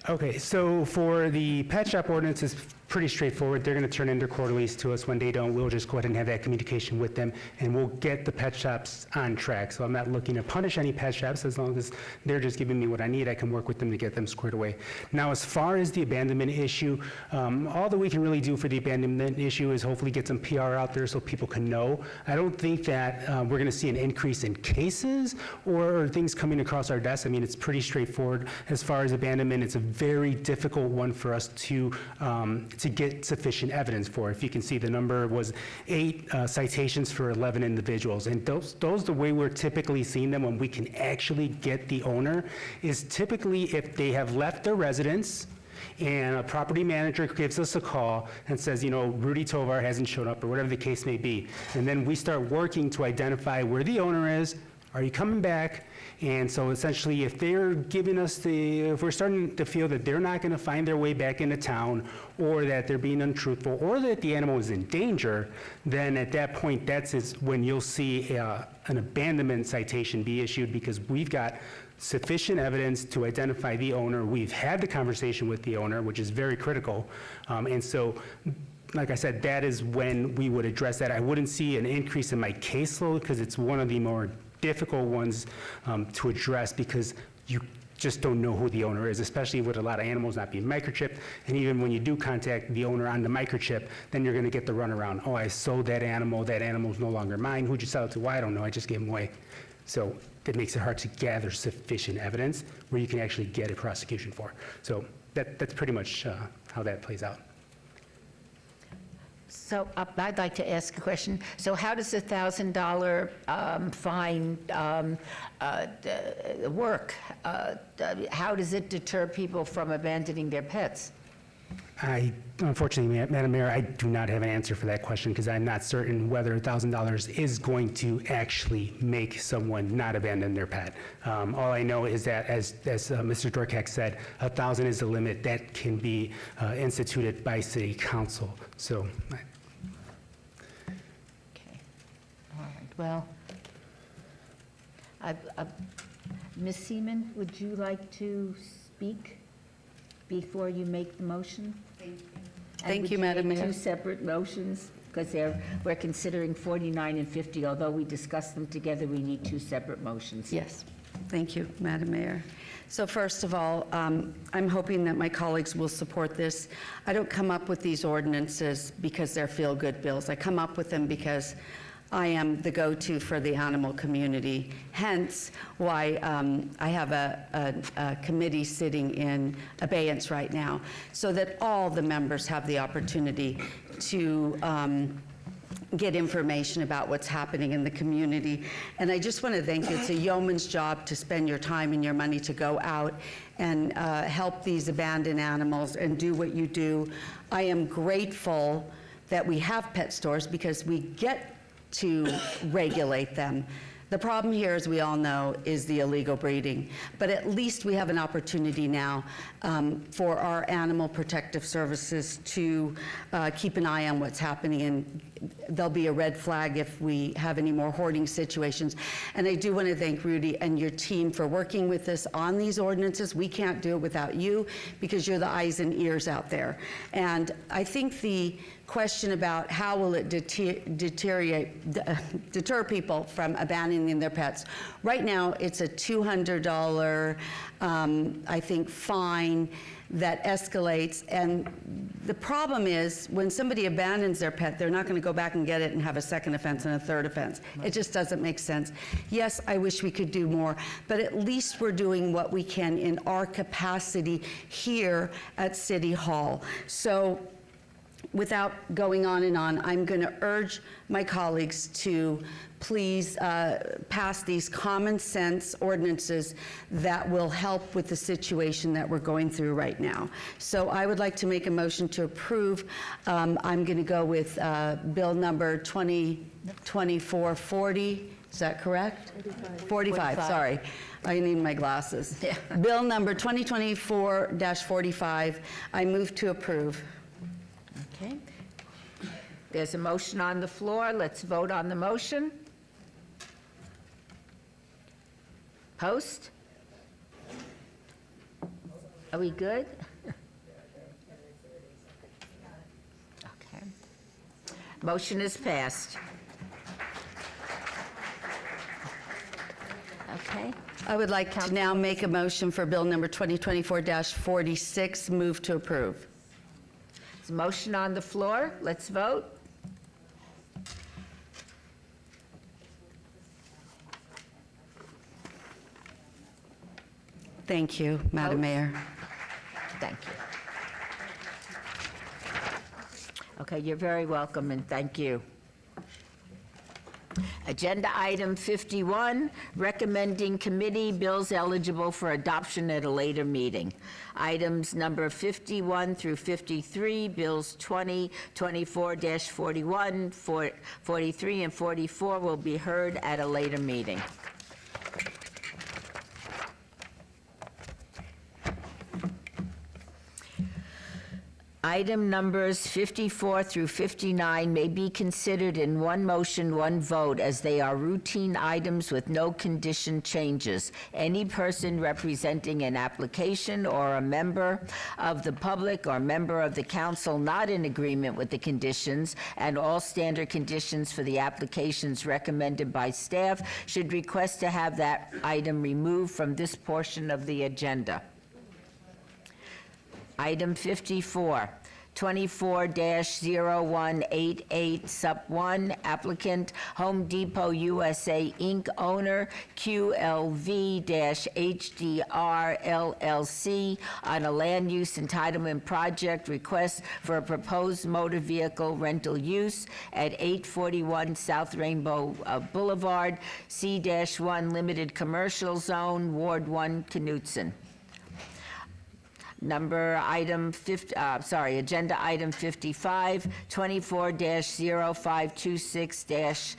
Okay, so for the pet shop ordinance, it's pretty straightforward. They're going to turn in their quarterlies to us. When they don't, we'll just go ahead and have that communication with them, and we'll get the pet shops on track. So I'm not looking to punish any pet shops. As long as they're just giving me what I need, I can work with them to get them squared away. Now, as far as the abandonment issue, all that we can really do for the abandonment issue is hopefully get some PR out there so people can know. I don't think that we're going to see an increase in cases or things coming across our desk. I mean, it's pretty straightforward. As far as abandonment, it's a very difficult one for us to get sufficient evidence for. If you can see, the number was 8 citations for 11 individuals. And those the way we're typically seeing them when we can actually get the owner is typically if they have left their residence and a property manager gives us a call and says, you know, Rudy Tovar hasn't shown up, or whatever the case may be. And then we start working to identify where the owner is. Are you coming back? And so essentially, if they're giving us if we're starting to feel that they're not going to find their way back into town, or that they're being untruthful, or that the animal is in danger, then at that point, that's when you'll see an abandonment citation be issued, because we've got sufficient evidence to identify the owner. We've had the conversation with the owner, which is very critical. And so, like I said, that is when we would address that. I wouldn't see an increase in my caseload, because it's one of the more difficult ones to address, because just don't know who the owner is, especially with a lot of animals not being microchipped. And even when you do contact the owner on the microchip, then you're going to get the runaround. Oh, I sold that animal's no longer mine. Who'd you sell it to? Well, I don't know, I just gave him away. So that makes it hard to gather sufficient evidence where you can actually get a prosecution for. So that's pretty much how that plays out. So I'd like to ask a question. So how does a $1,000 fine work? How does it deter people from abandoning their pets? Unfortunately, Madam Mayor, I do not have an answer for that question because I'm not certain whether $1,000 is going to actually make someone not abandon their pet. All I know is that, as Mr. Dorkak said, $1,000 is the limit that can be instituted by City Council. So, All right, well, Ms. Seaman, would you like to speak before you make the motion? Thank you, Madam Mayor. Two separate motions, because we're considering 49 and 50. Although we discussed them together, we need two separate motions. Yes, thank you, Madam Mayor. So first of all, I'm hoping that my colleagues will support this. I don't come up with these ordinances because they're feel-good bills. I come up with them because I am the go-to for the animal community, hence why I have a committee sitting in abeyance right now, so that all the members have the opportunity to get information about what's happening in the community. And I just want to thank you. It's a yeoman's job to spend your time and your money to go out and help these abandoned animals and do what you do. I am grateful that we have pet stores because we get to regulate them. The problem here, as we all know, is the illegal breeding. But at least we have an opportunity now for our animal protective services to keep an eye on what's happening, and there'll be a red flag if we have any more hoarding situations. And I do want to thank Rudy and your team for working with us on these ordinances. We can't do it without you because you're the eyes and ears out there. And I think the question about how will it deter people from abandoning their pets. Right now, it's a $200, I think, fine that escalates. And the problem is when somebody abandons their pet, they're not going to go back and get it and have a second offense and a third offense. It just doesn't make sense. Yes, I wish we could do more, but at least we're doing what we can in our capacity here at City Hall. So, without going on and on, I'm going to urge my colleagues to please pass these common sense ordinances that will help with the situation that we're going through right now. So I would like to make a motion to approve. I'm going to go with bill number 2440. Is that correct? 45, sorry. I need my glasses. Yeah. Bill number 2024-45. I move to approve. Okay. There's a motion on the floor. Let's vote on the motion. Post? Are we good? Okay. Motion is passed. Okay. I would like to now make a motion for bill number 2024-46. Move to approve. There's a motion on the floor. Let's vote. Thank you, Madam Mayor. Thank you. Okay, you're very welcome, and thank you. Agenda item 51, recommending committee bills eligible for adoption at a later meeting. Items number 51 through 53, bills 2024-41, 43, and 44 will be heard at a later meeting. Item numbers 54 through 59 may be considered in one motion, one vote, as they are routine items with no condition changes. Any person representing an application or a member of the public or member of the council not in agreement with the conditions and all standard conditions for the applications recommended by staff should request to have that item removed from this portion of the agenda. Item 54, 24-0188, Sup 1, applicant Home Depot USA, Inc., owner QLV-HDR LLC, on a land use entitlement project request for a proposed motor vehicle rental use at 841 South Rainbow Boulevard, C-1 Limited Commercial Zone, Ward 1, Knutson. Agenda item 55, 24-0526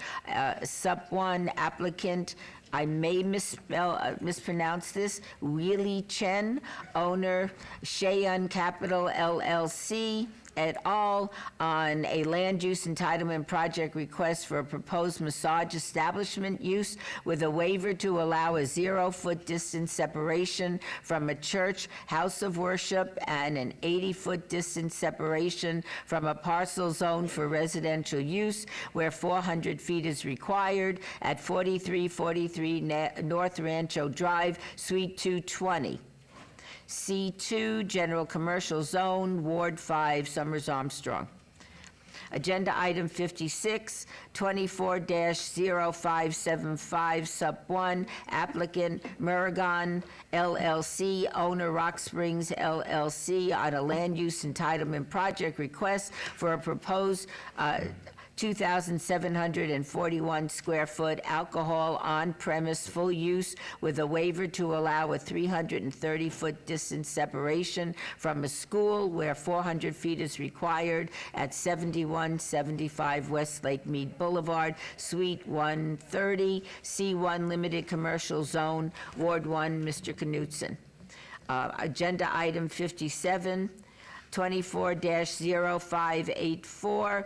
Sup 1, applicant, I may mispronounce this, Wheelie Chen, owner Cheyenne Capital LLC, et al., on a land use entitlement project request for a proposed massage establishment use with a waiver to allow a 0-foot distance separation from a church, house of worship, and an 80-foot distance separation from a parcel zone for residential use where 400 feet is required at 4343 North Rancho Drive, Suite 220. C2, General Commercial Zone, Ward 5, Summers Armstrong. Agenda item 56, 24-0575, Sup 1, applicant Muragan LLC, owner Rock Springs LLC, on a land use entitlement project request for a proposed 2,741 square foot alcohol on-premise full use with a waiver to allow a 330-foot distance separation from a school where 400 feet is required at 7175 West Lake Mead Boulevard, Suite 130, C1 Limited Commercial Zone, Ward 1, Mr. Knutson. Agenda item 57, 24-0584,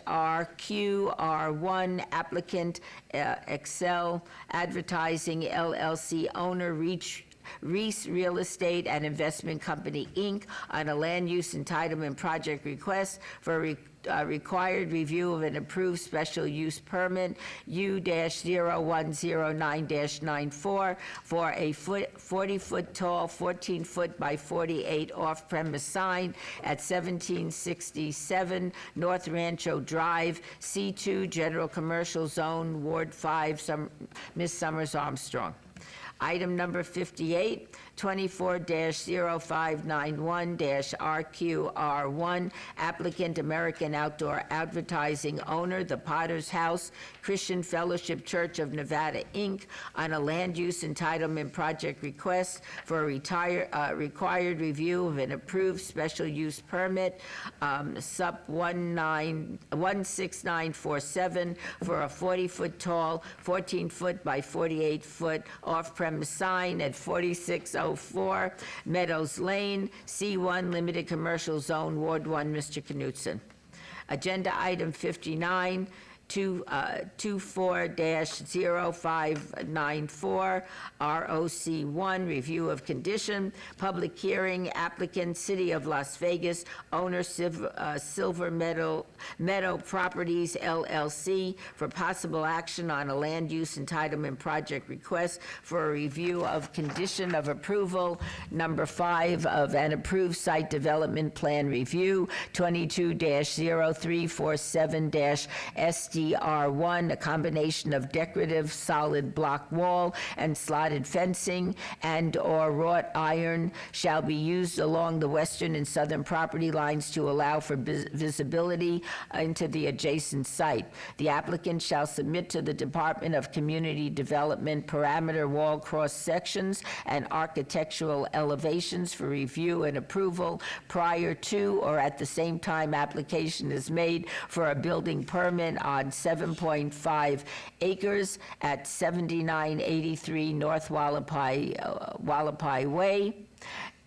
RQR1, applicant Excel Advertising LLC, owner Reese Real Estate and Investment Company, Inc., on a land use entitlement project request for required review of an approved special use permit U-0109-94 for a 40-foot tall, 14-foot by 48 off-premise sign at 1767 North Rancho Drive, C2, General Commercial Zone, Ward 5, Ms. Summers Armstrong. Item number 58, 24-0591-RQR1, applicant American Outdoor Advertising, owner The Potter's House, Christian Fellowship Church of Nevada, Inc., on a land use entitlement project request for a required review of an approved special use permit, Sup 16947, for a 40-foot tall, 14-foot by 48-foot off-premise sign at 4604 Meadows Lane, C1 Limited Commercial Zone, Ward 1, Mr. Knutson. Agenda item 59, 24-0594, ROC1, review of condition, public hearing, applicant, City of Las Vegas, owner Silver Meadow Properties LLC, for possible action on a land use entitlement project request for a review of condition of approval, number 5 of an approved site development plan review, 22-0347-SD R1, a combination of decorative solid block wall and slotted fencing and/or wrought iron shall be used along the western and southern property lines to allow for visibility into the adjacent site. The applicant shall submit to the Department of Community Development parameter wall cross-sections and architectural elevations for review and approval prior to or at the same time application is made for a building permit on 7.5 acres at 7983 North Wallapai Way.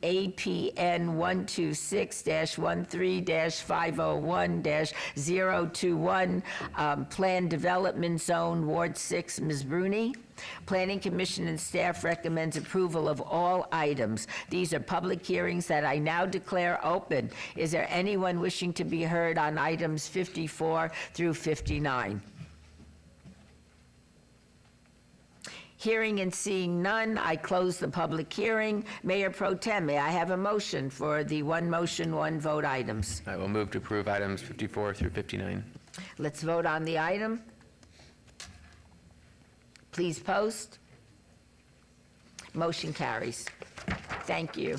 APN 126-13-501-021, Plan Development Zone, Ward 6, Ms. Bruni. Planning Commission and staff recommends approval of all items. These are public hearings that I now declare open. Is there anyone wishing to be heard on items 54 through 59? Hearing and seeing none, I close the public hearing. Mayor Pro Tem, may I have a motion for the one motion, one vote items? I will move to approve items 54 through 59. Let's vote on the item. Please post. Motion carries. Thank you.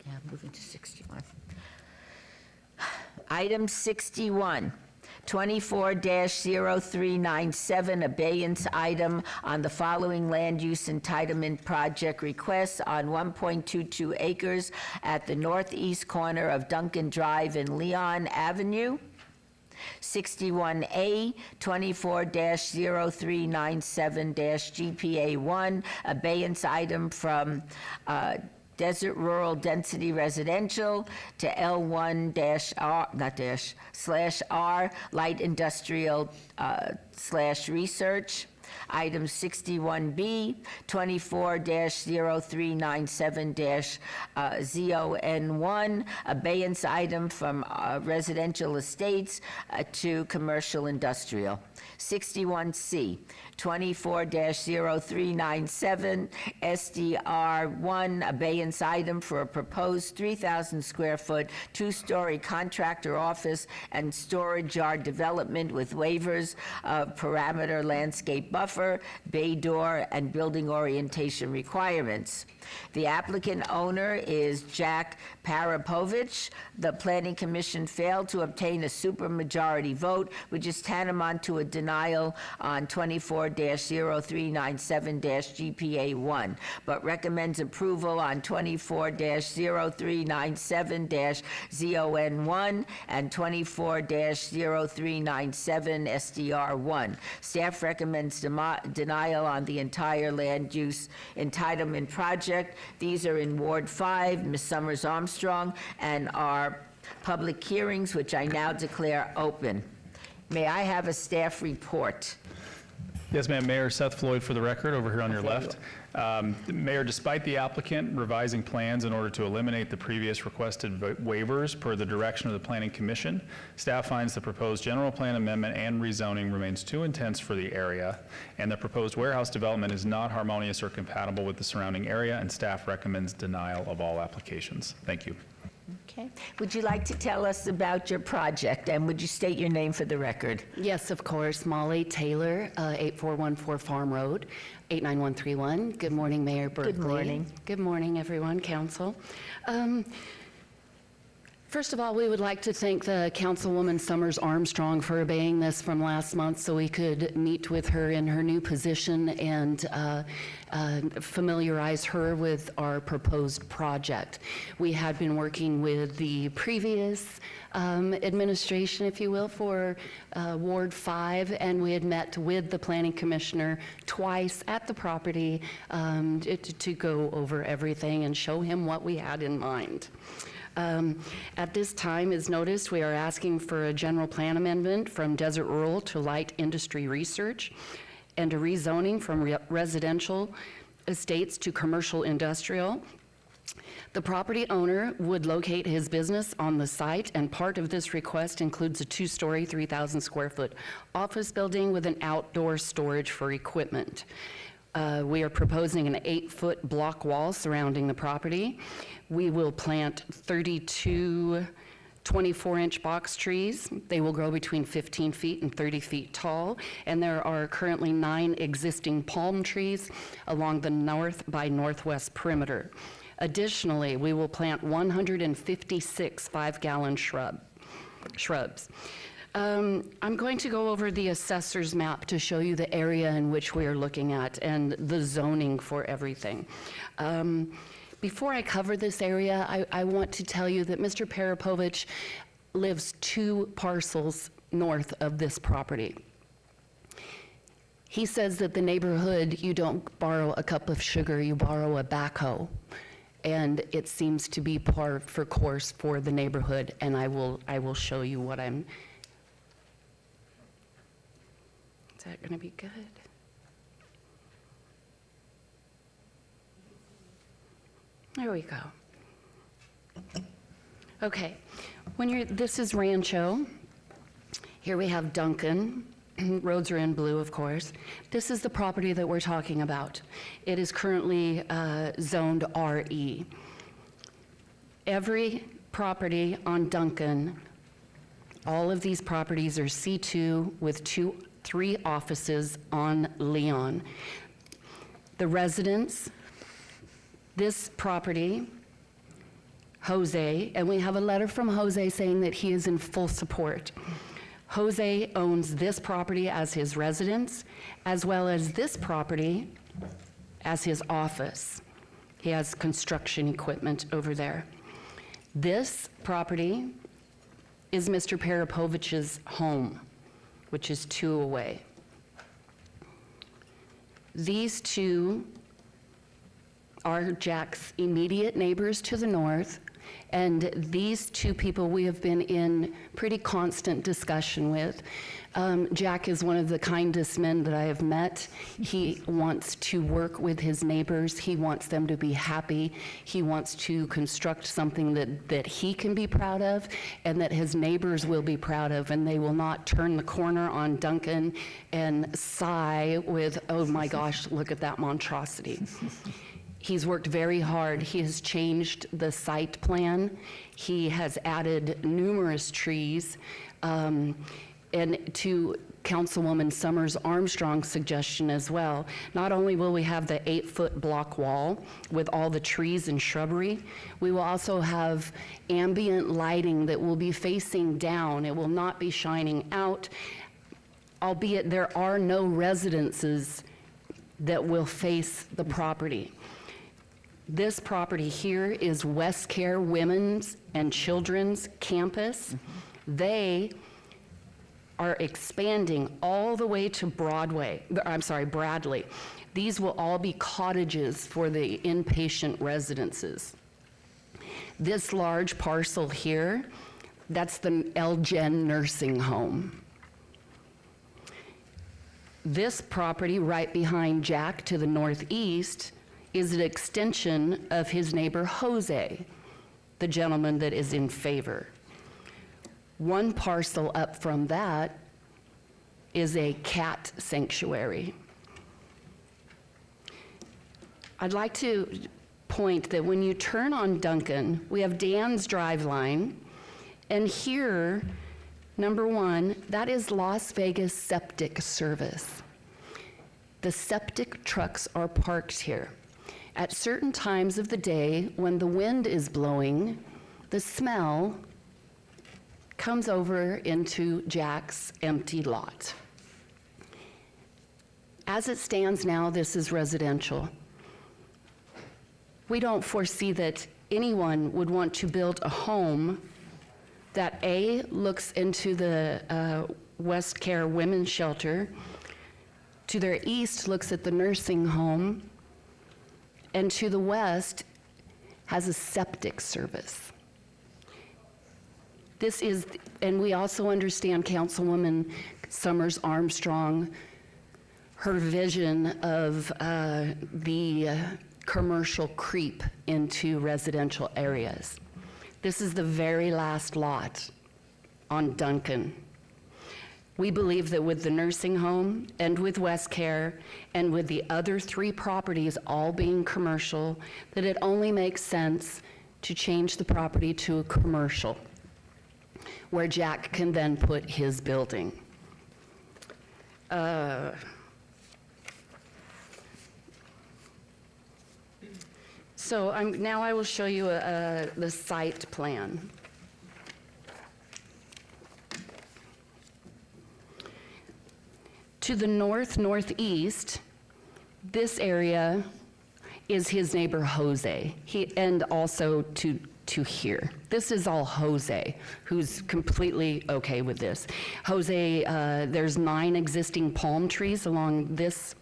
Yeah, moving to 61. Item 61. 24-0397, abeyance item on the following land use entitlement project requests on 1.22 acres at the northeast corner of Duncan Drive and Leon Avenue. 61A, 24-0397-GPA1, abeyance item from Desert Rural Density Residential to L1-R, not dash, /R, Light Industrial / Research. Item 61B, 24-0397-ZON1, abeyance item from residential estates to commercial industrial. 61C, 24-0397, SDR1, abeyance item for a proposed 3,000 square foot, two-story contractor office and storage yard development with waivers of parameter landscape buffer, bay door, and building orientation requirements. The applicant owner is Jack Parapovich. The Planning Commission failed to obtain a supermajority vote, which is tantamount to a denial on 24-0397-GPA1, but recommends approval on 24-0397-ZON1 and 24-0397-SDR1. Staff recommends denial on the entire land use entitlement project. These are in Ward 5, Ms. Summers Armstrong, and are public hearings, which I now declare open. May I have a staff report? Yes, ma'am. Mayor Seth Floyd for the record, over here on your Thank left. Mayor, despite the applicant revising plans in order to eliminate the previous requested waivers per the direction of the Planning Commission, staff finds the proposed general plan amendment and rezoning remains too intense for the area, and the proposed warehouse development is not harmonious or compatible with the surrounding area, and staff recommends denial of all applications. Thank you. Okay. Would you like to tell us about your project, and would you state your name for the record? Yes, of course. Molly Taylor, 8414 Farm Road, 89131. Good morning, Mayor Berkeley. Good morning. Good morning, everyone, council. First of all, we would like to thank the Councilwoman Summers Armstrong for obeying this from last month so we could meet with her in her new position and familiarize her with our proposed project. We had been working with the previous administration, if you will, for Ward 5, and we had met with the Planning Commissioner twice at the property to go over everything and show him what we had in mind. At this time, as noticed, we are asking for a general plan amendment from Desert Rural to Light Industry Research and a rezoning from residential estates to commercial industrial. The property owner would locate his business on the site, and part of this request includes a two-story, 3,000 square foot office building with an outdoor storage for equipment. We are proposing an 8-foot block wall surrounding the property. We will plant 32 24-inch box trees. They will grow between 15 feet and 30 feet tall, and there are currently 9 existing palm trees along the north by northwest perimeter. Additionally, we will plant 156 5-gallon shrubs. I'm going to go over the assessor's map to show you the area in which we are looking at and the zoning for everything. Before I cover this area, I want to tell you that Mr. Parapovich lives 2 parcels north of this property. He says that the neighborhood, you don't borrow a cup of sugar, you borrow a backhoe. And it seems to be par for course for the neighborhood, and I will show you what I'm. Is that going to be good? There we go. Okay, this is Rancho. Here we have Duncan. Roads are in blue, of course. This is the property that we're talking about. It is currently zoned RE. Every property on Duncan, all of these properties are C2 with 3 offices on Leon. The residents, this property, Jose, and we have a letter from Jose saying that he is in full support. Jose owns this property as his residence, as well as this property as his office. He has construction equipment over there. This property is Mr. Parapovich's home, which is 2 away. These 2 are Jack's immediate neighbors to the north, and these 2 people we have been in pretty constant discussion with. Jack is one of the kindest men that I have met. He wants to work with his neighbors. He wants them to be happy. He wants to construct something that he can be proud of and that his neighbors will be proud of, and they will not turn the corner on Duncan and sigh with, oh my gosh, look at that monstrosity. He's worked very hard. He has changed the site plan. He has added numerous trees. And to Councilwoman Summers Armstrong's suggestion as well, not only will we have the 8-foot block wall with all the trees and shrubbery, we will also have ambient lighting that will be facing down. It will not be shining out, albeit there are no residences that will face the property. This property here is West Care Women's and Children's Campus. They are expanding all the way to Bradley. These will all be cottages for the inpatient residences. This large parcel here, that's the Elgen Nursing Home. This property right behind Jack to the northeast is an extension of his neighbor Jose, the gentleman that is in favor. 1 parcel up from that is a cat sanctuary. I'd like to point that when you turn on Duncan, we have Dan's Drive line, and here, number 1, that is Las Vegas Septic Service. The septic trucks are parked here. At certain times of the day, when the wind is blowing, the smell comes over into Jack's empty lot. As it stands now, this is residential. We don't foresee that anyone would want to build a home that A, looks into the West Care Women's Shelter, to their east looks at the nursing home, and to the west has a septic service. This is, and we also understand Councilwoman Summers Armstrong, her vision of the commercial creep into residential areas. This is the very last lot on Duncan. We believe that with the nursing home and with West Care and with the other 3 properties all being commercial, that it only makes sense to change the property to a commercial, where Jack can then put his building. So now I will show you the site plan. To the north-northeast, this area is his neighbor Jose. And also to here. This is all Jose, who's completely okay with this. Jose, there's 9 existing palm trees along this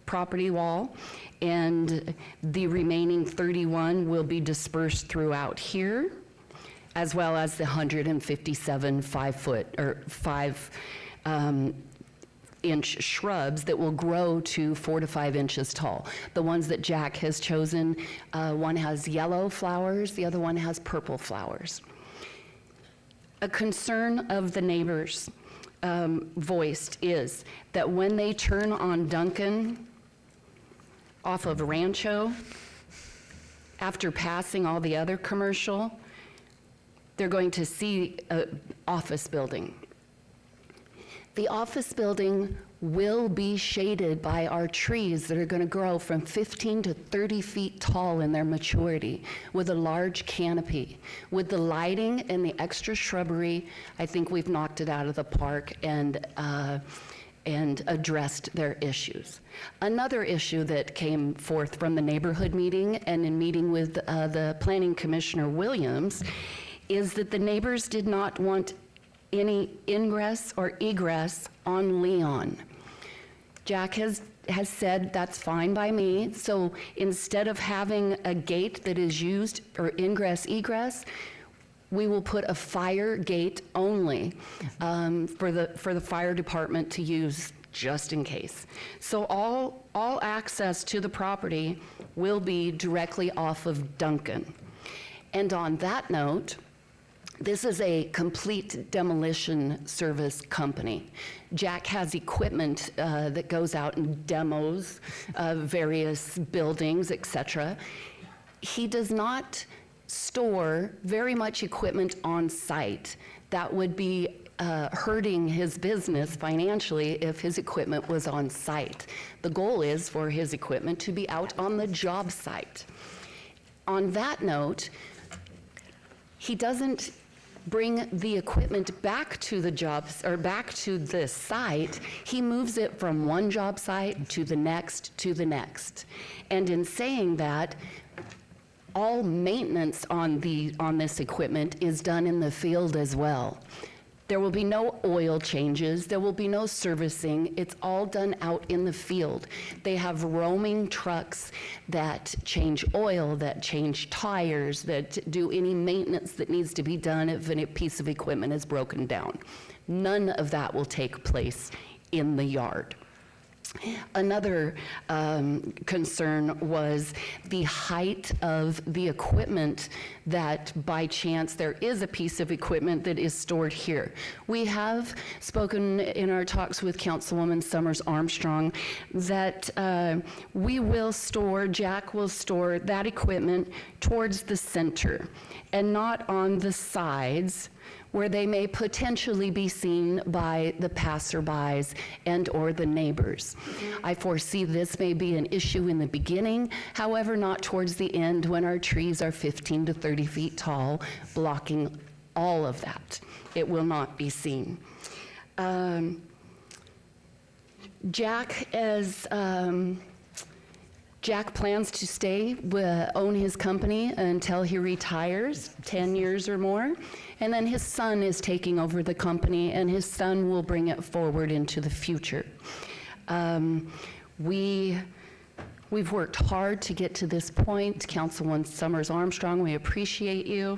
property wall, and the remaining 31 will be dispersed throughout here, as well as the 157 5-inch shrubs that will grow to 4 to 5 inches tall. The ones that Jack has chosen, one has yellow flowers, the other one has purple flowers. A concern of the neighbors voiced is that when they turn on Duncan off of Rancho, after passing all the other commercial, they're going to see an office building. The office building will be shaded by our trees that are going to grow from 15 to 30 feet tall in their maturity with a large canopy. With the lighting and the extra shrubbery, I think we've knocked it out of the park and addressed their issues. Another issue that came forth from the neighborhood meeting and in meeting with the Planning Commissioner Williams is that the neighbors did not want any ingress or egress on Leon. Jack has said that's fine by me, so instead of having a gate that is used for ingress egress, we will put a fire gate only for the fire department to use just in case. So all access to the property will be directly off of Duncan. And on that note, this is a complete demolition service company. Jack has equipment that goes out and demos various buildings, etc. He does not store very much equipment on site that would be hurting his business financially if his equipment was on site. The goal is for his equipment to be out on the job site. On that note, he doesn't bring the equipment back to the jobs or back to the site. He moves it from one job site to the next to the next. And in saying that, all maintenance on this equipment is done in the field as well. There will be no oil changes, there will be no servicing, it's all done out in the field. They have roaming trucks that change oil, that change tires, that do any maintenance that needs to be done if a piece of equipment is broken down. None of that will take place in the yard. Another concern was the height of the equipment that by chance there is a piece of equipment that is stored here. We have spoken in our talks with Councilwoman Summers Armstrong that Jack will store that equipment towards the center and not on the sides where they may potentially be seen by the passerbys and or the neighbors. I foresee this may be an issue in the beginning, however, not towards the end when our trees are 15 to 30 feet tall, blocking all of that. It will not be seen. Jack plans to stay, own his company until he retires, 10 years or more. And then his son is taking over the company, and his son will bring it forward into the future. We've worked hard to get to this point. Councilwoman Summers Armstrong, we appreciate you.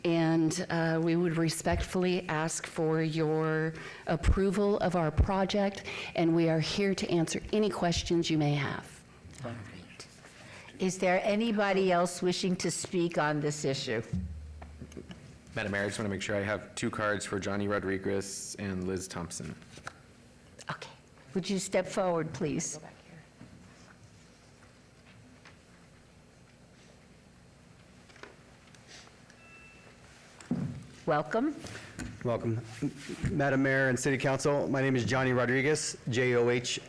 And we would respectfully ask for your approval of our project. And we are here to answer any questions you may have. Is there anybody else wishing to speak on this issue? Madam Mayor, I just want to make sure I have 2 cards for Johnny Rodriguez and Liz Thompson. Okay. Would you step forward, please? Welcome. Welcome. Madam Mayor and City Council, my name is Johnny Rodriguez, Johnnny Rodriguez.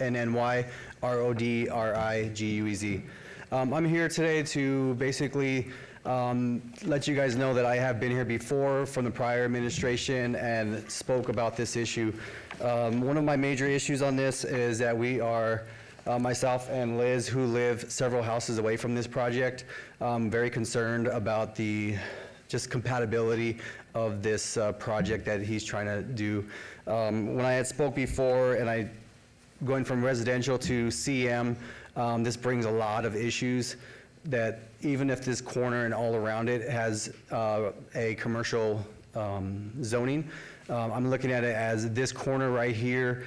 I'm here today to basically let you guys know that I have been here before from the prior administration and spoke about this issue. One of my major issues on this is that we are myself and Liz, who live several houses away from this project, very concerned about the just compatibility of this project that he's trying to do. When I had spoke before, and going from residential to CM, this brings a lot of issues that even if this corner and all around it has a commercial zoning, I'm looking at it as this corner right here,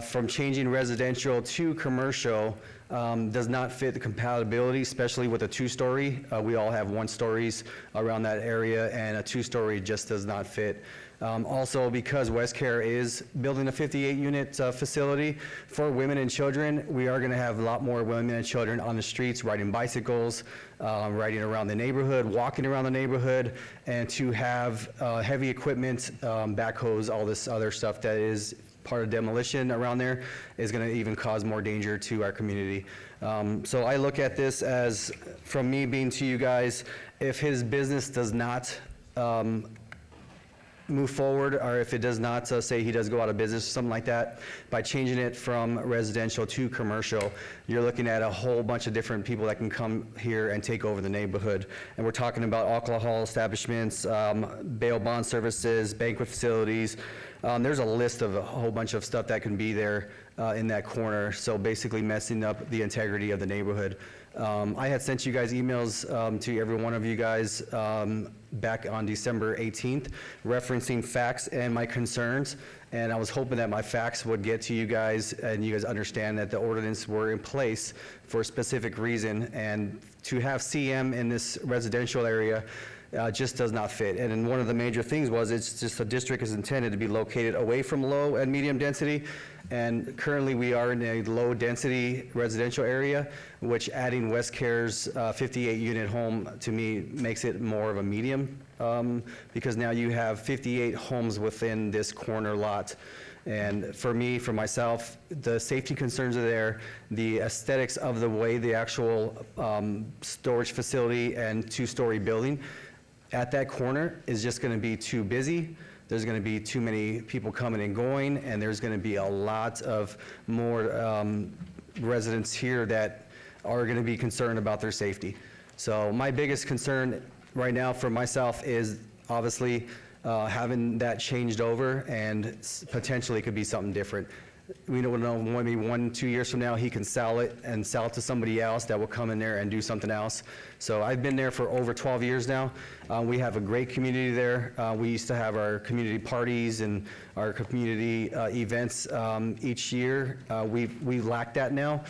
from changing residential to commercial, does not fit the compatibility, especially with a two-story. We all have one-stories around that area, and a two-story just does not fit. Also, because West Care is building a 58-unit facility for women and children, we are going to have a lot more women and children on the streets riding bicycles, riding around the neighborhood, walking around the neighborhood, and to have heavy equipment, backhoes, all this other stuff that is part of demolition around there is going to even cause more danger to our community. So I look at this as, from me being to you guys, if his business does not move forward, or if it does not say he does go out of business, something like that, by changing it from residential to commercial, you're looking at a whole bunch of different people that can come here and take over the neighborhood. And we're talking about alcohol establishments, bail bond services, banquet facilities. There's a list of a whole bunch of stuff that can be there in that corner, so basically messing up the integrity of the neighborhood. I had sent you guys emails to every one of you guys back on December 18th, referencing facts and my concerns, and I was hoping that my facts would get to you guys and you guys understand that the ordinance were in place for a specific reason, and to have CM in this residential area just does not fit. And then one of the major things was it's just the district is intended to be located away from low and medium density, and currently we are in a low density residential area, which adding West Care's 58-unit home to me makes it more of a medium, because now you have 58 homes within this corner lot. And for me, for myself, the safety concerns are there, the aesthetics of the way the actual storage facility and two-story building at that corner is just going to be too busy. There's going to be too many people coming and going, and there's going to be a lot of more residents here that are going to be concerned about their safety. So my biggest concern right now for myself is obviously having that changed over, and potentially it could be something different. We don't know, maybe 1-2 years from now, he can sell it and sell it to somebody else that will come in there and do something else. So I've been there for over 12 years now. We have a great community there. We used to have our community parties and our community events each year. We lack that now.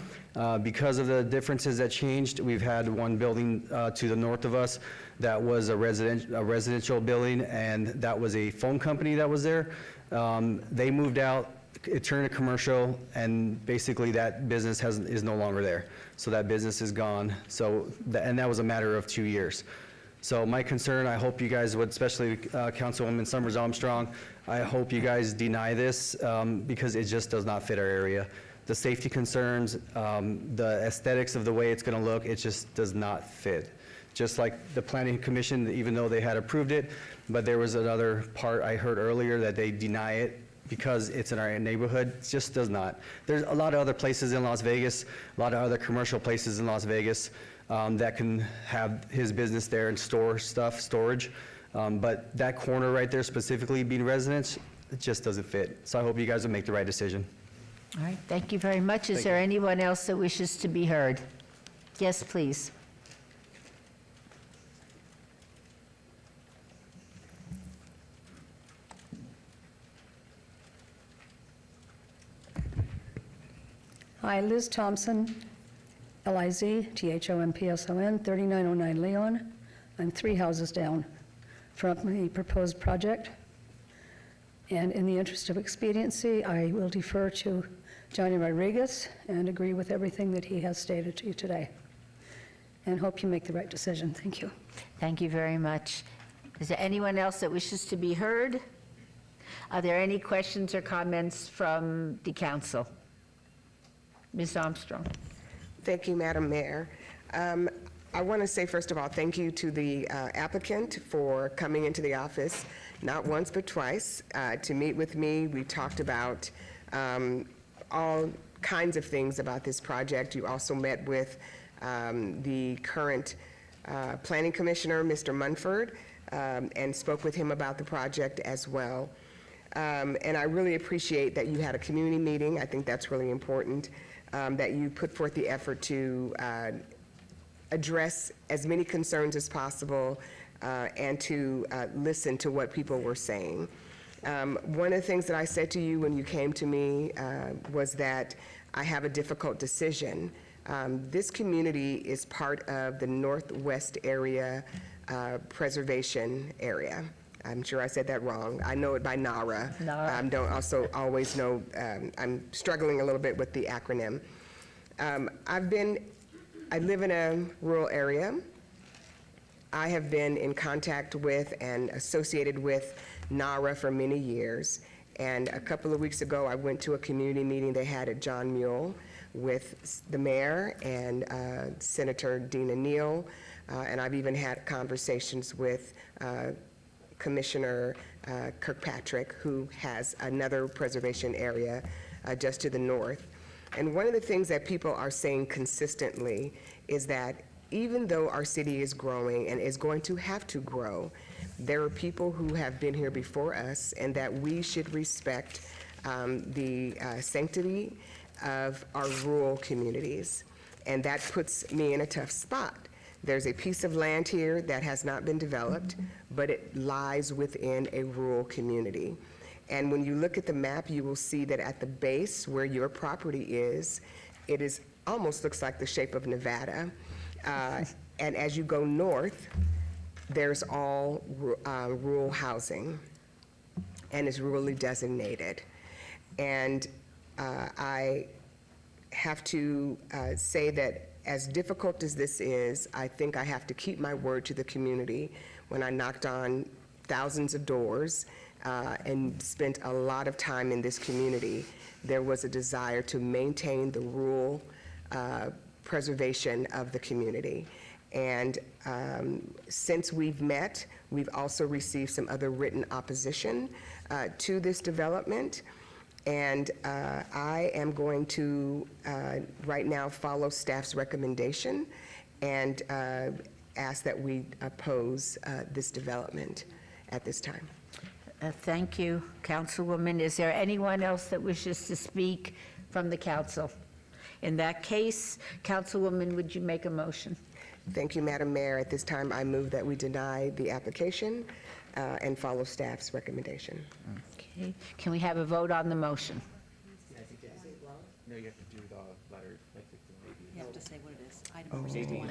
Because of the differences that changed, we've had one building to the north of us that was a residential building, and that was a phone company that was there. They moved out. It turned to commercial, and basically that business is no longer there. So that business is gone. So, and that was a matter of 2 years. So my concern, I hope you guys would, especially Councilwoman Summers Armstrong, I hope you guys deny this because it just does not fit our area. The safety concerns, the aesthetics of the way it's gonna look, it just does not fit. Just like the Planning Commission, even though they had approved it, but there was another part I heard earlier that they deny it because it's in our neighborhood. It just does not. There's a lot of other places in Las Vegas, a lot of other commercial places in Las Vegas that can have his business there and store stuff, storage. But that corner right there specifically being residence, it just doesn't fit. So I hope you guys will make the right decision. All right, thank you very much. Is there anyone else that wishes to be heard? Yes, please. Hi, Liz Thompson, Liz, Thompson, 3909 Leon. I'm 3 houses down from the proposed project. And in the interest of expediency, I will defer to Johnny Rodriguez and agree with everything that he has stated to you today. And hope you make the right decision. Thank you. Thank you very much. Is there anyone else that wishes to be heard? Are there any questions or comments from the council? Ms. Armstrong. Thank you, Madam Mayor. I want to say, first of all, thank you to the applicant for coming into the office, not once but twice, to meet with me. We talked about all kinds of things about this project. You also met with the current planning commissioner, Mr. Munford, and spoke with him about the project as well. And I really appreciate that you had a community meeting. I think that's really important, that you put forth the effort to address as many concerns as possible and to listen to what people were saying. One of the things that I said to you when you came to me was that I have a difficult decision. This community is part of the Northwest Area Preservation Area. I'm sure I said that wrong. I know it by NARA. Don't also always know, I'm struggling a little bit with the acronym. I live in a rural area. I have been in contact with and associated with NARA for many years. And a couple of weeks ago, I went to a community meeting they had at John Muir with the mayor and Senator Dina Neal. And I've even had conversations with Commissioner Kirkpatrick, who has another preservation area just to the north. And one of the things that people are saying consistently is that even though our city is growing and is going to have to grow, there are people who have been here before us, and that we should respect the sanctity of our rural communities. And that puts me in a tough spot. There's a piece of land here that has not been developed, but it lies within a rural community. And when you look at the map, you will see that at the base where your property is, it is almost looks like the shape of Nevada. And as you go north, there's all rural housing, and it's rurally designated. And I have to say that as difficult as this is, I think I have to keep my word to the community. When I knocked on thousands of doors and spent a lot of time in this community, there was a desire to maintain the rural preservation of the community. And since we've met, we've also received some other written opposition to this development. And I am going to right now follow staff's recommendation and ask that we oppose this development at this time. Thank you, Councilwoman. Is there anyone else that wishes to speak from the council? In that case, Councilwoman, would you make a motion? Thank you, Madam Mayor. At this time, I move that we deny the application and follow staff's recommendation. Okay. Can we have a vote on the motion? No, you have to do the letter. You have to say what it is. Item Oh, number 61.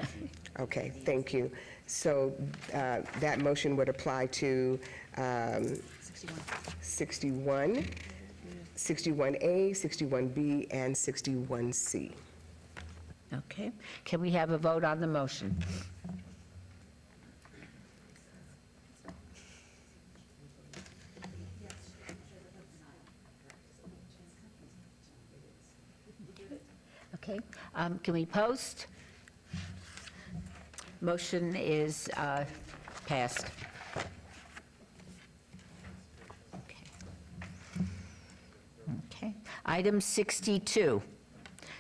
okay, thank you. So that motion would apply to 61, 61A, 61B, and 61C. Okay. Can we have a vote on the motion? Okay. Can we post? Motion is passed. Okay. Item 62.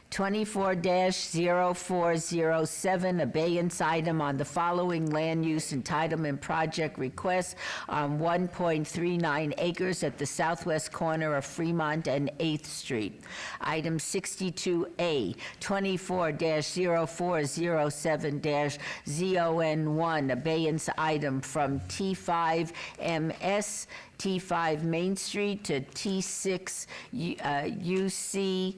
24-0407, abeyance item on the following land use entitlement project request on 1.39 acres at the southwest corner of Fremont and 8th Street. Item 62A, 24-0407-ZON1, abeyance item from T5MS T5 Main Street to T6 UC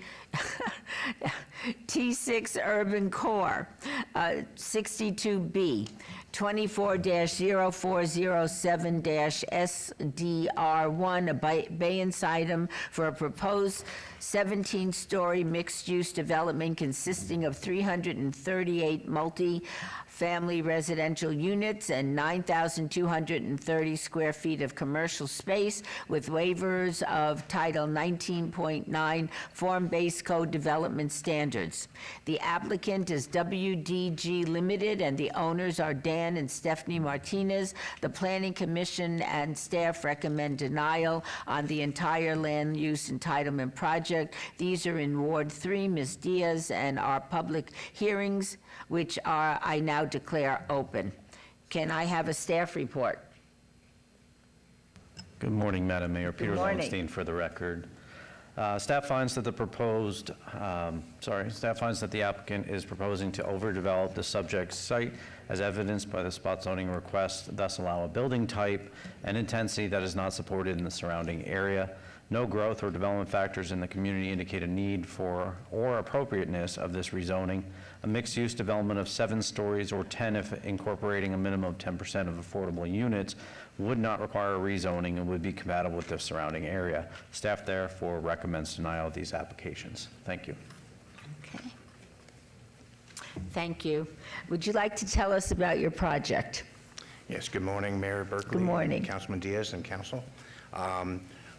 T6 Urban Core, 62B, 24-0407-SDR1, abeyance item for a proposed 17-story mixed-use development consisting of 338 multi family residential units and 9,230 square feet of commercial space with waivers of Title 19.9 Form-Based Code Development Standards. The applicant is WDG Limited, and the owners are Dan and Stephanie Martinez. The Planning Commission and staff recommend denial on the entire land use entitlement project. These are in Ward 3, Ms. Diaz, and our public hearings, which I now declare open. Can I have a staff report? Good morning, Madam Mayor. Peter morning. Lowenstein for the record. Staff finds that the applicant is proposing to overdevelop the subject site as evidenced by the spot zoning request, thus allow a building type and intensity that is not supported in the surrounding area. No growth or development factors in the community indicate a need for or appropriateness of this rezoning. A mixed-use development of 7 stories or 10 if incorporating a minimum of 10% of affordable units would not require a rezoning and would be compatible with the surrounding area. Staff therefore recommends denial of these applications. Thank you. Okay. Thank you. Would you like to tell us about your project? Yes, good morning, Mayor Berkeley. Good morning. Councilman Diaz and council.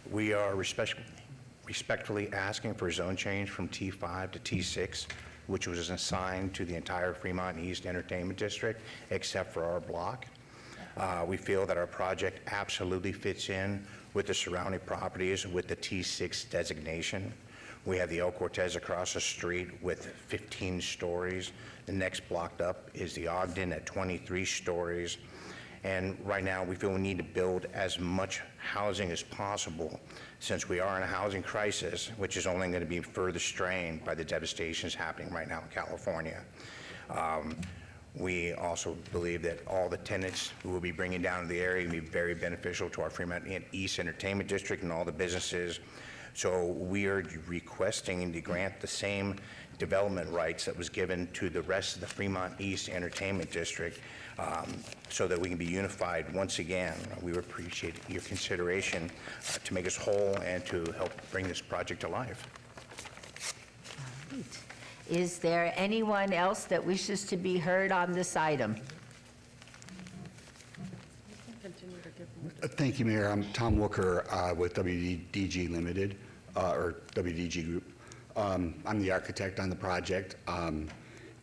We are respectfully asking for a zone change from T5 to T6, which was assigned to the entire Fremont East Entertainment District, except for our block. We feel that our project absolutely fits in with the surrounding properties with the T6 designation. We have the El Cortez across the street with 15 stories. The next block up is the Ogden at 23 stories. And right now, we feel we need to build as much housing as possible since we are in a housing crisis, which is only going to be further strained by the devastations happening right now in California. We also believe that all the tenants who will be bringing down to the area will be very beneficial to our Fremont East Entertainment District and all the businesses. So we are requesting to grant the same development rights that was given to the rest of the Fremont East Entertainment District so that we can be unified once again. We would appreciate your consideration to make us whole and to help bring this project to life. All right. Is there anyone else that wishes to be heard on this item? Thank you, Mayor. I'm Tom Wooker with WDG Limited, or WDG Group. I'm the architect on the project.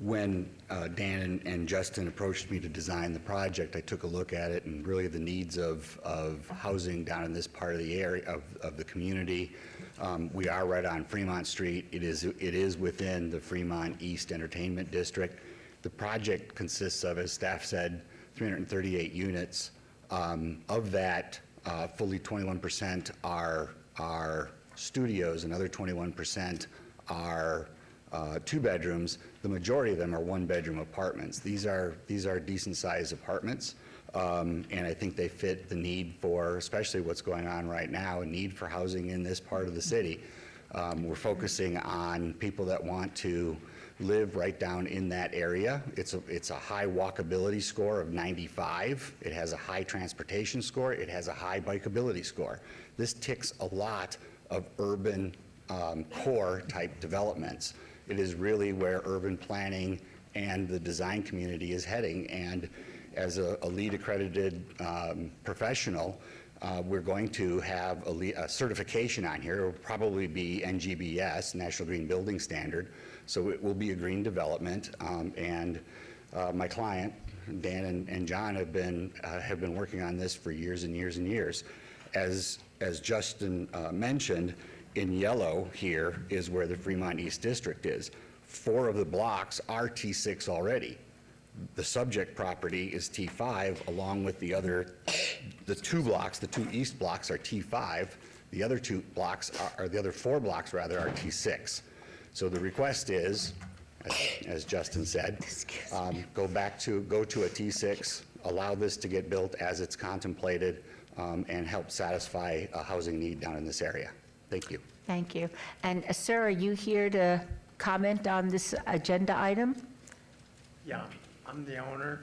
When Dan and Justin approached me to design the project, I took a look at it and really the needs of housing down in this part of the area of the community. We are right on Fremont Street. It is within the Fremont East Entertainment District. The project consists of, as staff said, 338 units. Of that, fully 21% are studios, another 21% are 2 bedrooms. The majority of them are 1-bedroom apartments. These are decent-sized apartments, and I think they fit the need for, especially what's going on right now, a need for housing in this part of the city. We're focusing on people that want to live right down in that area. It's a high walkability score of 95. It has a high transportation score. It has a high bikeability score. This ticks a lot of urban core type developments. It is really where urban planning and the design community is heading. And as a LEED accredited professional, we're going to have a certification on here. It will probably be NGBS, National Green Building Standard. So it will be a green development. And my client, Dan and John, have been working on this for years and years and years. As Justin mentioned, in yellow here is where the Fremont East District is. 4 of the blocks are T6 already. The subject property is T5, along with the 2 blocks, the 2 east blocks are T5. The other 2 blocks are the other 4 blocks rather are T6. So the request is, as Justin said, go to a T6, allow this to get built as it's contemplated, and help satisfy a housing need down in this area. Thank you. Thank you. And sir, are you here to comment on this agenda item? Yeah, I'm the owner,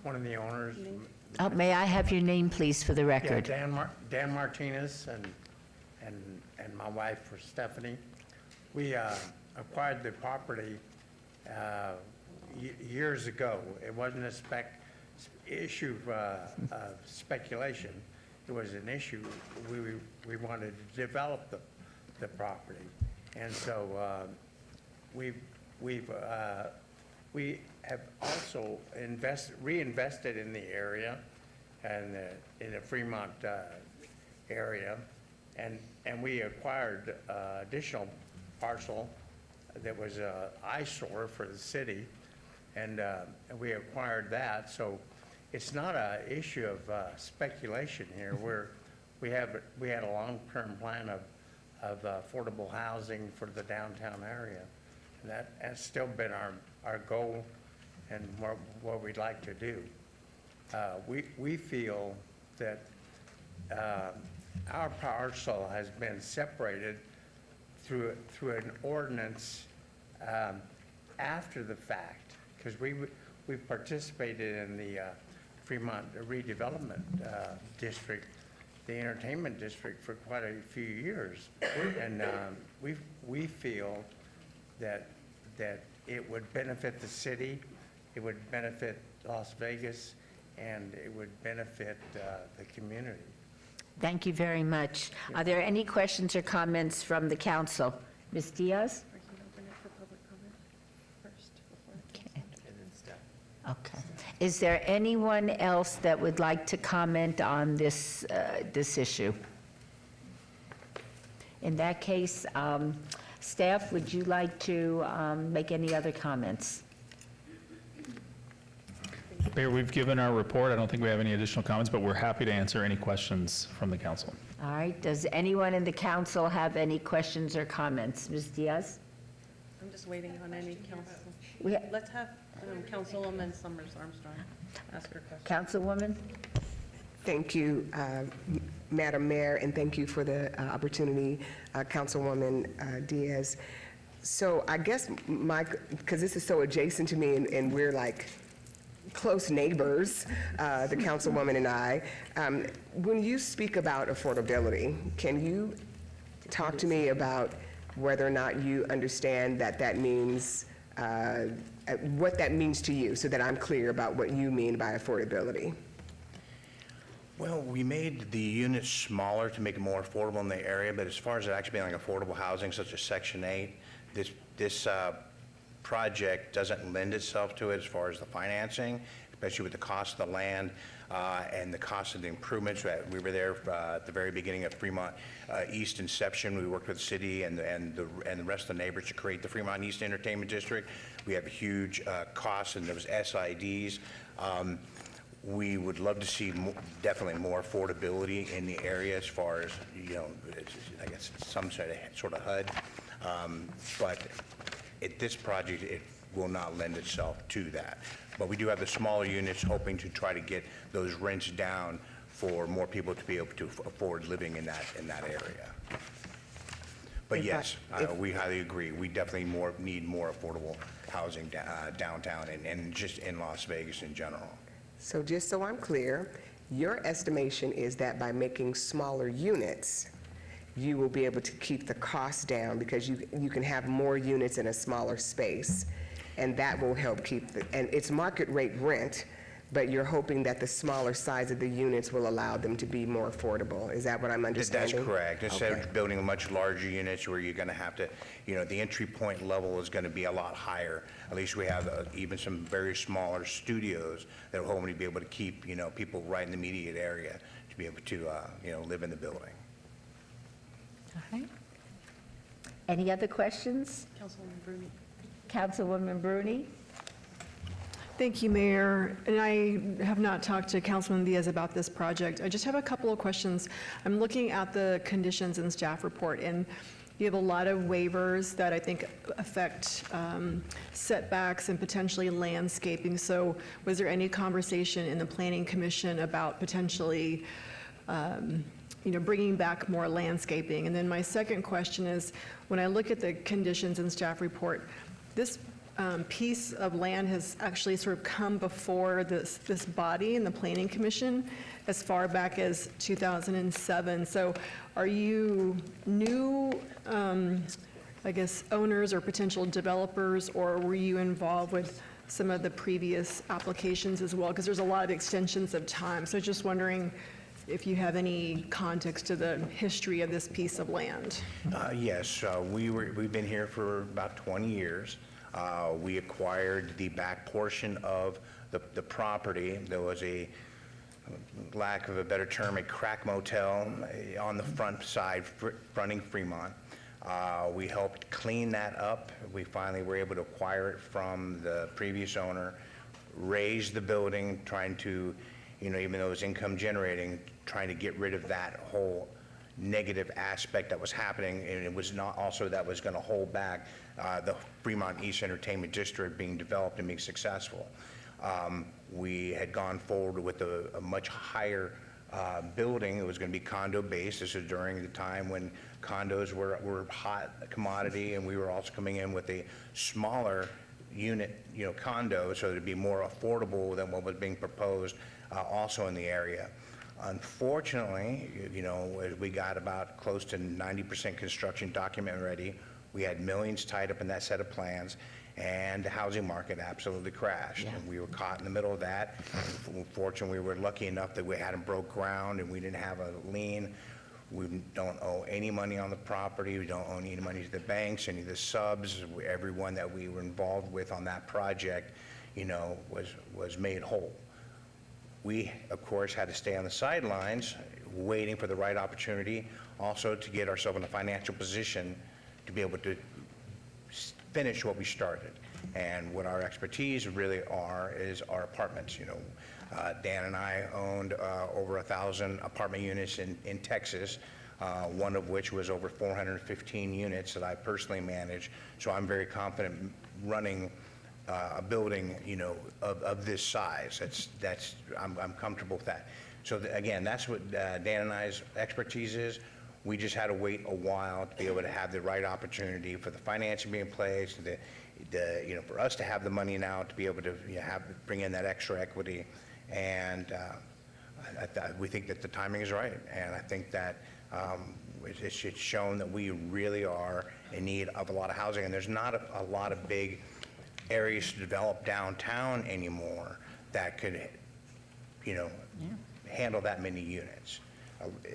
one of the owners. Oh, may I have your name, please, for the record? Yeah, Dan Martinez and my wife, Stephanie. We acquired the property years ago. It wasn't a issue of speculation. It was an issue, we wanted to develop the property. And so we have also reinvested in the area and in the Fremont area. And we acquired additional parcel that was an eyesore for the city. And we acquired that. So it's not an issue of speculation here. We had a long-term plan of affordable housing for the downtown area. And that has still been our goal and what we'd like to do. We feel that our parcel has been separated through an ordinance after the fact, because we participated in the Fremont redevelopment district, the entertainment district, for quite a few years, and we feel that it would benefit the city, it would benefit Las Vegas, and it would benefit the community. Thank you very much. Are there any questions or comments from the council? Ms. Diaz? Okay. Is there anyone else that would like to comment on this issue? In that case, staff, would you like to make any other comments? Mayor, we've given our report. I don't think we have any additional comments, but we're happy to answer any questions from the council. All right. Does anyone in the council have any questions or comments? Ms. Diaz? I'm just waiting on any council. We Let's have Councilwoman Summers Armstrong ask her question. Councilwoman? Thank you, Madam Mayor, and thank you for the opportunity, Councilwoman Diaz. So I guess because this is so adjacent to me and we're like close neighbors, the Councilwoman and I, when you speak about affordability, can you talk to me about whether or not you understand that means, what that means to you, so that I'm clear about what you mean by affordability? Well, we made the units smaller to make it more affordable in the area, but as far as it actually being like affordable housing, such as Section 8, this project doesn't lend itself to it as far as the financing, especially with the cost of the land and the cost of the improvements. We were there at the very beginning of Fremont East inception. We worked with the city and the rest of the neighbors to create the Fremont East Entertainment District. We have huge costs, and there was SIDs. We would love to see definitely more affordability in the area as far as, I guess some sort of HUD. But this project, it will not lend itself to that. But we do have the smaller units, hoping to try to get those rents down for more people to be able to afford living in that area. But yes, we highly agree. We definitely need more affordable housing downtown and just in Las Vegas in general. So just so I'm clear, your estimation is that by making smaller units, you will be able to keep the costs down because you can have more units in a smaller space, and that will help keep and it's market rate rent, but you're hoping that the smaller size of the units will allow them to be more affordable. Is that what I'm understanding? That's correct. Instead of building much larger units where you're going to have to, the entry point level is going to be a lot higher. At least we have even some very smaller studios that are hoping to be able to keep, people right in the immediate area to be able to, live in the building. All right. Any other questions? Councilwoman Bruni. Councilwoman Bruni? Thank you, Mayor. And I have not talked to Councilman Diaz about this project. I just have a couple of questions. I'm looking at the conditions in staff report, and you have a lot of waivers that I think affect setbacks and potentially landscaping. So was there any conversation in the Planning Commission about potentially bringing back more landscaping? And then my second question is, when I look at the conditions in staff report, this piece of land has actually sort of come before this body in the Planning Commission as far back as 2007. So are you new, I guess, owners or potential developers, or were you involved with some of the previous applications as well, because there's a lot of extensions of time. So just wondering if you have any context to the history of this piece of land. Yes, we've been here for about 20 years. We acquired the back portion of the property. There was a, lack of a better term, a crack motel on the front side, fronting Fremont. We helped clean that up. We finally were able to acquire it from the previous owner, raise the building, trying to, even though it was income generating, trying to get rid of that whole negative aspect that was happening, and it was not also that was going to hold back the Fremont East Entertainment District being developed and being successful. We had gone forward with a much higher building. It was going to be condo-based. This is during the time when condos were hot commodity, and we were also coming in with a smaller unit, condo, so it'd be more affordable than what was being proposed also in the area. Unfortunately, we got about close to 90% construction document ready. We had millions tied up in that set of plans, and the housing market absolutely crashed. And we were caught in the middle of that. Fortunately, we were lucky enough that we hadn't broke ground and we didn't have a lien. We don't owe any money on the property. We don't owe any money to the banks, any of the subs. Everyone that we were involved with on that project, was made whole. We, of course, had to stay on the sidelines, waiting for the right opportunity, also to get ourselves in a financial position to be able to finish what we started. And what our expertise really is our apartments. Dan and I owned over 1,000 apartment units in Texas, one of which was over 415 units that I personally manage. So I'm very confident running a building, of this size. I'm comfortable with that. So again, that's what Dan and I's expertise is. We just had to wait a while to be able to have the right opportunity for the financing being in place, for us to have the money now to be able to bring in that extra equity. And we think that the timing is right. And I think that it's shown that we really are in need of a lot of housing. And there's not a lot of big areas to develop downtown anymore that could, handle that many units.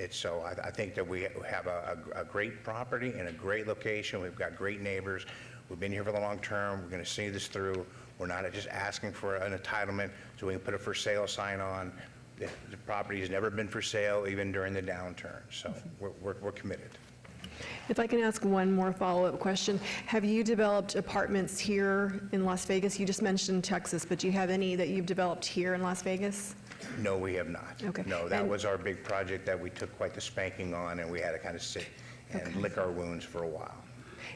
So I think that we have a great property in a great location. We've got great neighbors. We've been here for the long term. We're going to see this through. We're not just asking for an entitlement so we can put a for sale sign on. The property has never been for sale, even during the downturn. So we're committed. If I can ask one more follow-up question. Have you developed apartments here in Las Vegas? You just mentioned Texas, but do you have any that you've developed here in Las Vegas? No, we have not. Okay. No, that was our big project that we took quite the spanking on, and we had to kind of sit and lick our wounds for a while.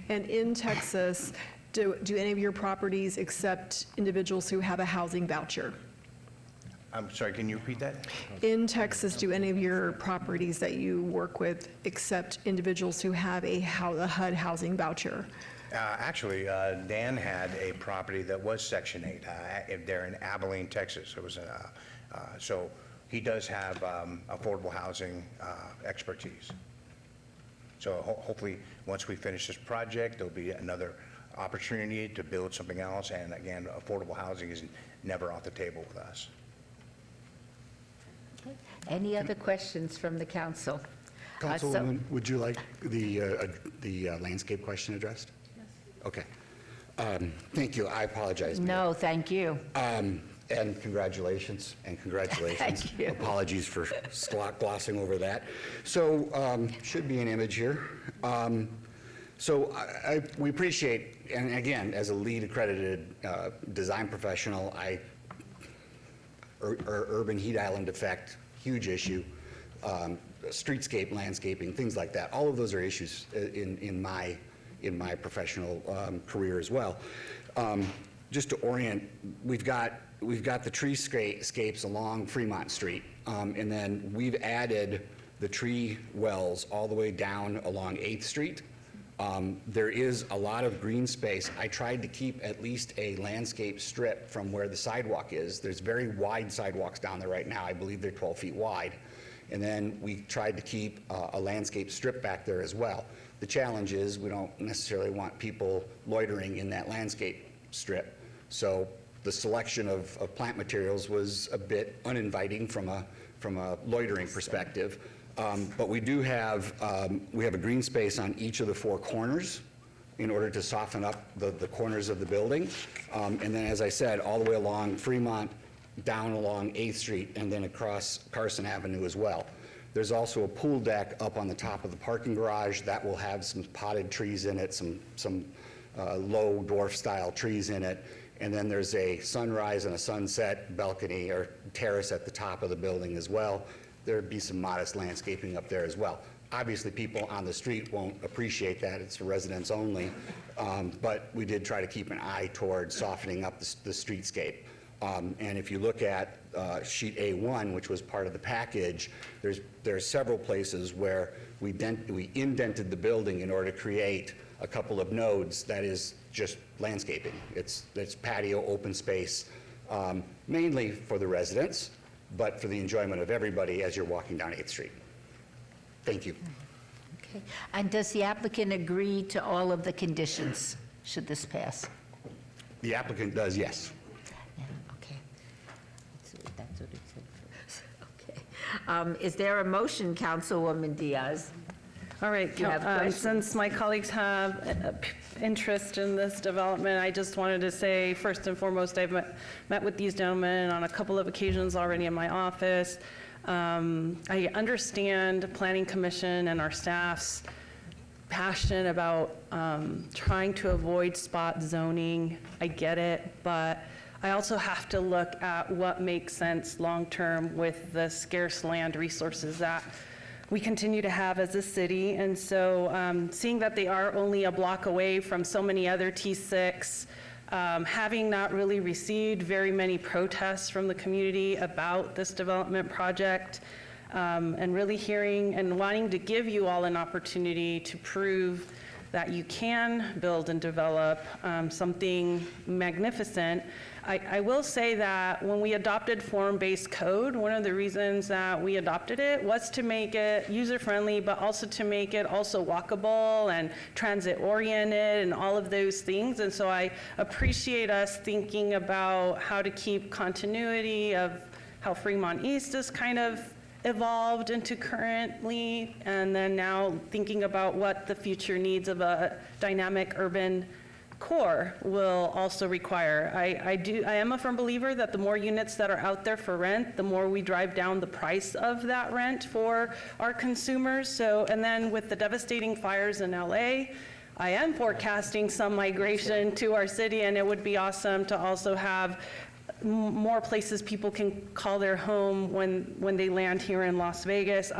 And in Texas, do any of your properties accept individuals who have a housing voucher? I'm sorry, can you repeat that? In Texas, do any of your properties that you work with accept individuals who have a HUD housing voucher? Actually, Dan had a property that was Section 8 there in Abilene, Texas. It was so he does have affordable housing expertise. So hopefully, once we finish this project, there'll be another opportunity to build something else. And again, affordable housing is never off the table with us. Any other questions from the council? Councilwoman, would you like the landscape question addressed? Yes. Okay. Thank you. I apologize. No, thank you. And congratulations, and congratulations. Thank you. Apologies for glossing over that. So, should be an image here. So we appreciate, and again, as a lead accredited design professional, urban heat island effect, huge issue. Streetscape, landscaping, things like that. All of those are issues in my professional career as well. Just to orient, we've got the treescapes along Fremont Street, and then we've added the tree wells all the way down along 8th Street. There is a lot of green space. I tried to keep at least a landscape strip from where the sidewalk is. There's very wide sidewalks down there right now. I believe they're 12 feet wide. And then we tried to keep a landscape strip back there as well. The challenge is we don't necessarily want people loitering in that landscape strip. So the selection of plant materials was a bit uninviting from a loitering perspective. But we do have, we have a green space on each of the four corners in order to soften up the corners of the building. And then, as I said, all the way along Fremont, down along 8th Street, and then across Carson Avenue as well. There's also a pool deck up on the top of the parking garage that will have some potted trees in it, some low dwarf-style trees in it. And then there's a sunrise and a sunset balcony or terrace at the top of the building as well. There'd be some modest landscaping up there as well. Obviously, people on the street won't appreciate that. It's for residents only. But we did try to keep an eye toward softening up the streetscape. And if you look at sheet A1, which was part of the package, there are several places where we indented the building in order to create a couple of nodes that is just landscaping. It's patio, open space, mainly for the residents, but for the enjoyment of everybody as you're walking down 8th Street. Thank you. Okay. And does the applicant agree to all of the conditions, should this pass? The applicant does, yes. Yeah, okay. That's what it said first. Okay. Is there a motion, Councilwoman Diaz? All right, You have questions? since my colleagues have interest in this development, I just wanted to say, first and foremost, I've met with these gentlemen on a couple of occasions already in my office. I understand Planning Commission and our staff's passion about trying to avoid spot zoning. I get it, but I also have to look at what makes sense long-term with the scarce land resources that we continue to have as a city. And so seeing that they are only a block away from so many other T6, having not really received very many protests from the community about this development project, and really hearing and wanting to give you all an opportunity to prove that you can build and develop something magnificent. I will say that when we adopted form-based code, one of the reasons that we adopted it was to make it user-friendly, but also to make it also walkable and transit-oriented and all of those things. And so I appreciate us thinking about how to keep continuity of how Fremont East is kind of evolved into currently, and then now thinking about what the future needs of a dynamic urban core will also require. I am a firm believer that the more units that are out there for rent, the more we drive down the price of that rent for our consumers. So, and then with the devastating fires in LA, I am forecasting some migration to our city, and it would be awesome to also have more places people can call their home when they land here in Las Vegas.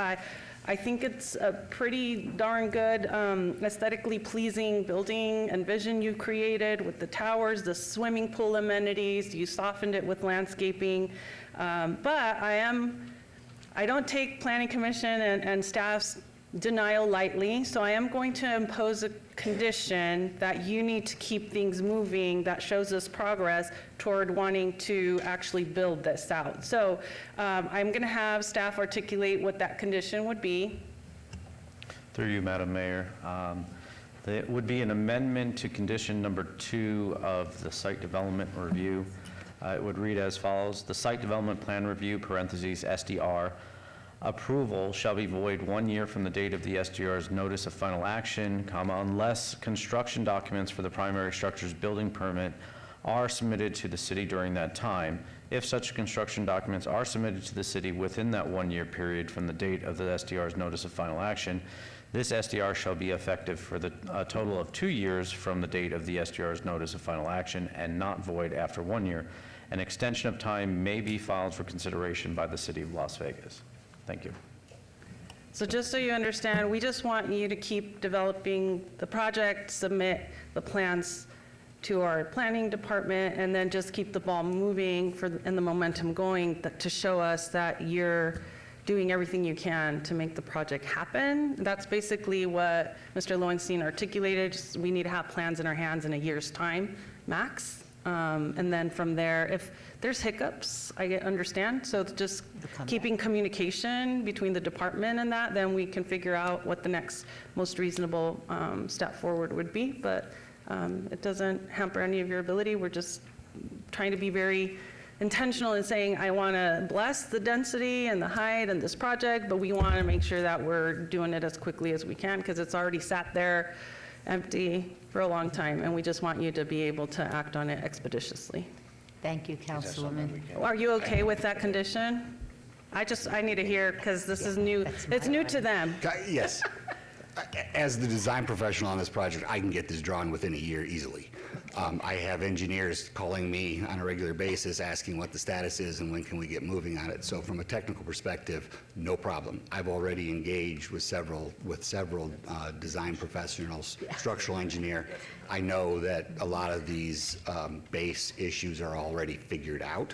I think it's a pretty darn good, aesthetically pleasing building and vision you created with the towers, the swimming pool amenities. You softened it with landscaping. But I don't take Planning Commission and staff's denial lightly, so I am going to impose a condition that you need to keep things moving that shows us progress toward wanting to actually build this out. So I'm going to have staff articulate what that condition would be. Through you, Madam Mayor. There would be an amendment to condition number 2 of the site development review. It would read as follows: the site development plan review, parentheses, SDR, approval shall be void 1 year from the date of the SDR's notice of final action, unless construction documents for the primary structure's building permit are submitted to the city during that time. If such construction documents are submitted to the city within that 1 year period from the date of the SDR's notice of final action, this SDR shall be effective for the total of 2 years from the date of the SDR's notice of final action and not void after 1 year. An extension of time may be filed for consideration by the city of Las Vegas. Thank you. So just so you understand, we just want you to keep developing the project, submit the plans to our planning department, and then just keep the ball moving and the momentum going to show us that you're doing everything you can to make the project happen. That's basically what Mr. Lowenstein articulated. Just we need to have plans in our hands in a year's time, max. And then from there, if there's hiccups, I understand. So it's just keeping communication between the department and that, then we can figure out what the next most reasonable step forward would be. But it doesn't hamper any of your ability. We're just trying to be very intentional in saying, I want to bless the density and the height and this project, but we want to make sure that we're doing it as quickly as we can because it's already sat there empty for a long time, and we just want you to be able to act on it expeditiously. Thank you, Councilwoman. Are you okay with that condition? I need to hear, because this is new, it's new to them. Yes. As the design professional on this project, I can get this drawn within a year easily. I have engineers calling me on a regular basis, asking what the status is and when can we get moving on it. So from a technical perspective, no problem. I've already engaged with several design professionals, structural engineer. I know that a lot of these base issues are already figured out.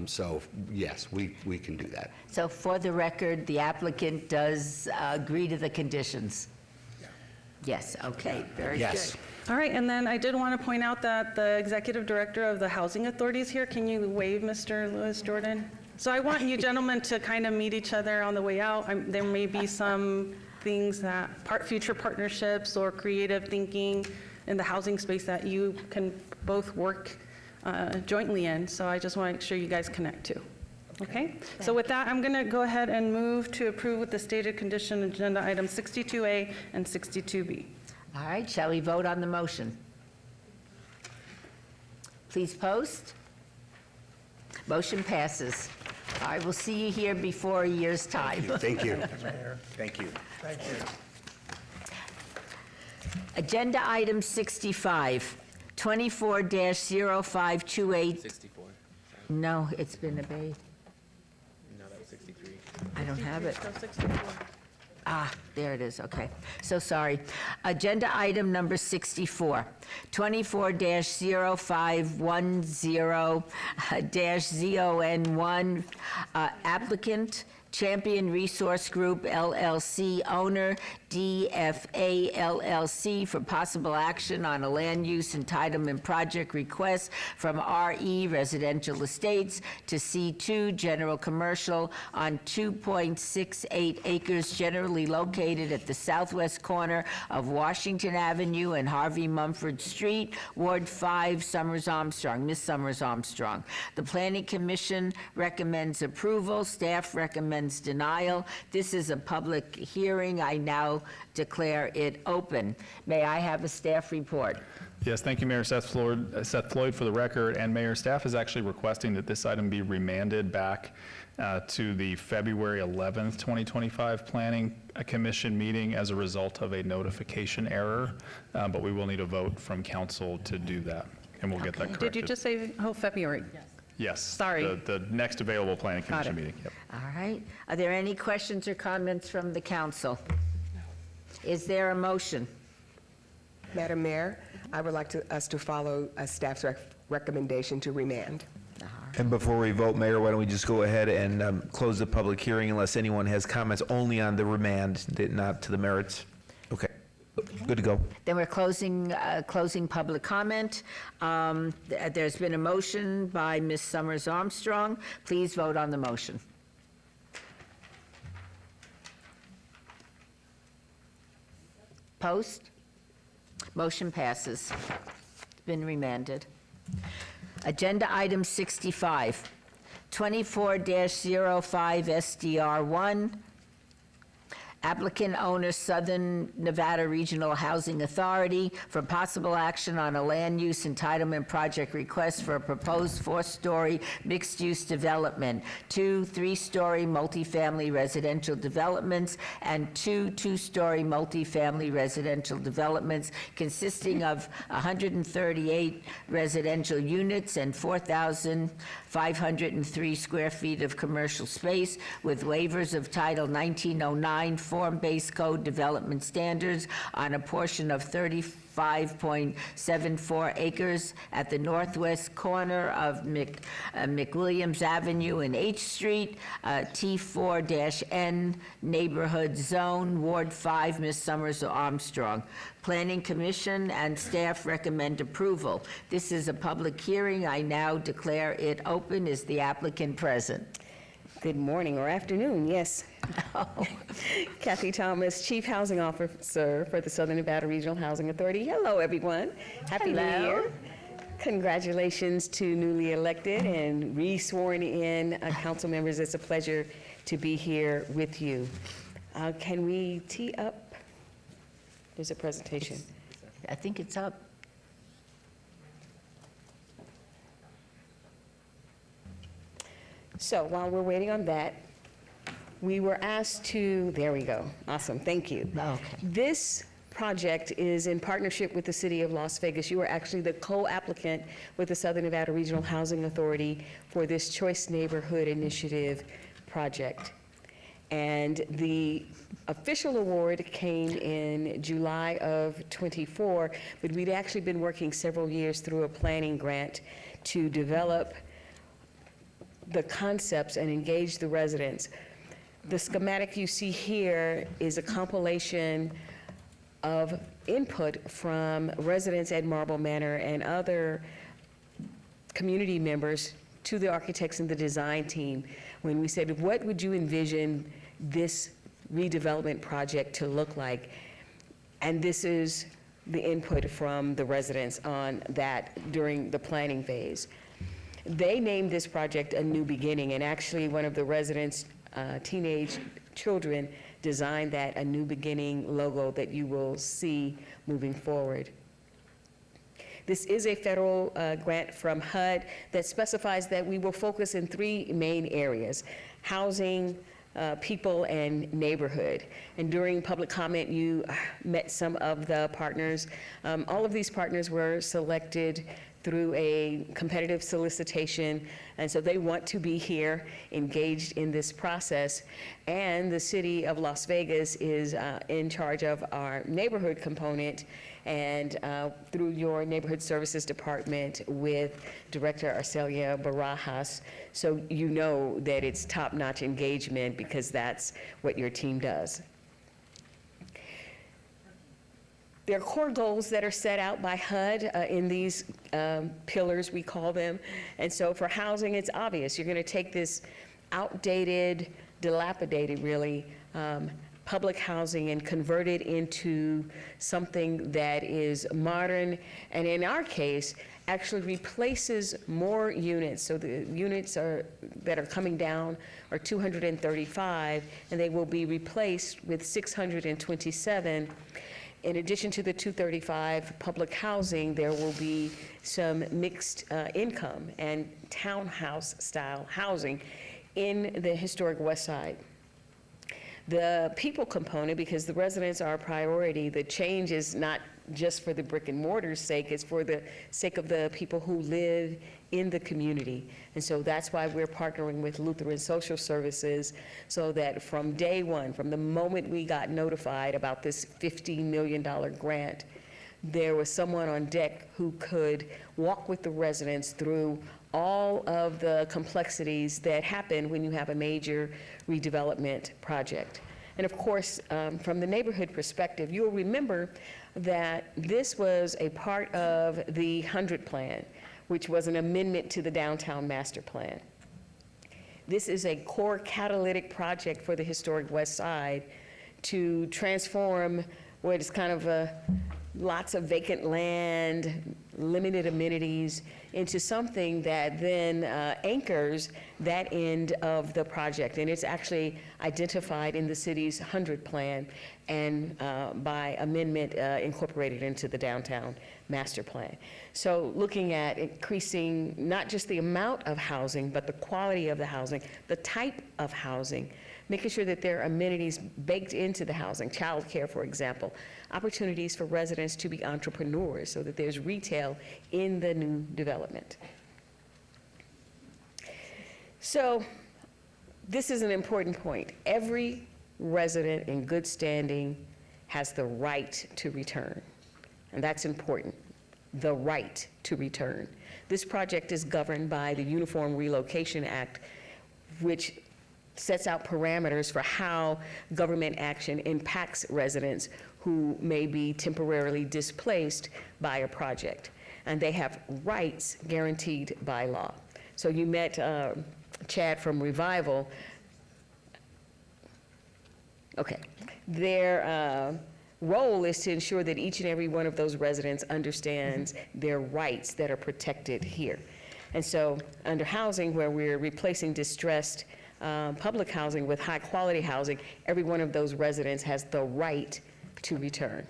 So yes, we can do that. So for the record, the applicant does agree to the conditions? Yes, okay, very good. Yes. All right, and then I did want to point out that the executive director of the housing authority is here. Can you wave, Mr. Lewis Jordan? So I want you gentlemen to kind of meet each other on the way out. There may be some things that, future partnerships or creative thinking in the housing space that you can both work jointly in. So I just want to make sure you guys connect too. Okay? So with that, I'm going to go ahead and move to approve with the stated condition agenda items 62A and 62B. All right, shall we vote on the motion? Please post. Motion passes. I will see you here before a year's time. Thank you. Thank you. Thank you. Agenda item 65, 24-0528. 64. No, it's been obeyed. No, that was 63. I don't have it. So 64. Ah, there it is, okay. So sorry. Agenda item number 64, 24-0510-ZON1, applicant, Champion Resource Group LLC, owner, DFA LLC, for possible action on a land use entitlement project request from RE Residential Estates to C2 General Commercial on 2.68 acres generally located at the southwest corner of Washington Avenue and Harvey Mumford Street, Ward 5, Summers Armstrong. Miss Summers Armstrong. The Planning Commission recommends approval. Staff recommends denial. This is a public hearing. I now declare it open. May I have a staff report? Yes, thank you, Mayor Seth Floyd, for the record. And Mayor, staff is actually requesting that this item be remanded back to the February 11th, 2025 Planning Commission meeting as a result of a notification error, but we will need a vote from council to do that, and we'll get that corrected. Did you just say, February? Yes. Sorry. The next available Planning Commission meeting. Yep. All right. Are there any questions or comments from the council? Is there a motion? Madam Mayor, I would like us to follow staff's recommendation to remand. And before we vote, Mayor, why don't we just go ahead and close the public hearing unless anyone has comments only on the remand, not to the merits? Okay, good to go. Then we're closing public comment. There's been a motion by Ms. Summers Armstrong. Please vote on the motion. Post. Motion passes. It's been remanded. Agenda item 65, 24-05 SDR1. Applicant owner Southern Nevada Regional Housing Authority for possible action on a land use entitlement project request for a proposed 4-story mixed-use development, 2 3-story multifamily residential developments, and 2 2-story multifamily residential developments consisting of 138 residential units and 4,503 square feet of commercial space with waivers of Title 1909 Form-Based Code Development Standards on a portion of 35.74 acres at the northwest corner of McWilliams Avenue and H Street, T4-N Neighborhood Zone, Ward 5, Ms. Summers Armstrong. Planning Commission and staff recommend approval. This is a public hearing. I now declare it open. Is the applicant present? Good morning or afternoon, yes. Kathy Thomas, Chief Housing Officer for the Southern Nevada Regional Housing Authority. Hello, everyone. Happy New Year. Congratulations to newly elected and re-sworn in council members. It's a pleasure to be here with you. Can we tee up? There's a presentation. I think it's up. So while we're waiting on that, we were asked to, there we go. Awesome, thank you. Okay. This project is in partnership with the City of Las Vegas. You are actually the co-applicant with the Southern Nevada Regional Housing Authority for this Choice Neighborhood Initiative project. And the official award came in July of '24, but we'd actually been working several years through a planning grant to develop the concepts and engage the residents. The schematic you see here is a compilation of input from residents at Marble Manor and other community members to the architects and the design team when we said, what would you envision this redevelopment project to look like? And this is the input from the residents on that during the planning phase. They named this project A New Beginning, and actually one of the residents' teenage children designed that A New Beginning logo that you will see moving forward. This is a federal grant from HUD that specifies that we will focus in 3 main areas: housing, people, and neighborhood. And during public comment, you met some of the partners. All of these partners were selected through a competitive solicitation, and so they want to be here, engaged in this process. And the City of Las Vegas is in charge of our neighborhood component, and through your Neighborhood Services Department with Director Arcelia Barajas, so you know that it's top-notch engagement because that's what your team does. There are core goals that are set out by HUD in these pillars, we call them. And so for housing, it's obvious. You're going to take this outdated, dilapidated, really, public housing and convert it into something that is modern, and in our case, actually replaces more units. So the units that are coming down are 235, and they will be replaced with 627. In addition to the 235 public housing, there will be some mixed income and townhouse-style housing in the historic West Side. The people component, because the residents are a priority, the change is not just for the brick and mortar's sake, it's for the sake of the people who live in the community. And so that's why we're partnering with Lutheran Social Services, so that from day one, from the moment we got notified about this $50 million grant, there was someone on deck who could walk with the residents through all of the complexities that happen when you have a major redevelopment project. And of course, from the neighborhood perspective, you'll remember that this was a part of the 100 Plan, which was an amendment to the Downtown Master Plan. This is a core catalytic project for the historic West Side to transform what is kind of lots of vacant land, limited amenities, into something that then anchors that end of the project. And it's actually identified in the city's 100 Plan and by amendment incorporated into the Downtown Master Plan. So looking at increasing not just the amount of housing, but the quality of the housing, the type of housing, making sure that there are amenities baked into the housing, childcare, for example, opportunities for residents to be entrepreneurs so that there's retail in the new development. So this is an important point. Every resident in good standing has the right to return, and that's important, the right to return. This project is governed by the Uniform Relocation Act, which sets out parameters for how government action impacts residents who may be temporarily displaced by a project. And they have rights guaranteed by law. So you met Chad from Revival. Okay. role is to ensure that each and every one of those residents understands their rights that are protected here. And so under housing, where we're replacing distressed public housing with high-quality housing, every one of those residents has the right to return.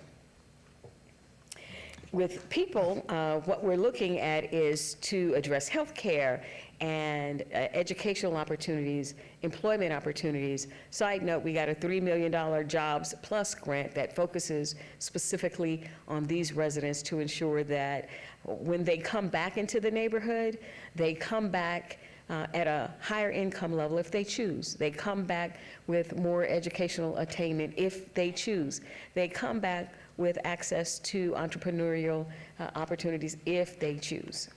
With people, what we're looking at is to address healthcare and educational opportunities, employment opportunities. Side note, we got a $3 million Jobs Plus grant that focuses specifically on these residents to ensure that when they come back into the neighborhood, they come back at a higher income level if they choose. They come back with more educational attainment if they choose. They come back with access to entrepreneurial opportunities if they choose.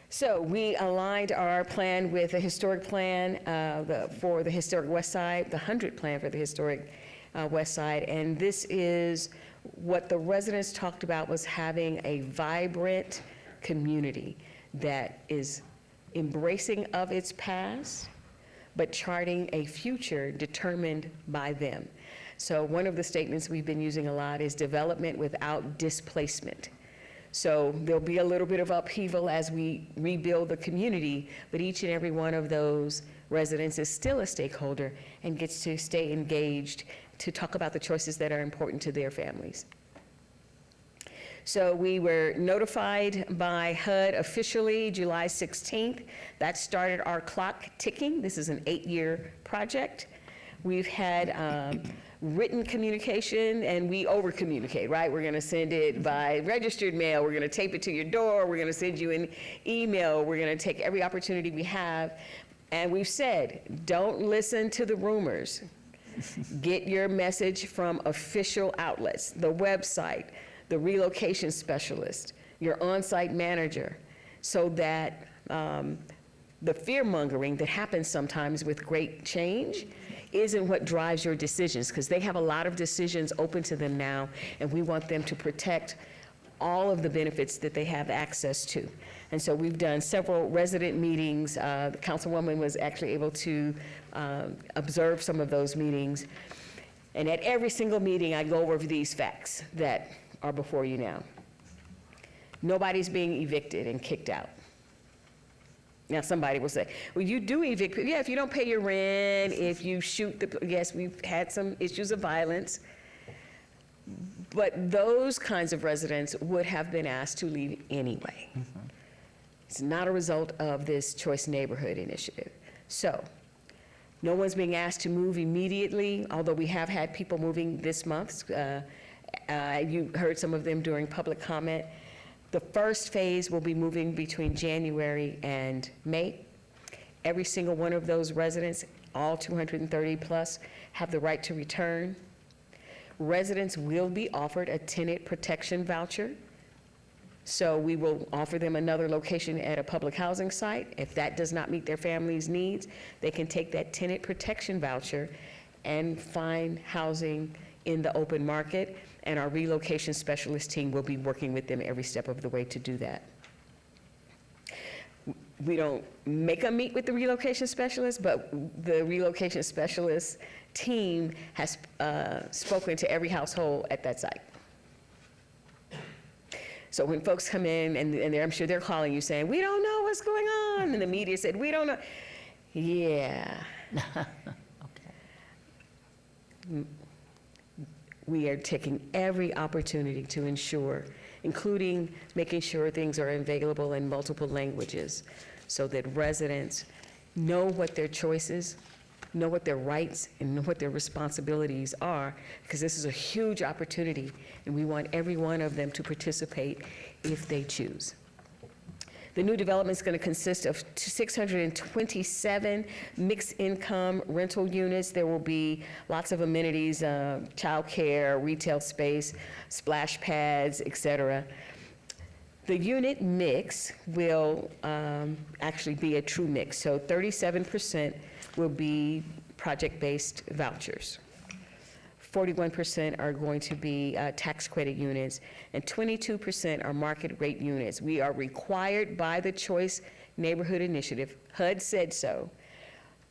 So we aligned our plan with the historic plan for the historic West Side, the 100 plan for the historic West Side, and this is what the residents talked about, was having a vibrant community that is embracing of its past, but charting a future determined by them. So one of the statements we've been using a lot is development without displacement. So there'll be a little bit of upheaval as we rebuild the community, but each and every one of those residents is still a stakeholder and gets to stay engaged to talk about the choices that are important to their families. So we were notified by HUD officially July 16th. That started our clock ticking. This is an 8-year project. We've had written communication, and we over-communicate, right? We're gonna send it by registered mail, we're gonna tape it to your door, we're gonna send you an email, we're gonna take every opportunity we have. And we've said, don't listen to the rumors. Get your message from official outlets, the website, the relocation specialist, your on-site manager, so that the fear-mongering that happens sometimes with great change isn't what drives your decisions, because they have a lot of decisions open to them now, and we want them to protect all of the benefits that they have access to. And so we've done several resident meetings. The councilwoman was actually able to observe some of those meetings. And at every single meeting, I go over these facts that are before you now. Nobody's being evicted and kicked out. Now, somebody will say, well, you do evict people. Yeah, if you don't pay your rent, if you shoot the, yes, we've had some issues of violence. But those kinds of residents would have been asked to leave anyway. Mm-hmm. It's not a result of this Choice Neighborhood Initiative. So, no one's being asked to move immediately, although we have had people moving this month. You heard some of them during public comment. The first phase will be moving between January and May. Every single one of those residents, all 230 plus, have the right to return. Residents will be offered a tenant protection voucher. So we will offer them another location at a public housing site. If that does not meet their family's needs, they can take that tenant protection voucher and find housing in the open market. And our relocation specialist team will be working with them every step of the way to do that. We don't make them meet with the relocation specialist, but the relocation specialist team has spoken to every household at that site. So when folks come in, and I'm sure they're calling you saying, we don't know what's going on, and the media said, we don't know. Yeah. Okay. We are taking every opportunity to ensure, including making sure things are available in multiple languages, so that residents know what their choices, know what their rights, and know what their responsibilities are, because this is a huge opportunity, and we want every one of them to participate if they choose. The new development is going to consist of 627 mixed income rental units. There will be lots of amenities, childcare, retail space, splash pads, et cetera. The unit mix will actually be a true mix. So 37% will be project-based vouchers. 41% are going to be tax credit units, and 22% are market rate units. We are required by the Choice Neighborhood Initiative, HUD said so,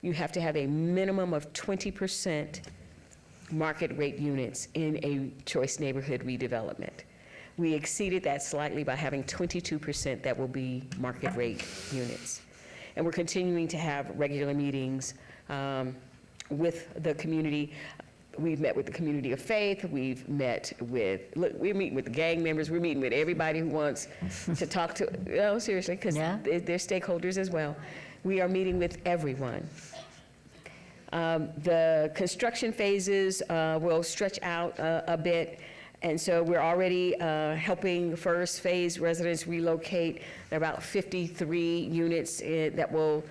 you have to have a minimum of 20% market rate units in a choice neighborhood redevelopment. We exceeded that slightly by having 22% that will be market rate units. And we're continuing to have regular meetings with the community. We've met with the community of faith. We've met with, look, we're meeting with the gang members. We're meeting with everybody who wants to talk to, no, seriously, because they're stakeholders as well. We are meeting with everyone. The construction phases will stretch out a bit. And so we're already helping first phase residents relocate. There are about 53 units that will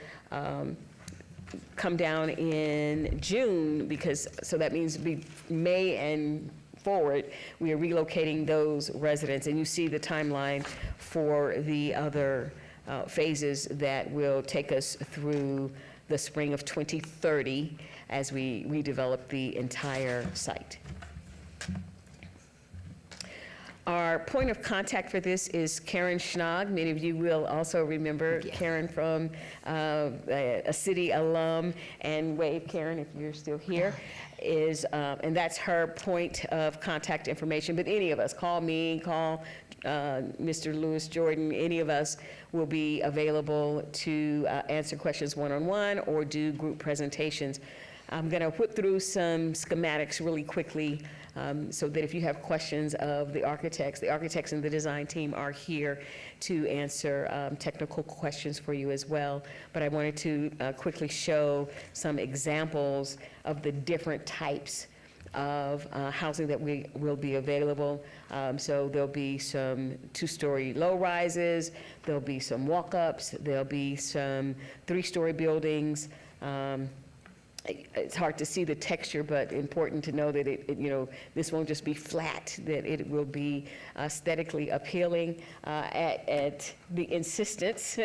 come down in June, because, so that means May and forward, we are relocating those residents. And you see the timeline for the other phases that will take us through the spring of 2030 as we redevelop the entire site. Our point of contact for this is Karen Schnag. Many of you will also remember Karen from a city alum, and wave, Karen, if you're still here, and that's her point of contact information. But any of us, call me, call Mr. Lewis Jordan, any of us will be available to answer questions one-on-one or do group presentations. I'm going to whip through some schematics really quickly so that if you have questions of the architects and the design team are here to answer technical questions for you as well. But I wanted to quickly show some examples of the different types of housing that will be available. So there'll be some two-story low-rises, there'll be some walk-ups, there'll be some three-story buildings. It's hard to see the texture, but important to know that this won't just be flat, that it will be aesthetically appealing at the insistence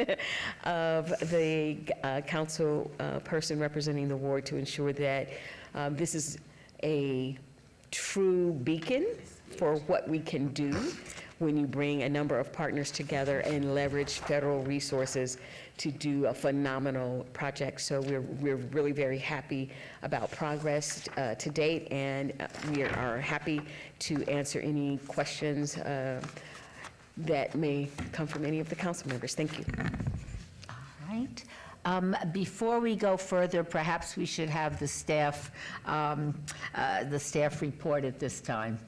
of the council person representing the ward to ensure that this is a true beacon for what we can do when you bring a number of partners together and leverage federal resources to do a phenomenal project. So we're really very happy about progress to date, and we are happy to answer any questions that may come from any of the council members. Thank you. All right. Before we go further, perhaps we should have the staff report at this time.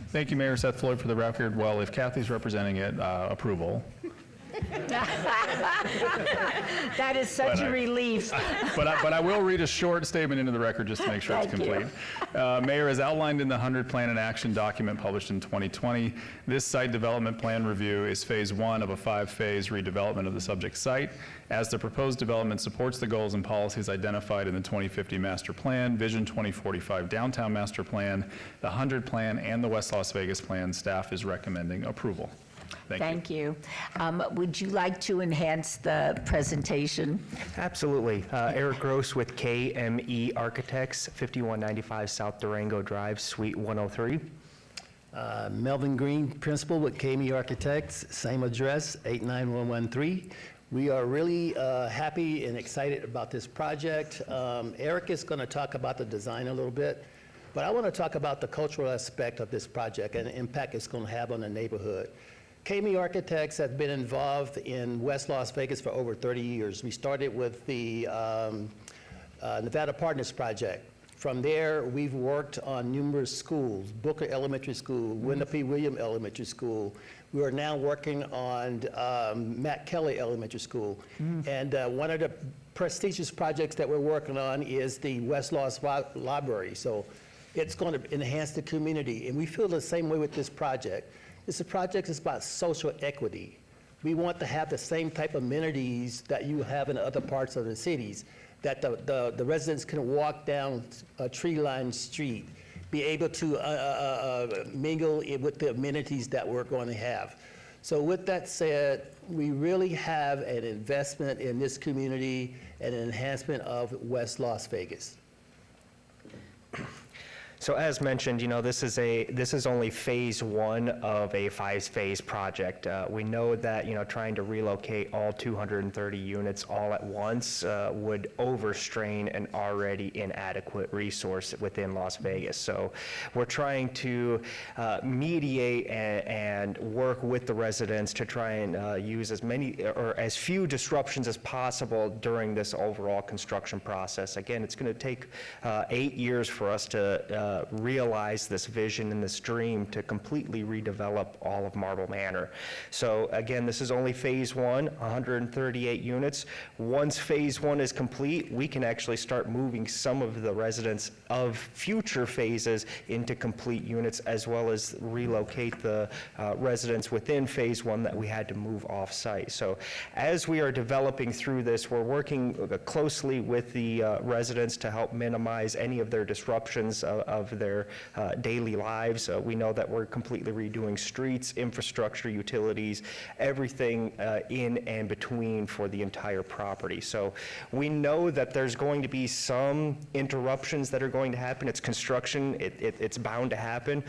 Thank you, Mayor Seth Floyd, for the record. Well, if Kathy's representing it, approval. That is such a relief. But I will read a short statement into the record just to make sure it's complete. Mayor, as outlined in the 100 Plan and Action document published in 2020, this site development plan review is phase 1 of a 5-phase redevelopment of the subject site. As the proposed development supports the goals and policies identified in the 2050 Master Plan, Vision 2045 Downtown Master Plan, the 100 Plan, and the West Las Vegas Plan, staff is recommending approval. Thank you. Would you like to enhance the presentation? Absolutely. Eric Gross with KME Architects, 5195 South Durango Drive, Suite 103. Melvin Green, Principal with KME Architects, same address, 89113. We are really happy and excited about this project. Eric is going to talk about the design a little bit, but I want to talk about the cultural aspect of this project and the impact it's going to have on the neighborhood. KME Architects have been involved in West Las Vegas for over 30 years. We started with the Nevada Partners Project. From there, we've worked on numerous schools, Booker Elementary School, Wendell P. Williams Elementary School. We are now working on Matt Kelly Elementary School. And one of the prestigious projects that we're working on is the West Las Library. So it's going to enhance the community. And we feel the same way with this project. This project is about social equity. We want to have the same type of amenities that you have in other parts of the cities, that the residents can walk down a tree-lined street, be able to mingle with the amenities that we're going to have. So with that said, we really have an investment in this community and an enhancement of West Las Vegas. So as mentioned, you know, this is only phase one of a 5-phase project. We know that, you know, trying to relocate all 230 units all at once would overstrain an already inadequate resource within Las Vegas. So we're trying to mediate and work with the residents to try and use as many or as few disruptions as possible during this overall construction process. Again, it's going to take 8 years for us to realize this vision and this dream to completely redevelop all of Marble Manor. So again, this is only phase one, 138 units. Once phase one is complete, we can actually start moving some of the residents of future phases into complete units, as well as relocate the residents within phase one that we had to move off-site. So as we are developing through this, we're working closely with the residents to help minimize any of their disruptions of their daily lives. We know that we're completely redoing streets, infrastructure, utilities, everything in and between for the entire property. So we know that there's going to be some interruptions that are going to happen. It's construction, it's bound to happen,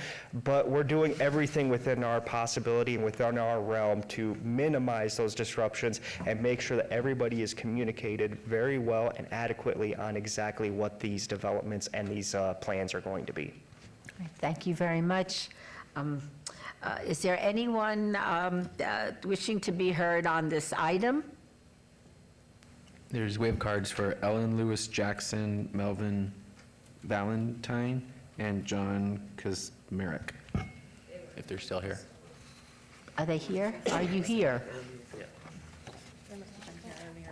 but we're doing everything within our possibility and within our realm to minimize those disruptions and make sure that everybody is communicated very well and adequately on exactly what these developments and these plans are going to be. Thank you very much. Is there anyone wishing to be heard on this item? There's wave cards for Ellen Lewis Jackson, Melvin Valentine, and John Kazmarek, if they're still here. Are they here? Are you here?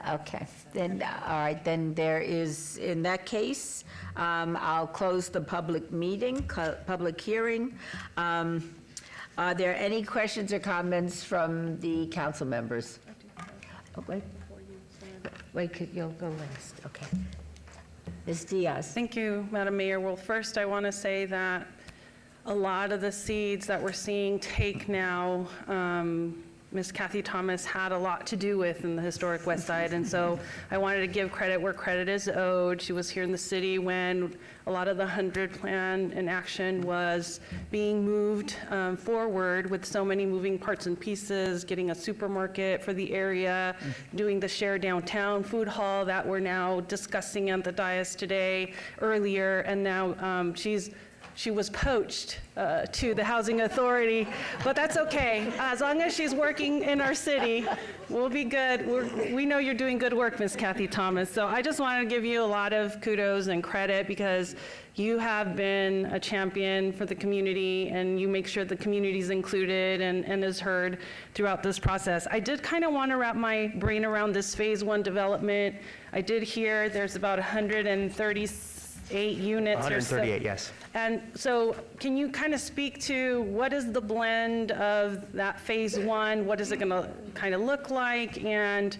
Okay, then, all right, then there is, in that case, I'll close the public meeting, public hearing. Are there any questions or comments from the council members? Oh, wait, you'll go last, okay. Ms. Diaz. Thank you, Madam Mayor. Well, first, I want to say that a lot of the seeds that we're seeing take now, Ms. Kathy Thomas had a lot to do with in the historic West Side, and so I wanted to give credit where credit is owed. She was here in the city when a lot of the 100 plan in action was being moved forward with so many moving parts and pieces, getting a supermarket for the area, doing the shared downtown food hall that we're now discussing at the dais today, earlier, and now she was poached to the Housing Authority, but that's okay. As long as she's working in our city, we'll be good. We know you're doing good work, Ms. Kathy Thomas. So I just wanted to give you a lot of kudos and credit because you have been a champion for the community and you make sure the community is included and is heard throughout this process. I did kind of want to wrap my brain around this phase one development. I did hear there's about 138 units or so. 138, yes. And so can you kind of speak to what is the blend of that phase one? What is it going to kind of look like? And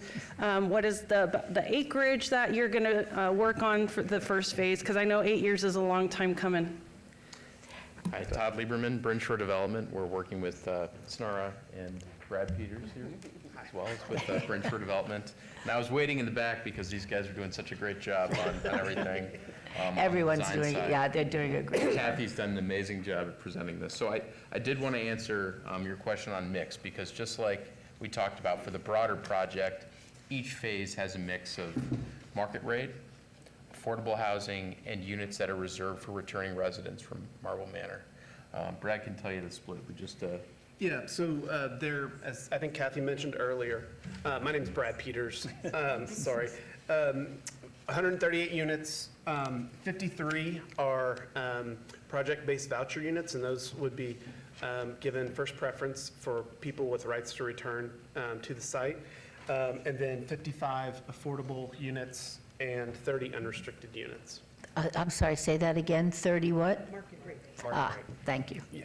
what is the acreage that you're going to work on for the first phase? Because I know 8 years is a long time coming. Hi, Todd Lieberman, Brinshore Development. We're working with Snara and Brad Peters here, as well as with Brinshore Development. And I was waiting in the back because these guys are doing such a great job on everything. Everyone's doing, yeah, they're doing a great job. Kathy's done an amazing job at presenting this. So I did want to answer your question on mix, because just like we talked about for the broader project, each phase has a mix of market rate, affordable housing, and units that are reserved for returning residents from Marble Manor. Brad can tell you the split. We just Yeah, so there, as I think Kathy mentioned earlier, my name's Brad Peters, sorry. 138 units, 53 are project-based voucher units, and those would be given first preference for people with rights to return to the site. And then 55 affordable units and 30 unrestricted units. I'm sorry, say that again, 30 what? Market rate. Thank you. Yeah.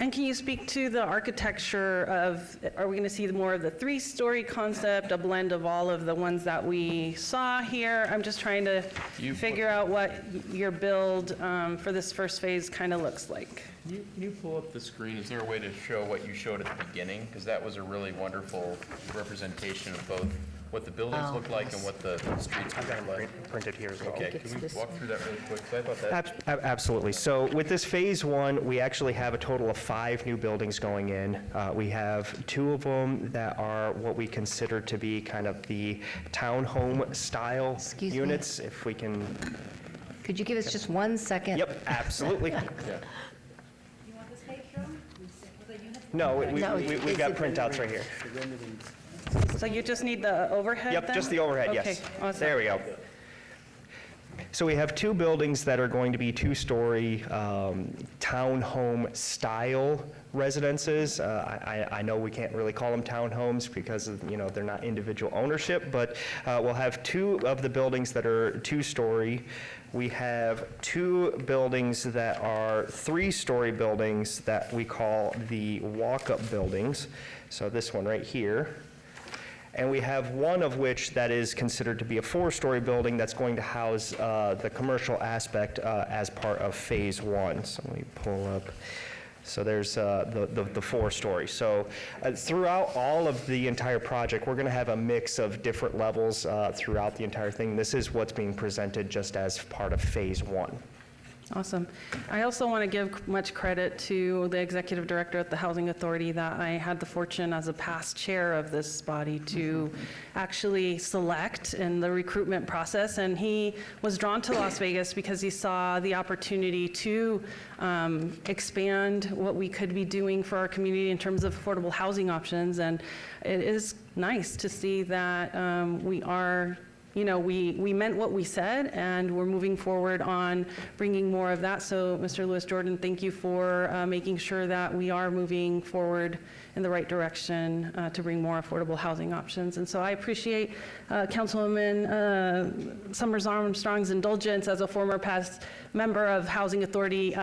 And can you speak to the architecture of, are we going to see more of the three-story concept, a blend of all of the ones that we saw here? I'm just trying to figure out what your build for this first phase kind of looks like. Can you pull up the screen? Is there a way to show what you showed at the beginning? Because that was a really wonderful representation of both what the buildings look like and what the streets I've got look like. it printed here as well. Okay, can we walk through that really quick? 'Cause I thought that. Absolutely. So with this Phase 1, we actually have a total of 5 new buildings going in. We have 2 of them that are what we consider to be kind of the townhome-style Excuse me. units, if we can... Could you give us just 1 second? Yep, absolutely. Yeah. No, No, we've got printouts right here. So you just need the overhead Yep, then? just the overhead, yes. Okay, awesome. There we go. So we have 2 buildings that are going to be 2-story townhome-style residences. I know we can't really call them townhomes because, they're not individual ownership, but we'll have 2 of the buildings that are 2-story. We have 2 buildings that are 3-story buildings that we call the walk-up buildings. So this one right here. And we have one of which that is considered to be a 4-story building that's going to house the commercial aspect as part of Phase 1. So let me pull up. So there's the 4-story. So throughout all of the entire project, we're going to have a mix of different levels throughout the entire thing. This is what's being presented just as part of Phase 1. Awesome. I also want to give much credit to the executive director at the Housing Authority that I had the fortune as a past chair of this body to actually select in the recruitment process. And he was drawn to Las Vegas because he saw the opportunity to expand what we could be doing for our community in terms of affordable housing options. And it is nice to see that we are we meant what we said, and we're moving forward on bringing more of that. So, Mr. Lewis Jordan, thank you for making sure that we are moving forward in the right direction to bring more affordable housing options. And so I appreciate Councilwoman Summers Armstrong's indulgence as a former past member of Housing Authority.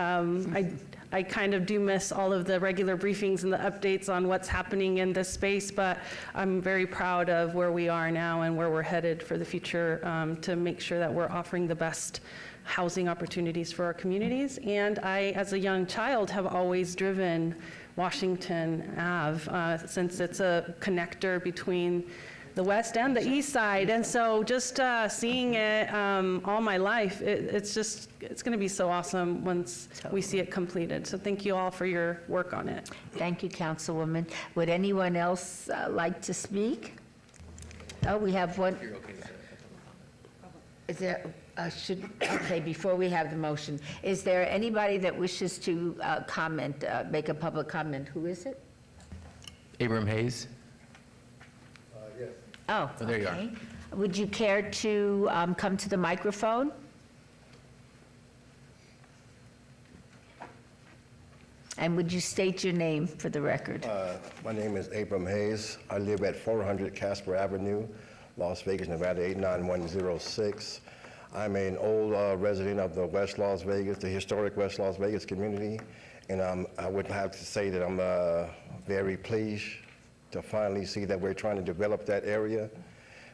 I kind of do miss all of the regular briefings and the updates on what's happening in this space, but I'm very proud of where we are now and where we're headed for the future to make sure that we're offering the best housing opportunities for our communities. And I, as a young child, have always driven Washington Ave since it's a connector between the west and the east side. And so just seeing it all my life, it's going to be so awesome once we see it completed. So thank you all for your work on it. Thank you, Councilwoman. Would anyone else like to speak? Oh, we have one. Is there, okay, before we have the motion, is there anybody that wishes to comment, make a public comment? Who is it? Abram Hayes. Oh, Oh, there you are. okay. Would you care to come to the microphone? And would you state your name for the record? My name is Abram Hayes. I live at 400 Casper Avenue, Las Vegas, Nevada 89106. I'm an old resident of the West Las Vegas, the historic West Las Vegas community, and I would have to say that I'm very pleased to finally see that we're trying to develop that area,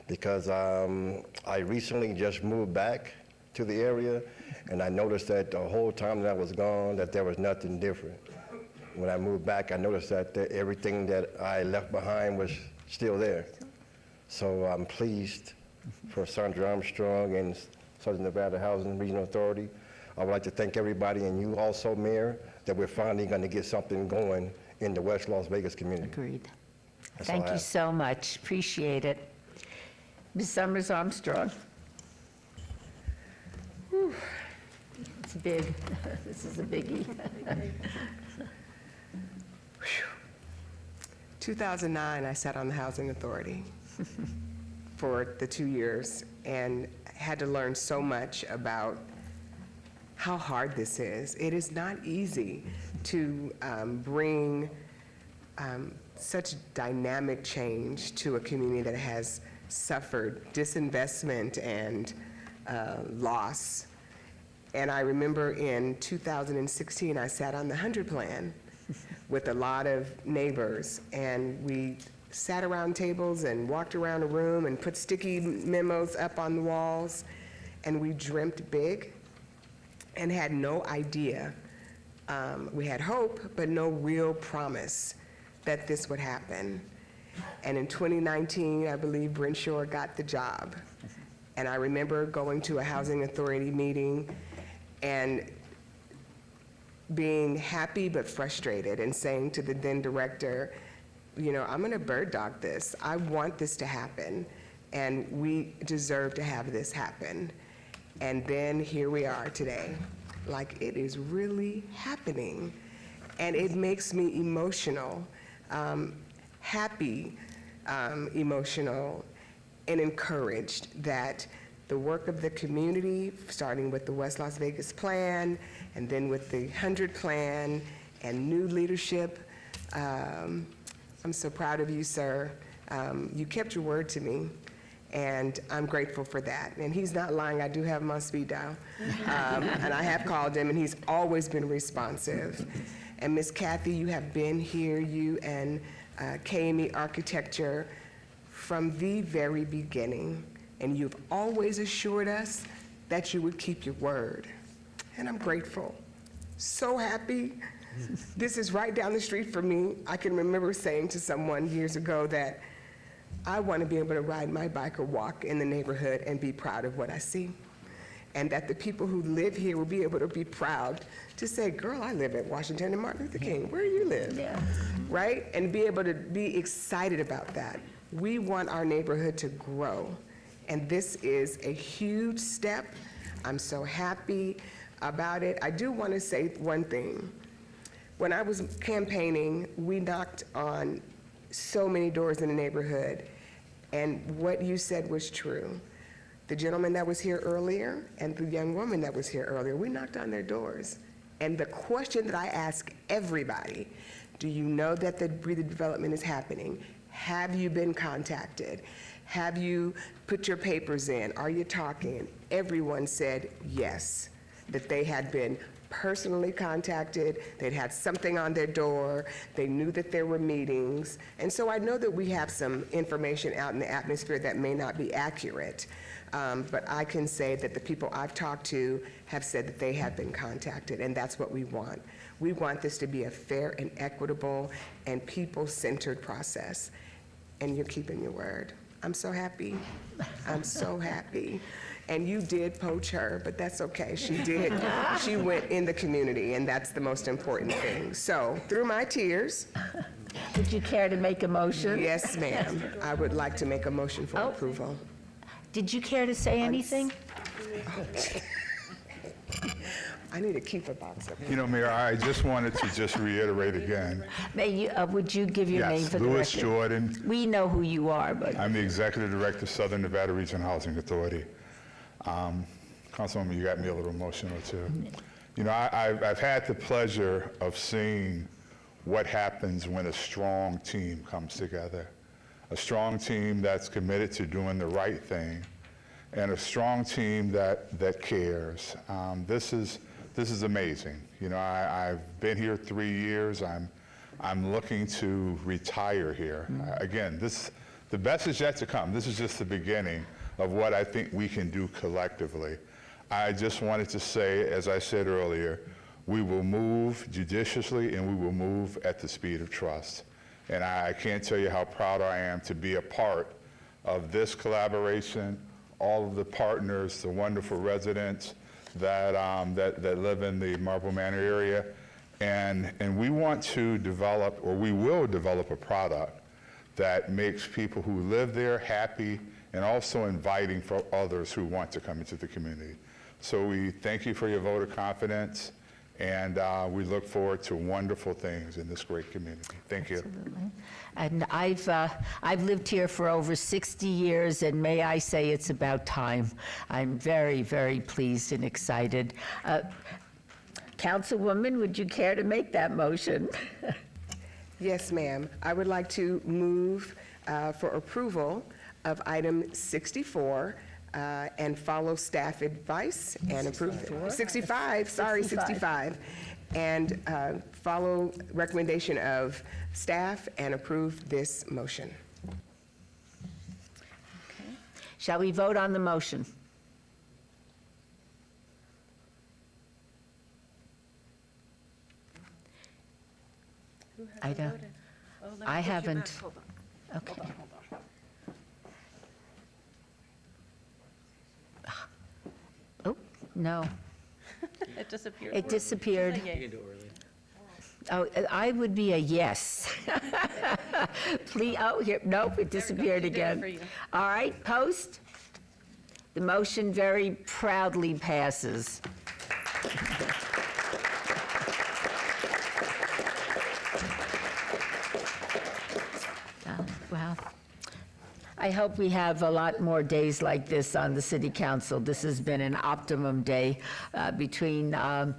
because I recently just moved back to the area, and I noticed that the whole time that I was gone, that there was nothing different. When I moved back, I noticed that everything that I left behind was still there. So I'm pleased for Sandra Armstrong and Southern Nevada Housing Regional Authority. I would like to thank everybody, and you also, Mayor, that we're finally going to get something going in the West Las Vegas community. Agreed. That's all Thank I you have. so much. Appreciate it. Ms. Summers Armstrong. Whew. It's big. This is a biggie. 2009, I sat on the Housing Authority for the 2 years and had to learn so much about how hard this is. It is not easy to bring such dynamic change to a community that has suffered disinvestment and loss. And I remember in 2016, I sat on the 100 Plan with a lot of neighbors, and we sat around tables and walked around a room and put sticky memos up on the walls, and we dreamt big and had no idea. We had hope, but no real promise that this would happen. And in 2019, I believe Brenshaw got the job. And I remember going to a housing authority meeting and being happy but frustrated and saying to the then director, you know, I'm gonna bird dog this. I want this to happen, and we deserve to have this happen. And then here we are today. Like, it is really happening. And it makes me emotional, happy, emotional, and encouraged that the work of the community, starting with the West Las Vegas Plan, and then with the 100 Plan, and new leadership. I'm so proud of you, sir. You kept your word to me, and I'm grateful for that. And he's not lying, I do have him on speed dial. And I have called him, and he's always been responsive. And Miss Kathy, you have been here, you and KME Architecture, from the very beginning. And you've always assured us that you would keep your word. And I'm grateful, so happy. This is right down the street from me. I can remember saying to someone years ago that I want to be able to ride my bike or walk in the neighborhood and be proud of what I see. And that the people who live here will be able to be proud to say, girl, I live at Washington and Martin Luther King. Where do you live? Yeah. Right? And be able to be excited about that. We want our neighborhood to grow. And this is a huge step. I'm so happy about it. I do want to say one thing. When I was campaigning, we knocked on so many doors in the neighborhood, and what you said was true. The gentleman that was here earlier and the young woman that was here earlier, we knocked on their doors. And the question that I ask everybody, do you know that the redevelopment is happening? Have you been contacted? Have you put your papers in? Are you talking? Everyone said yes, that they had been personally contacted, they'd had something on their door, they knew that there were meetings. And so I know that we have some information out in the atmosphere that may not be accurate, but I can say that the people I've talked to have said that they have been contacted, and that's what we want. We want this to be a fair and equitable and people-centered process, and you're keeping your word. I'm so happy. I'm so happy. And you did poach her, but that's okay. She did. She went in the community, and that's the most important thing. So, through my tears. Would you care to make a motion? Yes, ma'am. I would like to make a motion for approval. Did you care to say anything? I need to keep a box up. You know, Mayor, I just wanted to just reiterate again. Would you give your name Yes, for the Louis record? Jordan. We know who you are, but. I'm the Executive Director of Southern Nevada Regional Housing Authority. Councilwoman, you got me a little emotional too. You know, I've had the pleasure of seeing what happens when a strong team comes together. A strong team that's committed to doing the right thing, and a strong team that cares. This is amazing. You know, I've been here 3 years. I'm looking to retire here. Again, the best is yet to come. This is just the beginning of what I think we can do collectively. I just wanted to say, as I said earlier, we will move judiciously and we will move at the speed of trust. And I can't tell you how proud I am to be a part of this collaboration, all of the partners, the wonderful residents that live in the Marble Manor area. And we want to develop, or we will develop, a product that makes people who live there happy and also inviting for others who want to come into the community. So we thank you for your vote of confidence, and we look forward to wonderful things in this great community. Thank you. Absolutely. And I've lived here for over 60 years, and may I say it's about time. I'm very, very pleased and excited. Councilwoman, would you care to make that motion? Yes, ma'am. I would like to move for approval of item 64 and follow staff advice and approve. 65, sorry, 65. And follow recommendation of staff and approve this motion. Okay. Shall we vote on the motion? I don't. I haven't. Okay. Oh, no, It disappeared. it disappeared. Oh, I would be a yes. Please, oh, here, nope, it disappeared She did it again. for you. All right, post. The motion very proudly passes. Wow. I hope we have a lot more days like this on the city council. This has been an optimum day between the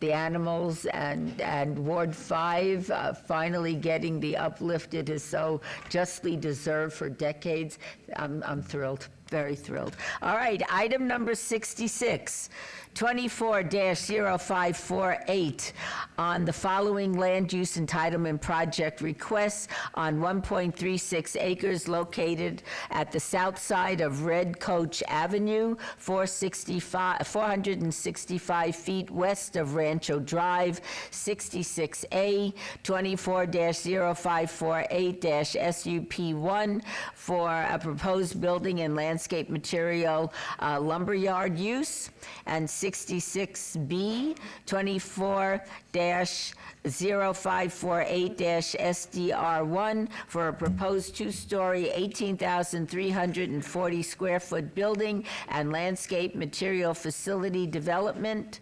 animals and Ward 5 finally getting the uplift it is so justly deserved for decades. I'm thrilled, very thrilled. All right, item number 66. 24-0548 on the following land use entitlement project requests on 1.36 acres located at the south side of Red Coach Avenue, 465 feet west of Rancho Drive, 66A, 24-0548-SUP1 for a proposed building and landscape material lumberyard use, and 66B, 24-0548-SDR1 for a proposed two-story, 18,340 square foot building and landscape material facility development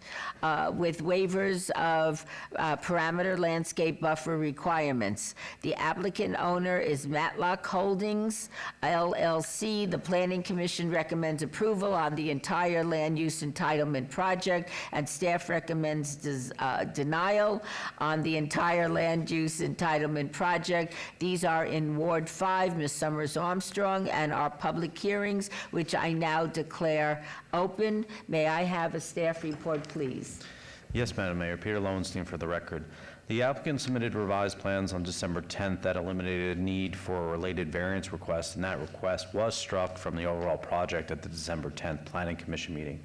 with waivers of parameter landscape buffer requirements. The applicant owner is Matlock Holdings, LLC. The Planning Commission recommends approval on the entire land use entitlement project, and staff recommends denial on the entire land use entitlement project. These are in Ward 5, Ms. Summers Armstrong, and our public hearings, which I now declare open. May I have a staff report, please? Yes, Madam Mayor. Peter Lowenstein for the record. The applicant submitted revised plans on December 10th that eliminated a need for a related variance request, and that request was struck from the overall project at the December 10th Planning Commission meeting.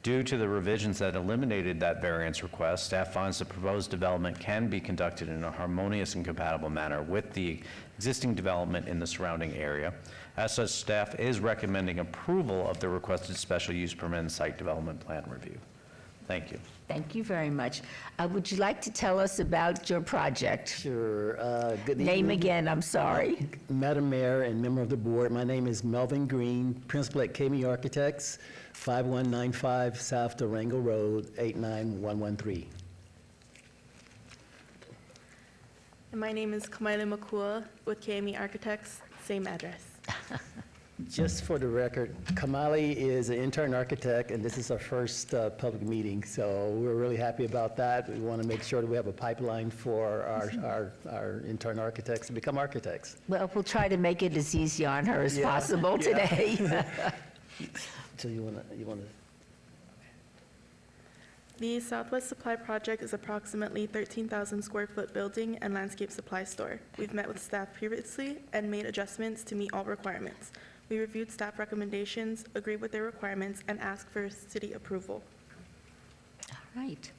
Due to the revisions that eliminated that variance request, staff finds the proposed development can be conducted in a harmonious and compatible manner with the existing development in the surrounding area. As such, staff is recommending approval of the requested special use permit and site development plan review. Thank you. Thank you very much. Would you like to tell us about your project? Sure. Good evening. Name again, I'm sorry. Madam Mayor and member of the board, my name is Melvin Green, principal at KME Architects, 5195 South Durango Road, 89113. And my name is Kamaila Makua with KME Architects, same address. Just for the record, Kamali is an intern architect, and this is our first public meeting, so we're really happy about that. We want to make sure that we have a pipeline for our intern architects to become architects. Well, we'll try to make it as easy on her as possible today. So you want to? The Southwest Supply Project is approximately 13,000 square foot building and landscape supply store. We've met with staff previously and made adjustments to meet all requirements. We reviewed staff recommendations, agreed with their requirements, and asked for city approval. All right.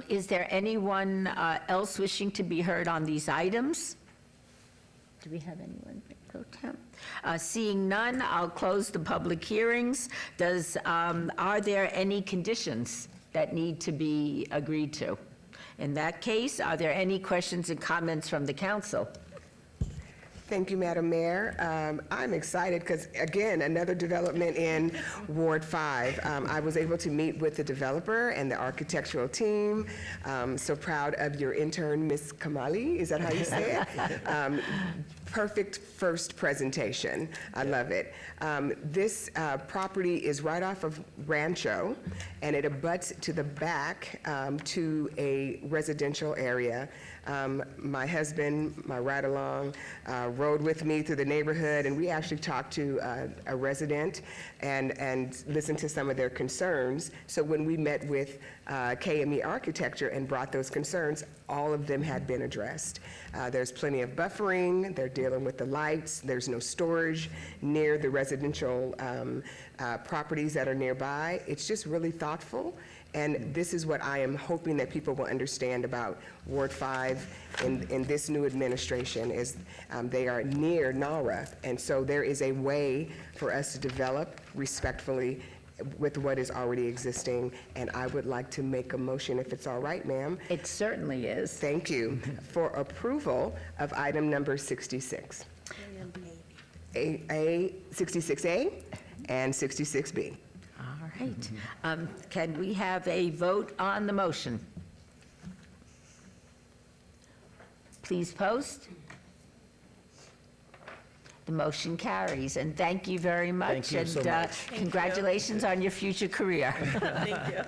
Is there anyone else wishing to be heard on these items? Do we have anyone? Seeing none, I'll close the public hearings. Are there any conditions that need to be agreed to? In that case, are there any questions and comments from the council? Thank you, Madam Mayor. I'm excited because, again, another development in Ward 5. I was able to meet with the developer and the architectural team. So proud of your intern, Ms. Kamali. Is that how you say it? Perfect first presentation. I love it. This property is right off of Rancho, and it abuts to the back to a residential area. My husband, my ride-along, rode with me through the neighborhood, and we actually talked to a resident and listened to some of their concerns. So when we met with KME Architecture and brought those concerns, all of them had been addressed. There's plenty of buffering, they're dealing with the lights, there's no storage near the residential properties that are nearby. It's just really thoughtful, And this is what I am hoping that people will understand about Ward 5 in this new administration is they are near NARA. And so there is a way for us to develop respectfully with what is already existing. And I would like to make a motion, if it's all right, ma'am. It certainly is. Thank you. For approval of item number 66. 66A and 66B. All right. Can we have a vote on the motion? Please post. The motion carries, and thank you very much. Thank you so much. And congratulations on your future career. Thank you.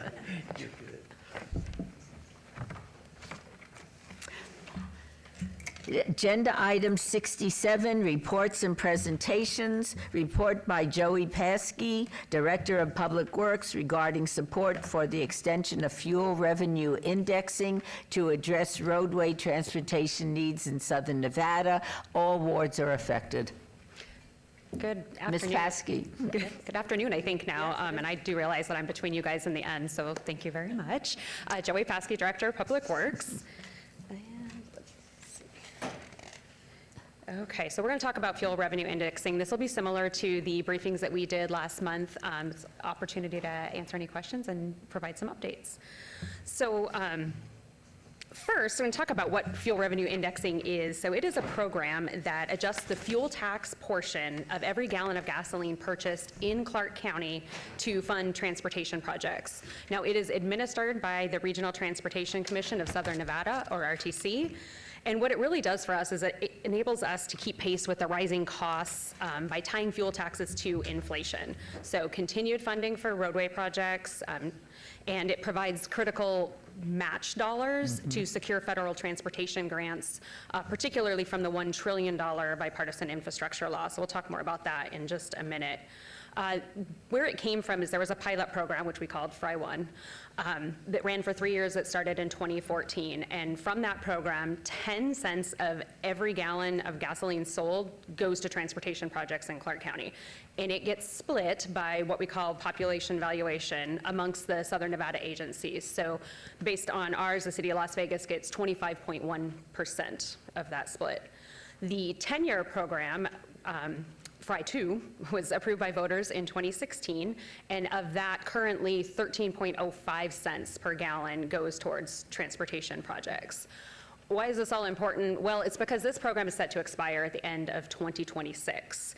Agenda item 67, reports and presentations. Report by Joey Paskey, Director of Public Works, regarding support for the extension of fuel revenue indexing to address roadway transportation needs in Southern Nevada. All wards are affected. Good afternoon. Ms. Paskey. Good afternoon, I think now, and I do realize that I'm between you guys in the end, so thank you very much. Joey Paskey, Director of Public Works. Okay, so we're going to talk about fuel revenue indexing. This will be similar to the briefings that we did last month. It's an opportunity to answer any questions and provide some updates. So first, I'm going to talk about what fuel revenue indexing is. So it is a program that adjusts the fuel tax portion of every gallon of gasoline purchased in Clark County to fund transportation projects. Now, it is administered by the Regional Transportation Commission of Southern Nevada, or RTC. And what it really does for us is it enables us to keep pace with the rising costs by tying fuel taxes to inflation. So continued funding for roadway projects, and it provides critical match dollars to secure federal transportation grants, particularly from the $1 trillion bipartisan infrastructure law. So we'll talk more about that in just a minute. Where it came from is there was a pilot program, which we called Fry One, that ran for 3 years. That started in 2014. And from that program, 10 cents of every gallon of gasoline sold goes to transportation projects in Clark County. And it gets split by what we call population valuation amongst the Southern Nevada agencies. So based on ours, the city of Las Vegas gets 25.1% of that split. The 10-year program, Fry 2, was approved by voters in 2016, and of that, currently 13.05 cents per gallon goes towards transportation projects. Why is this all important? Well, it's because this program is set to expire at the end of 2026.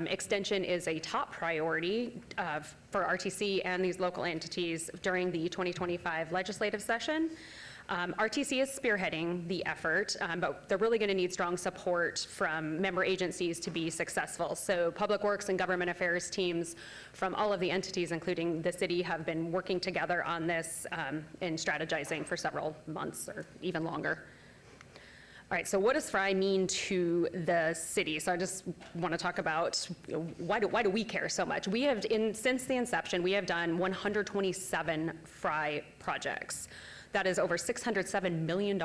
Extension is a top priority for RTC and these local entities during the 2025 legislative session. RTC is spearheading the effort, but they're really going to need strong support from member agencies to be successful. So Public Works and Government Affairs teams from all of the entities, including the city, have been working together on this and strategizing for several months or even longer. All right, so what does Fry mean to the city? So I just want to talk about, why do we care so much? We have, since the inception, we have done 127 Fry projects. That is over $607 million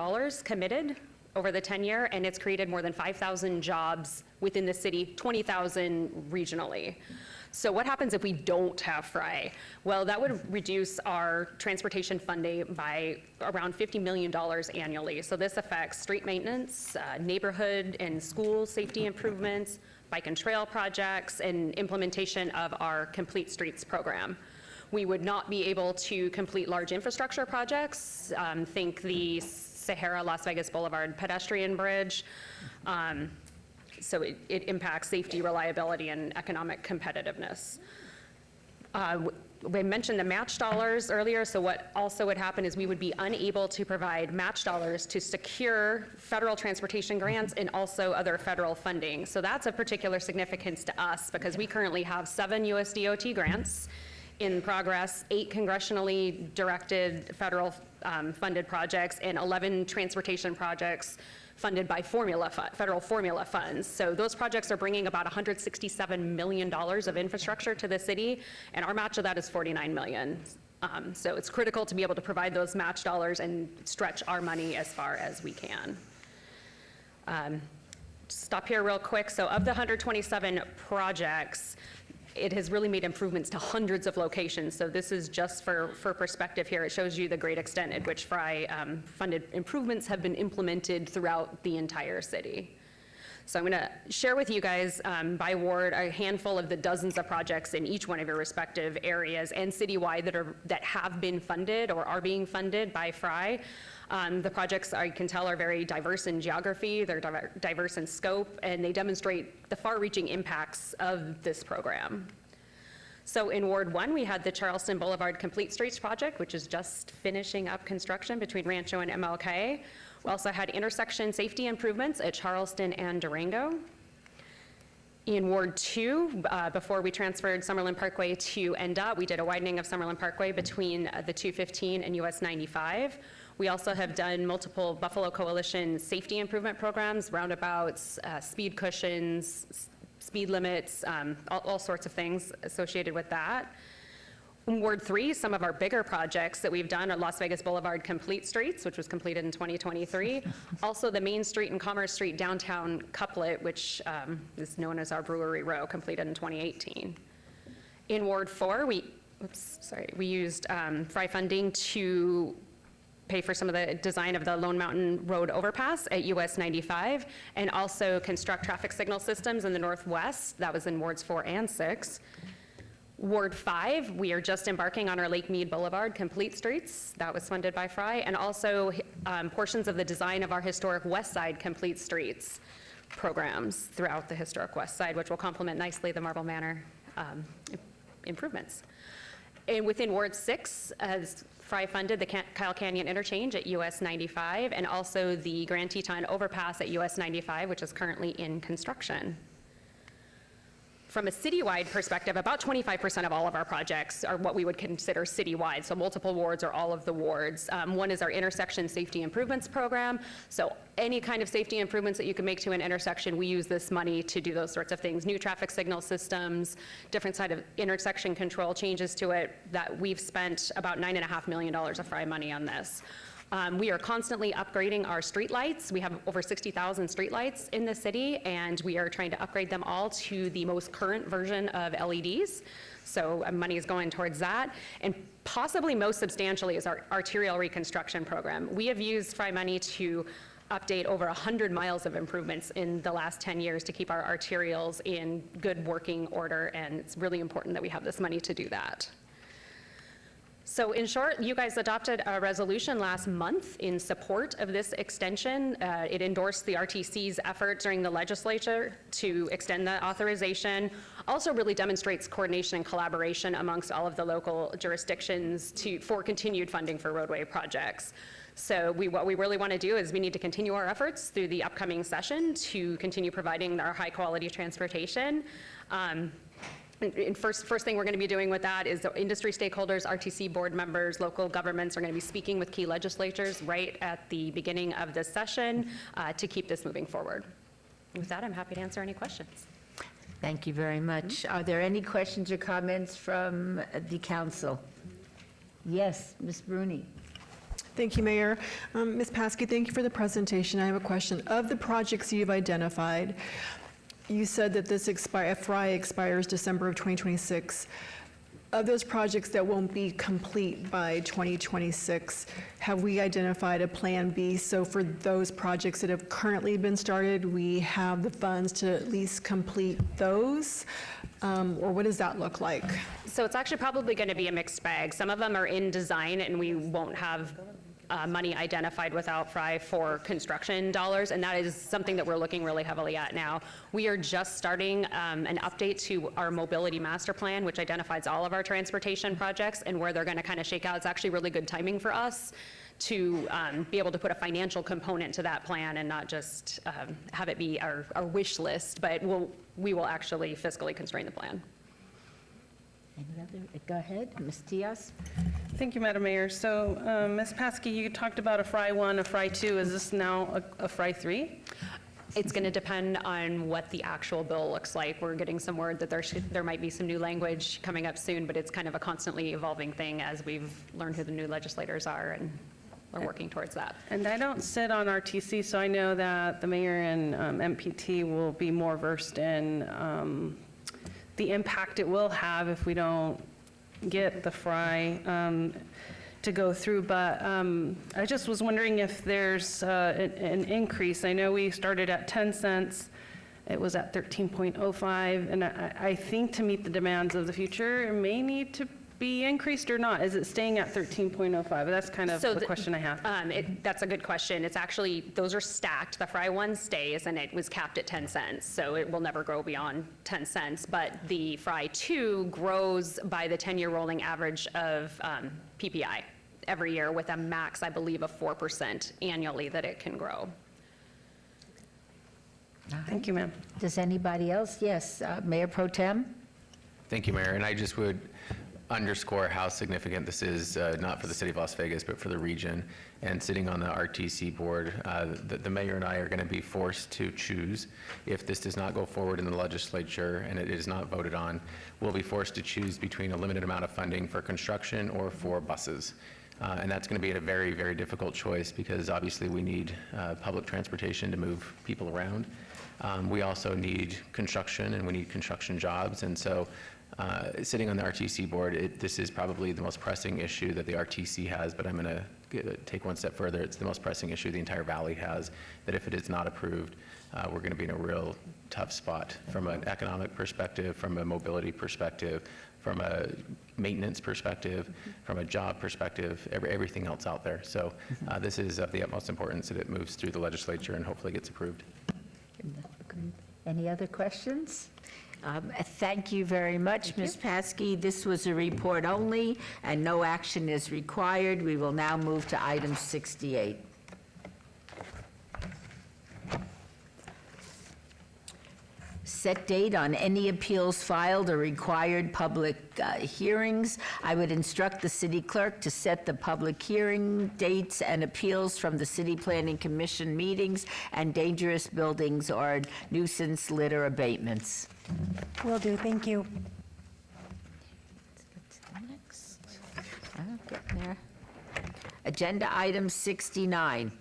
committed over the 10-year, and it's created more than 5,000 jobs within the city, 20,000 regionally. So what happens if we don't have Fry? Well, that would reduce our transportation funding by around $50 million annually. So this affects street maintenance, neighborhood and school safety improvements, bike and trail projects, and implementation of our Complete Streets program. We would not be able to complete large infrastructure projects. Think the Sahara Las Vegas Boulevard pedestrian bridge. So it impacts safety, reliability, and economic competitiveness. We mentioned the match dollars earlier, so what also would happen is we would be unable to provide match dollars to secure federal transportation grants and also other federal funding. So that's of particular significance to us because we currently have 7 USDOT grants in progress, 8 congressionally directed federal funded projects, and 11 transportation projects funded by federal formula funds. So those projects are bringing about $167 million of infrastructure to the city, and our match of that is $49 million. So it's critical to be able to provide those match dollars and stretch our money as far as we can. Stop here real quick. So of the 127 projects, it has really made improvements to hundreds of locations. So this is just for perspective here. It shows you the great extent at which Fry funded improvements have been implemented throughout the entire city. So I'm going to share with you guys by ward a handful of the dozens of projects in each one of your respective areas and citywide that have been funded or are being funded by Fry. The projects, I can tell, are very diverse in geography, they're diverse in scope, and they demonstrate the far-reaching impacts of this program. So in Ward 1, we had the Charleston Boulevard Complete Streets project, which is just finishing up construction between Rancho and MLK. We also had intersection safety improvements at Charleston and Durango. In Ward 2, before we transferred Summerlin Parkway to NDOT, we did a widening of Summerlin Parkway between the 215 and US 95. We also have done multiple Buffalo Coalition safety improvement programs, roundabouts, speed cushions, speed limits, all sorts of things associated with that. In Ward 3, some of our bigger projects that we've done are Las Vegas Boulevard Complete Streets, which was completed in 2023. Also, the Main Street and Commerce Street downtown couplet, which is known as our Brewery Row, completed in 2018. In Ward 4, we used Fry funding to pay for some of the design of the Lone Mountain Road overpass at US 95, and also construct traffic signal systems in the Northwest. That was in Wards 4 and 6. Ward 5, we are just embarking on our Lake Mead Boulevard Complete Streets. That was funded by Fry, and also portions of the design of our historic West Side Complete Streets programs throughout the historic West Side, which will complement nicely the Marble Manor improvements. And within Ward 6, as Fry funded the Kyle Canyon Interchange at US 95, and also the Grand Teton Overpass at US 95, which is currently in construction. From a citywide perspective, about 25% of all of our projects are what we would consider citywide, so multiple wards or all of the wards. One is our intersection safety improvements program. So any kind of safety improvements that you can make to an intersection, we use this money to do those sorts of things. New traffic signal systems, different side of intersection control changes to it, that we've spent about $9.5 million of Fry money on this. We are constantly upgrading our streetlights. We have over 60,000 streetlights in the city, and we are trying to upgrade them all to the most current version of LEDs. So money is going towards that. And possibly most substantially is our arterial reconstruction program. We have used Fry money to update over 100 miles of improvements in the last 10 years to keep our arterials in good working order, and it's really important that we have this money to do that. So in short, you guys adopted a resolution last month in support of this extension. It endorsed the RTC's effort during the legislature to extend the authorization. Also really demonstrates coordination and collaboration amongst all of the local jurisdictions for continued funding for roadway projects. So what we really want to do is we need to continue our efforts through the upcoming session to continue providing our high quality transportation. And first thing we're going to be doing with that is the industry stakeholders, RTC board members, local governments are going to be speaking with key legislatures right at the beginning of this session to keep this moving forward. With that, I'm happy to answer any questions. Thank you very much. Are there any questions or comments from the council? Yes, Ms. Bruni. Thank you, Mayor. Ms. Paskey, thank you for the presentation. I have a question. Of the projects you've identified, you said that this Fry expires December of 2026. Of those projects that won't be complete by 2026, have we identified a plan B? So for those projects that have currently been started, we have the funds to at least complete those? Or what does that look like? So it's actually probably going to be a mixed bag. Some of them are in design and we won't have money identified without Fry for construction dollars, and that is something that we're looking really heavily at now. We are just starting an update to our mobility master plan, which identifies all of our transportation projects and where they're going to kind of shake out. It's actually really good timing for us to be able to put a financial component to that plan and not just have it be our wish list, but we will actually fiscally constrain the plan. Any other? Go ahead, Ms. Diaz. Thank you, Madam Mayor. So, Ms. Paskey, you talked about a Fry 1, a Fry 2. Is this now a Fry 3? It's going to depend on what the actual bill looks like. We're getting some word that there might be some new language coming up soon, but it's kind of a constantly evolving thing as we've learned who the new legislators are, and we're working towards that. And I don't sit on RTC, so I know that the mayor and MPT will be more versed in the impact it will have if we don't get the fry to go through, but I just was wondering if there's an increase. I know we started at 10 cents, it was at 13.05, and I think to meet the demands of the future, it may need to be increased or not? Is it staying at 13.05? That's kind of the question I have. That's a good question. It's actually, those are stacked. The fry one stays, and it was capped at 10 cents, so it will never grow beyond 10 cents. But the fry two grows by the 10-year rolling average of PPI every year with a max, I believe, of 4% annually that it can grow. Thank you, ma'am. Does anybody else? Yes, Mayor Pro Tem? Thank you, Mayor. And I just would underscore how significant this is, not for the city of Las Vegas, but for the region. And sitting on the RTC board, the mayor and I are going to be forced to choose. If this does not go forward in the legislature and it is not voted on, we'll be forced to choose between a limited amount of funding for construction or for buses. And that's going to be a very, very difficult choice because obviously we need public transportation to move people around. We also need construction and we need construction jobs. And so sitting on the RTC board, this is probably the most pressing issue that the RTC has, but I'm going to take one step further. It's the most pressing issue the entire valley has, that if it is not approved, we're going to be in a real tough spot from an economic perspective, from a mobility perspective, from a maintenance perspective, from a job perspective, everything else out there. So this is of the utmost importance that it moves through the legislature and hopefully gets approved. Any other questions? Thank you very much, Ms. Paskey. This was a report only, and no action is required. We will now move to item 68. Set date on any appeals filed or required public hearings. I would instruct the city clerk to set the public hearing dates and appeals from the City Planning Commission meetings and dangerous buildings or nuisance litter abatements. Will do, thank you. Let's get to the next. Getting there. Agenda item 69.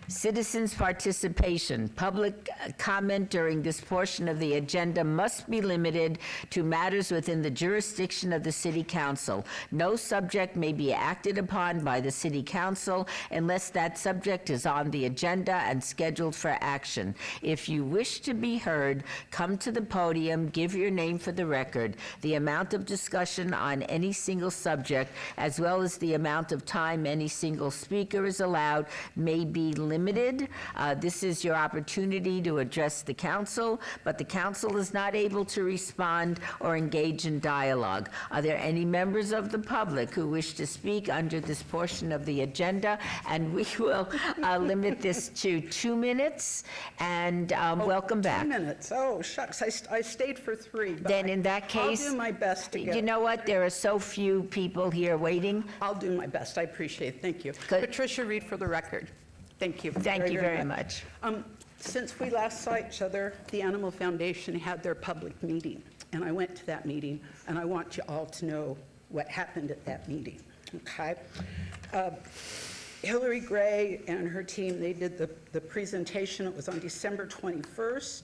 Citizens' participation. Public comment during this portion of the agenda must be limited to matters within the jurisdiction of the City Council. No subject may be acted upon by the City Council unless that subject is on the agenda and scheduled for action. If you wish to be heard, come to the podium, give your name for the record. The amount of discussion on any single subject, as well as the amount of time any single speaker is allowed, may be limited. This is your opportunity to address the council, but the council is not able to respond or engage in dialogue. Are there any members of the public who wish to speak under this portion of the agenda? And we will limit this to 2 minutes, and welcome back. 2 minutes, oh shucks, I stayed for 3. But Then in that case, I'll do my best to get. You know what, there are so few people here waiting. I'll do my best, I appreciate it, thank you. Good. Patricia Reed for the record. Thank you. Thank you very much. Since we last saw each other, the Animal Foundation had their public meeting, and I went to that meeting, and I want you all to know what happened at that meeting, okay? Hillary Gray and her team, they did the presentation. It was on December 21st.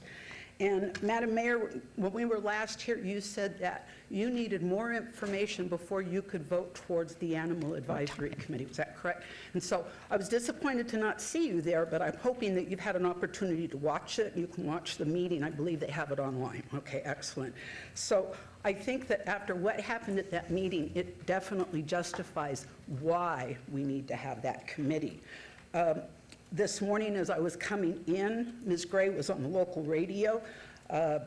And Madam Mayor, when we were last here, you said that you needed more information before you could vote towards the Animal Advisory Committee. Was that correct? And so I was disappointed to not see you there, but I'm hoping that you've had an opportunity to watch it. You can watch the meeting. I believe they have it online. Okay, excellent. So I think that after what happened at that meeting, it definitely justifies why we need to have that committee. This morning, as I was coming in, Ms. Gray was on the local radio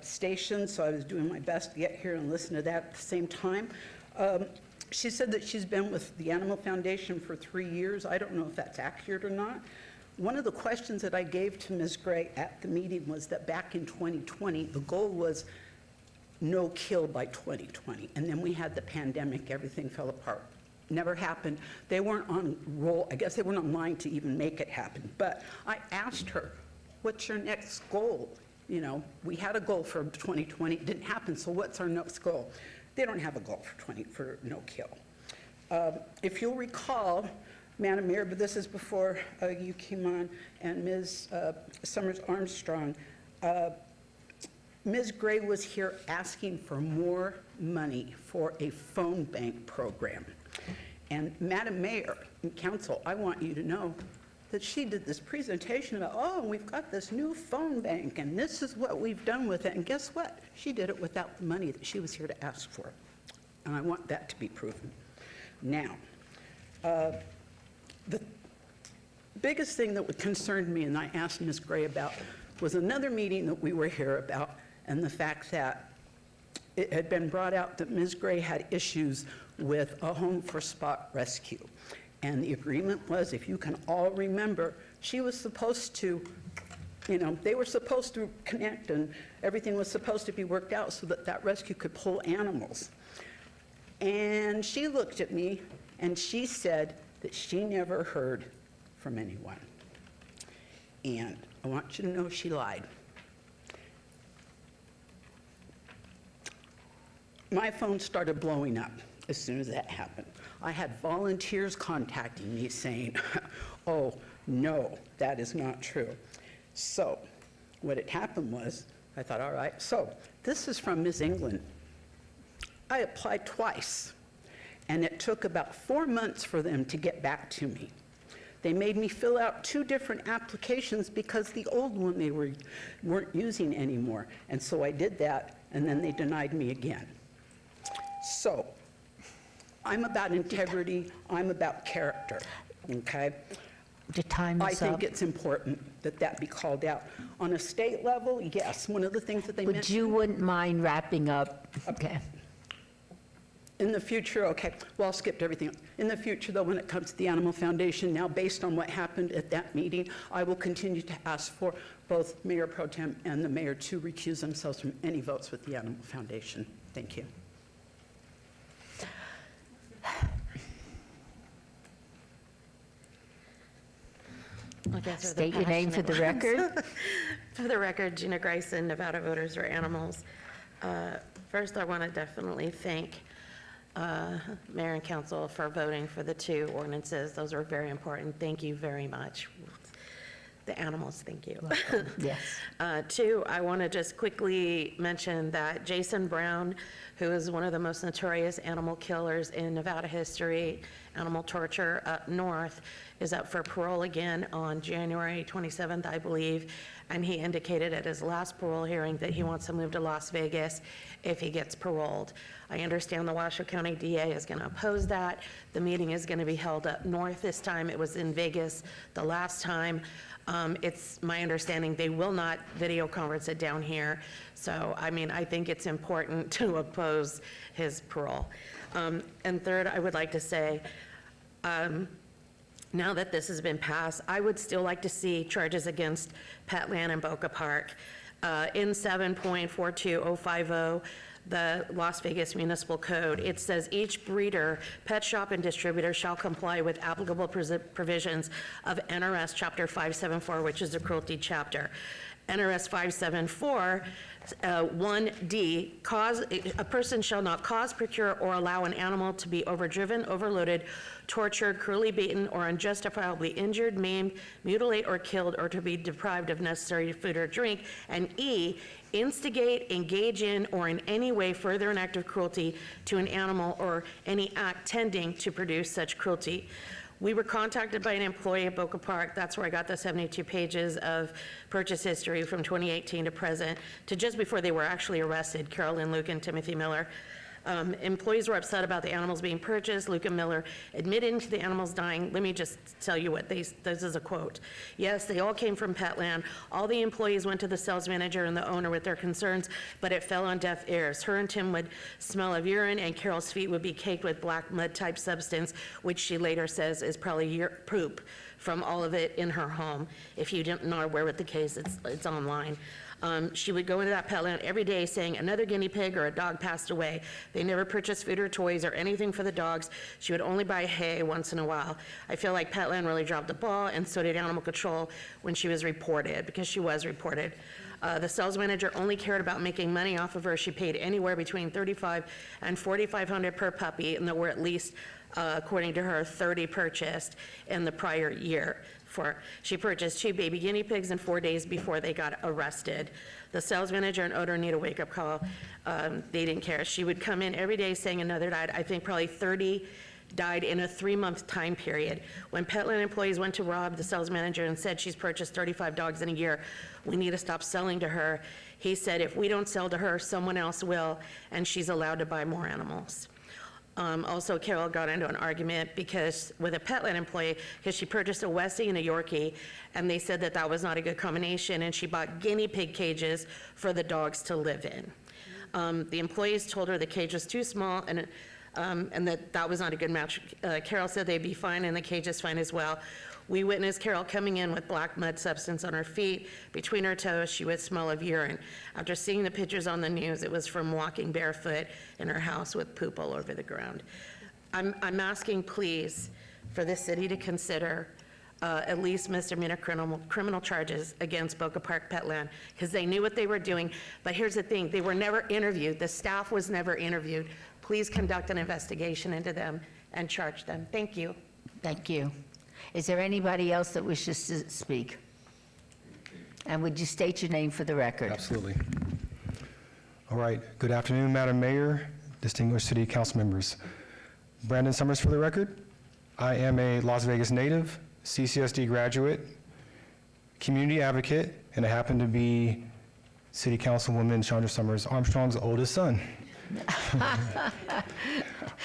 station, so I was doing my best to get here and listen to that at the same time. She said that she's been with the Animal Foundation for 3 years. I don't know if that's accurate or not. One of the questions that I gave to Ms. Gray at the meeting was that back in 2020, the goal was no kill by 2020, and then we had the pandemic, everything fell apart. Never happened. They weren't on roll. I guess they weren't online to even make it happen. But I asked her, what's your next goal? You know, we had a goal for 2020. It didn't happen, so what's our next goal? They don't have a goal for no kill. If you'll recall, Madam Mayor, but this is before you came on, and Ms. Summers Armstrong, Ms. Gray was here asking for more money for a phone bank program. And Madam Mayor and Council, I want you to know that she did this presentation about, oh, we've got this new phone bank, and this is what we've done with it. And guess what? She did it without the money that she was here to ask for. And I want that to be proven. Now, the biggest thing that concerned me, and I asked Ms. Gray about, was another meeting that we were here about, and the fact that it had been brought out that Ms. Gray had issues with a home for spot rescue. And the agreement was, if you can all remember, she was supposed to, they were supposed to connect, and everything was supposed to be worked out so that that rescue could pull animals. And she looked at me and she said that she never heard from anyone. And I want you to know she lied. My phone started blowing up as soon as that happened. I had volunteers contacting me saying, oh, no, that is not true. So what had happened was, I thought, all right, so this is from Ms. England. I applied twice, and it took about 4 months for them to get back to me. They made me fill out 2 different applications because the old one they weren't using anymore. And so I did that, and then they denied me again. So I'm about integrity, I'm about character, okay? The time I is think up. it's important that that be called out. On a state level, yes, one of the things that they Would mentioned. you wouldn't mind wrapping up? Okay. In the future, okay, well, I'll skip everything. In the future, though, when it comes to the Animal Foundation, now based on what happened at that meeting, I will continue to ask for both Mayor Pro Tem and the mayor to recuse themselves from any votes with the Animal Foundation. Thank you. State your name for the record. For the record, Gina Grayson, Nevada Voters for Animals. First, I want to definitely thank Mayor and Council for voting for the 2 ordinances. Those are very important. Thank you very much. The animals, thank you. Yes. 2, I want to just quickly mention that Jason Brown, who is one of the most notorious animal killers in Nevada history, animal torture up north, is up for parole again on January 27th, I believe, and he indicated at his last parole hearing that he wants to move to Las Vegas if he gets paroled. I understand the Washoe County DA is going to oppose that. The meeting is going to be held up north this time. It was in Vegas the last time. It's my understanding they will not video conference it down here. So, I mean, I think it's important to oppose his parole. And third, I would like to say, now that this has been passed, I would still like to see charges against Petland and Boca Park. In 7.42050, the Las Vegas Municipal Code, it says each breeder, pet shop, and distributor shall comply with applicable provisions of NRS Chapter 574, which is the cruelty chapter. NRS 574, 1D, a person shall not cause, procure, or allow an animal to be overdriven, overloaded, tortured, cruelly beaten, or unjustifiably injured, maimed, mutilate, or killed, or to be deprived of necessary food or drink. And E, instigate, engage in, or in any way further an act of cruelty to an animal or any act tending to produce such cruelty. We were contacted by an employee at Boca Park. That's where I got the 72 pages of purchase history from 2018 to present, to just before they were actually arrested, Carolyn Luke and Timothy Miller. Employees were upset about the animals being purchased. Luke and Miller admitted to the animals dying. Let me just tell you what this is a quote. Yes, they all came from Petland. All the employees went to the sales manager and the owner with their concerns, but it fell on deaf ears. Her and Tim would smell of urine, and Carol's feet would be caked with black mud-type substance, which she later says is probably poop from all of it in her home. If you don't know aware with the case, it's online. She would go into that Petland every day saying another guinea pig or a dog passed away. They never purchased food or toys or anything for the dogs. She would only buy hay once in a while. I feel like Petland really dropped the ball, and so did Animal Control when she was reported, because she was reported. The sales manager only cared about making money off of her. She paid anywhere between $3,500 and $4,500 per puppy, and there were at least according to her, 30 purchased in the prior year. She purchased 2 baby guinea pigs in 4 days before they got arrested. The sales manager and owner need a wake-up call. They didn't care. She would come in every day saying another died. I think probably 30 died in a 3-month time period. When Petland employees went to Rob, the sales manager, and said she's purchased 35 dogs in a year, we need to stop selling to her. He said if we don't sell to her, someone else will, and she's allowed to buy more animals. Also, Carol got into an argument with a Petland employee because she purchased a Westie and a Yorkie, and they said that that was not a good combination, and she bought guinea pig cages for the dogs to live in. The employees told her the cage was too small and that was not a good match. Carol said they'd be fine, and the cage is fine as well. We witnessed Carol coming in with black mud substance on her feet. Between her toes, she would smell of urine. After seeing the pictures on the news, it was from walking barefoot in her house with poop all over the ground. I'm asking, please, for the city to consider at least misdemeanor criminal charges against Boca Park Petland, because they knew what they were doing. But here's the thing, they were never interviewed. The staff was never interviewed. Please conduct an investigation into them and charge them. Thank you. Thank you. Is there anybody else that wishes to speak? And would you state your name for the record? Absolutely. All right. Good afternoon, Madam Mayor, distinguished city council members. Brandon Summers for the record. I am a Las Vegas native, CCSD graduate, community advocate, and I happen to be City Councilwoman Chandra Summers Armstrong's oldest son.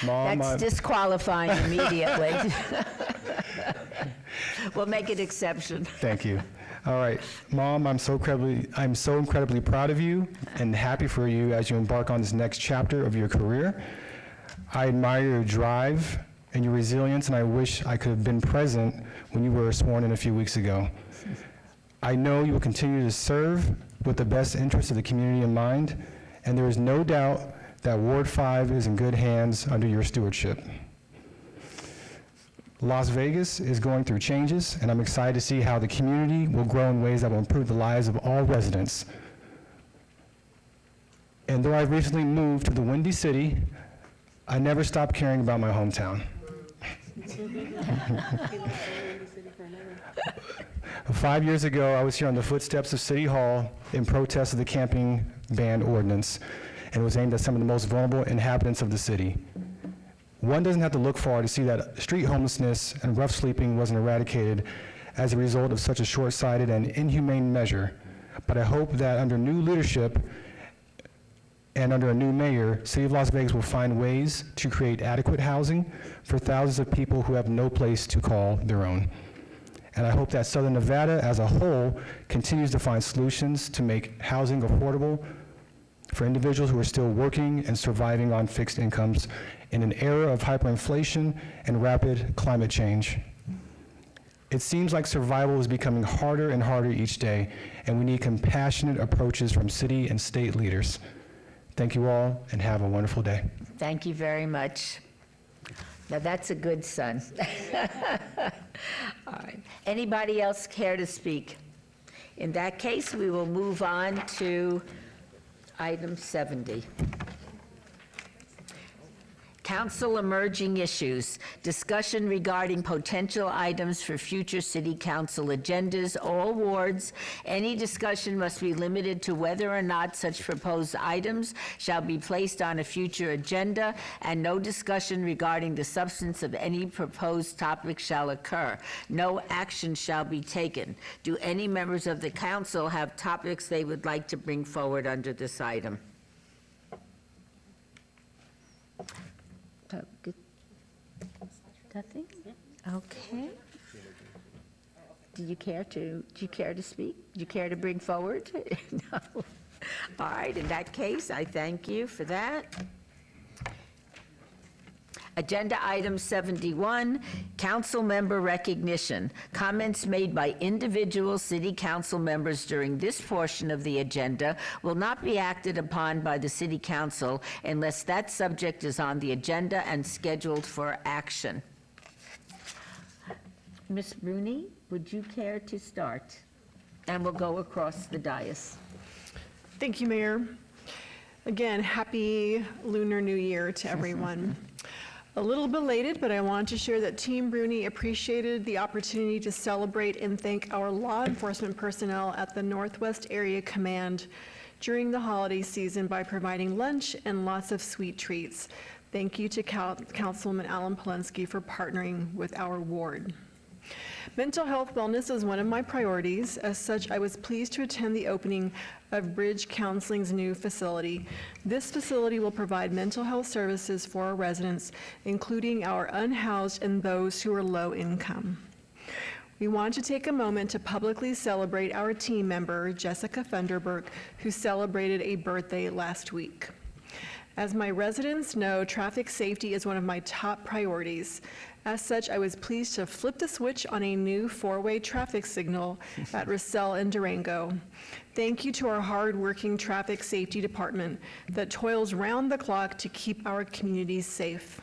Mom, That's disqualifying immediately. We'll make an exception. Thank you. All right, Mom, I'm so incredibly proud of you and happy for you as you embark on this next chapter of your career. I admire your drive and your resilience, and I wish I could have been present when you were sworn in a few weeks ago. I know you will continue to serve with the best interests of the community in mind, and there is no doubt that Ward 5 is in good hands under your stewardship. Las Vegas is going through changes, and I'm excited to see how the community will grow in ways that will improve the lives of all residents. And though I've recently moved to the Windy City, I never stopped caring about my hometown. 5 years ago, I was here on the footsteps of City Hall in protest of the camping ban ordinance, and it was aimed at some of the most vulnerable inhabitants of the city. One doesn't have to look far to see that street homelessness and rough sleeping wasn't eradicated as a result of such a short-sighted and inhumane measure. But I hope that under new leadership and under a new mayor, City of Las Vegas will find ways to create adequate housing for thousands of people who have no place to call their own. And I hope that Southern Nevada as a whole continues to find solutions to make housing affordable for individuals who are still working and surviving on fixed incomes in an era of hyperinflation and rapid climate change. It seems like survival is becoming harder and harder each day, and we need compassionate approaches from city and state leaders. Thank you all, and have a wonderful day. Thank you very much. Now, that's a good son. All right. Anybody else care to speak? In that case, we will move on to item 70. Council emerging issues, discussion regarding potential items for future city council agendas, all wards. Any discussion must be limited to whether or not such proposed items shall be placed on a future agenda, and no discussion regarding the substance of any proposed topic shall occur. No action shall be taken. Do any members of the council have topics they would like to bring forward under this item? Nothing? Okay. Do you care to speak? Do you care to bring forward? No. All right, in that case, I thank you for that. Agenda item 71, council member recognition. Comments made by individual city council members during this portion of the agenda will not be acted upon by the city council unless that subject is on the agenda and scheduled for action. Ms. Rooney, would you care to start? And we'll go across the dais. Thank you, Mayor. Again, happy Lunar New Year to everyone. A little belated, but I want to share that Team Bruni appreciated the opportunity to celebrate and thank our law enforcement personnel at the Northwest Area Command during the holiday season by providing lunch and lots of sweet treats. Thank you to Councilwoman Alan Polensky for partnering with our ward. Mental health wellness is one of my priorities. As such, I was pleased to attend the opening of Bridge Counseling's new facility. This facility will provide mental health services for our residents, including our unhoused and those who are low income. We want to take a moment to publicly celebrate our team member, Jessica Funderburk, who celebrated a birthday last week. As my residents know, traffic safety is one of my top priorities. As such, I was pleased to flip the switch on a new four-way traffic signal at Russell and Durango. Thank you to our hard-working traffic safety department that toils round the clock to keep our communities safe.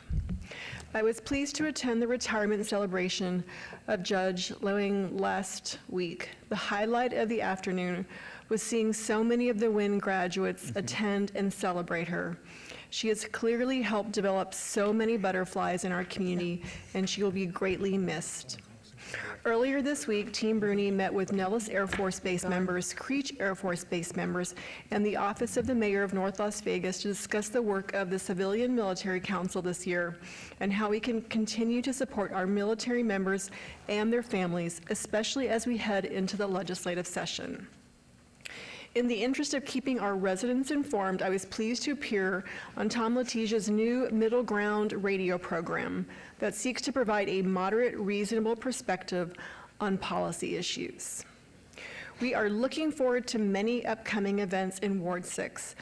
I was pleased to attend the retirement celebration of Judge Lewing last week. The highlight of the afternoon was seeing so many of the WIN graduates attend and celebrate her. She has clearly helped develop so many butterflies in our community, and she will be greatly missed. Earlier this week, Team Bruni met with Nellis Air Force Base members, Creech Air Force Base members, and the Office of the Mayor of North Las Vegas to discuss the work of the Civilian Military Council this year and how we can continue to support our military members and their families, especially as we head into the legislative session. In the interest of keeping our residents informed, I was pleased to appear on Tom Letitia's new Middle Ground radio program that seeks to provide a moderate, reasonable perspective on policy issues. We are looking forward to many upcoming events in Ward 6.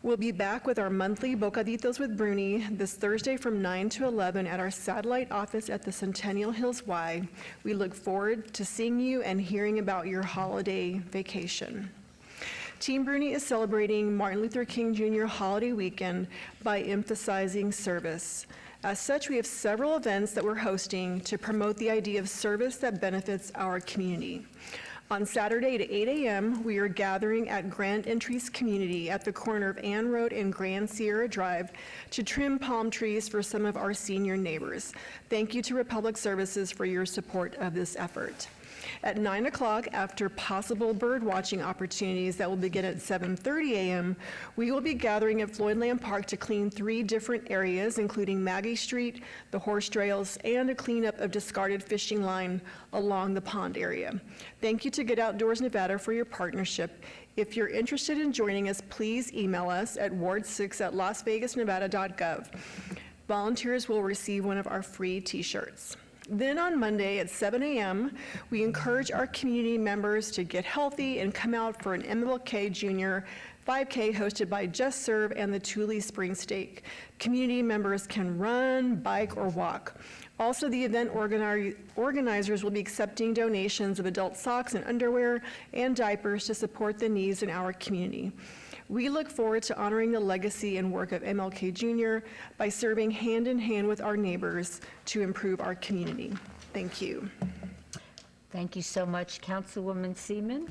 We'll be back with our monthly Bocaditos with Bruni this Thursday from 9 to 11 at our satellite office at the Centennial Hills Y. We look forward to seeing you and hearing about your holiday vacation. Team Bruni is celebrating Martin Luther King Jr. holiday weekend by emphasizing service. As such, we have several events that we're hosting to promote the idea of service that benefits our community. On Saturday at 8 a.m., we are gathering at Grand Entries Community at the corner of Ann Road and Grand Sierra Drive to trim palm trees for some of our senior neighbors. Thank you to Republic Services for your support of this effort. At 9 o'clock, after possible bird watching opportunities that will begin at 7:30 a.m., we will be gathering at Floydland Park to clean 3 different areas, including Maggie Street, the horse trails, and a cleanup of discarded fishing line along the pond area. Thank you to Get Outdoors Nevada for your partnership. If you're interested in joining us, please email us at ward6@lasvegasnevada.gov. Volunteers will receive one of our free t-shirts. Then on Monday at 7 a.m., we encourage our community members to get healthy and come out for an MLK Jr. 5K hosted by Just Serve and the Thule Spring Steak. Community members can run, bike, or walk. Also, the event organizers will be accepting donations of adult socks and underwear and diapers to support the needs in our community. We look forward to honoring the legacy and work of MLK Jr. by serving hand in hand with our neighbors to improve our community. Thank you. Thank you so much, Councilwoman Seaman.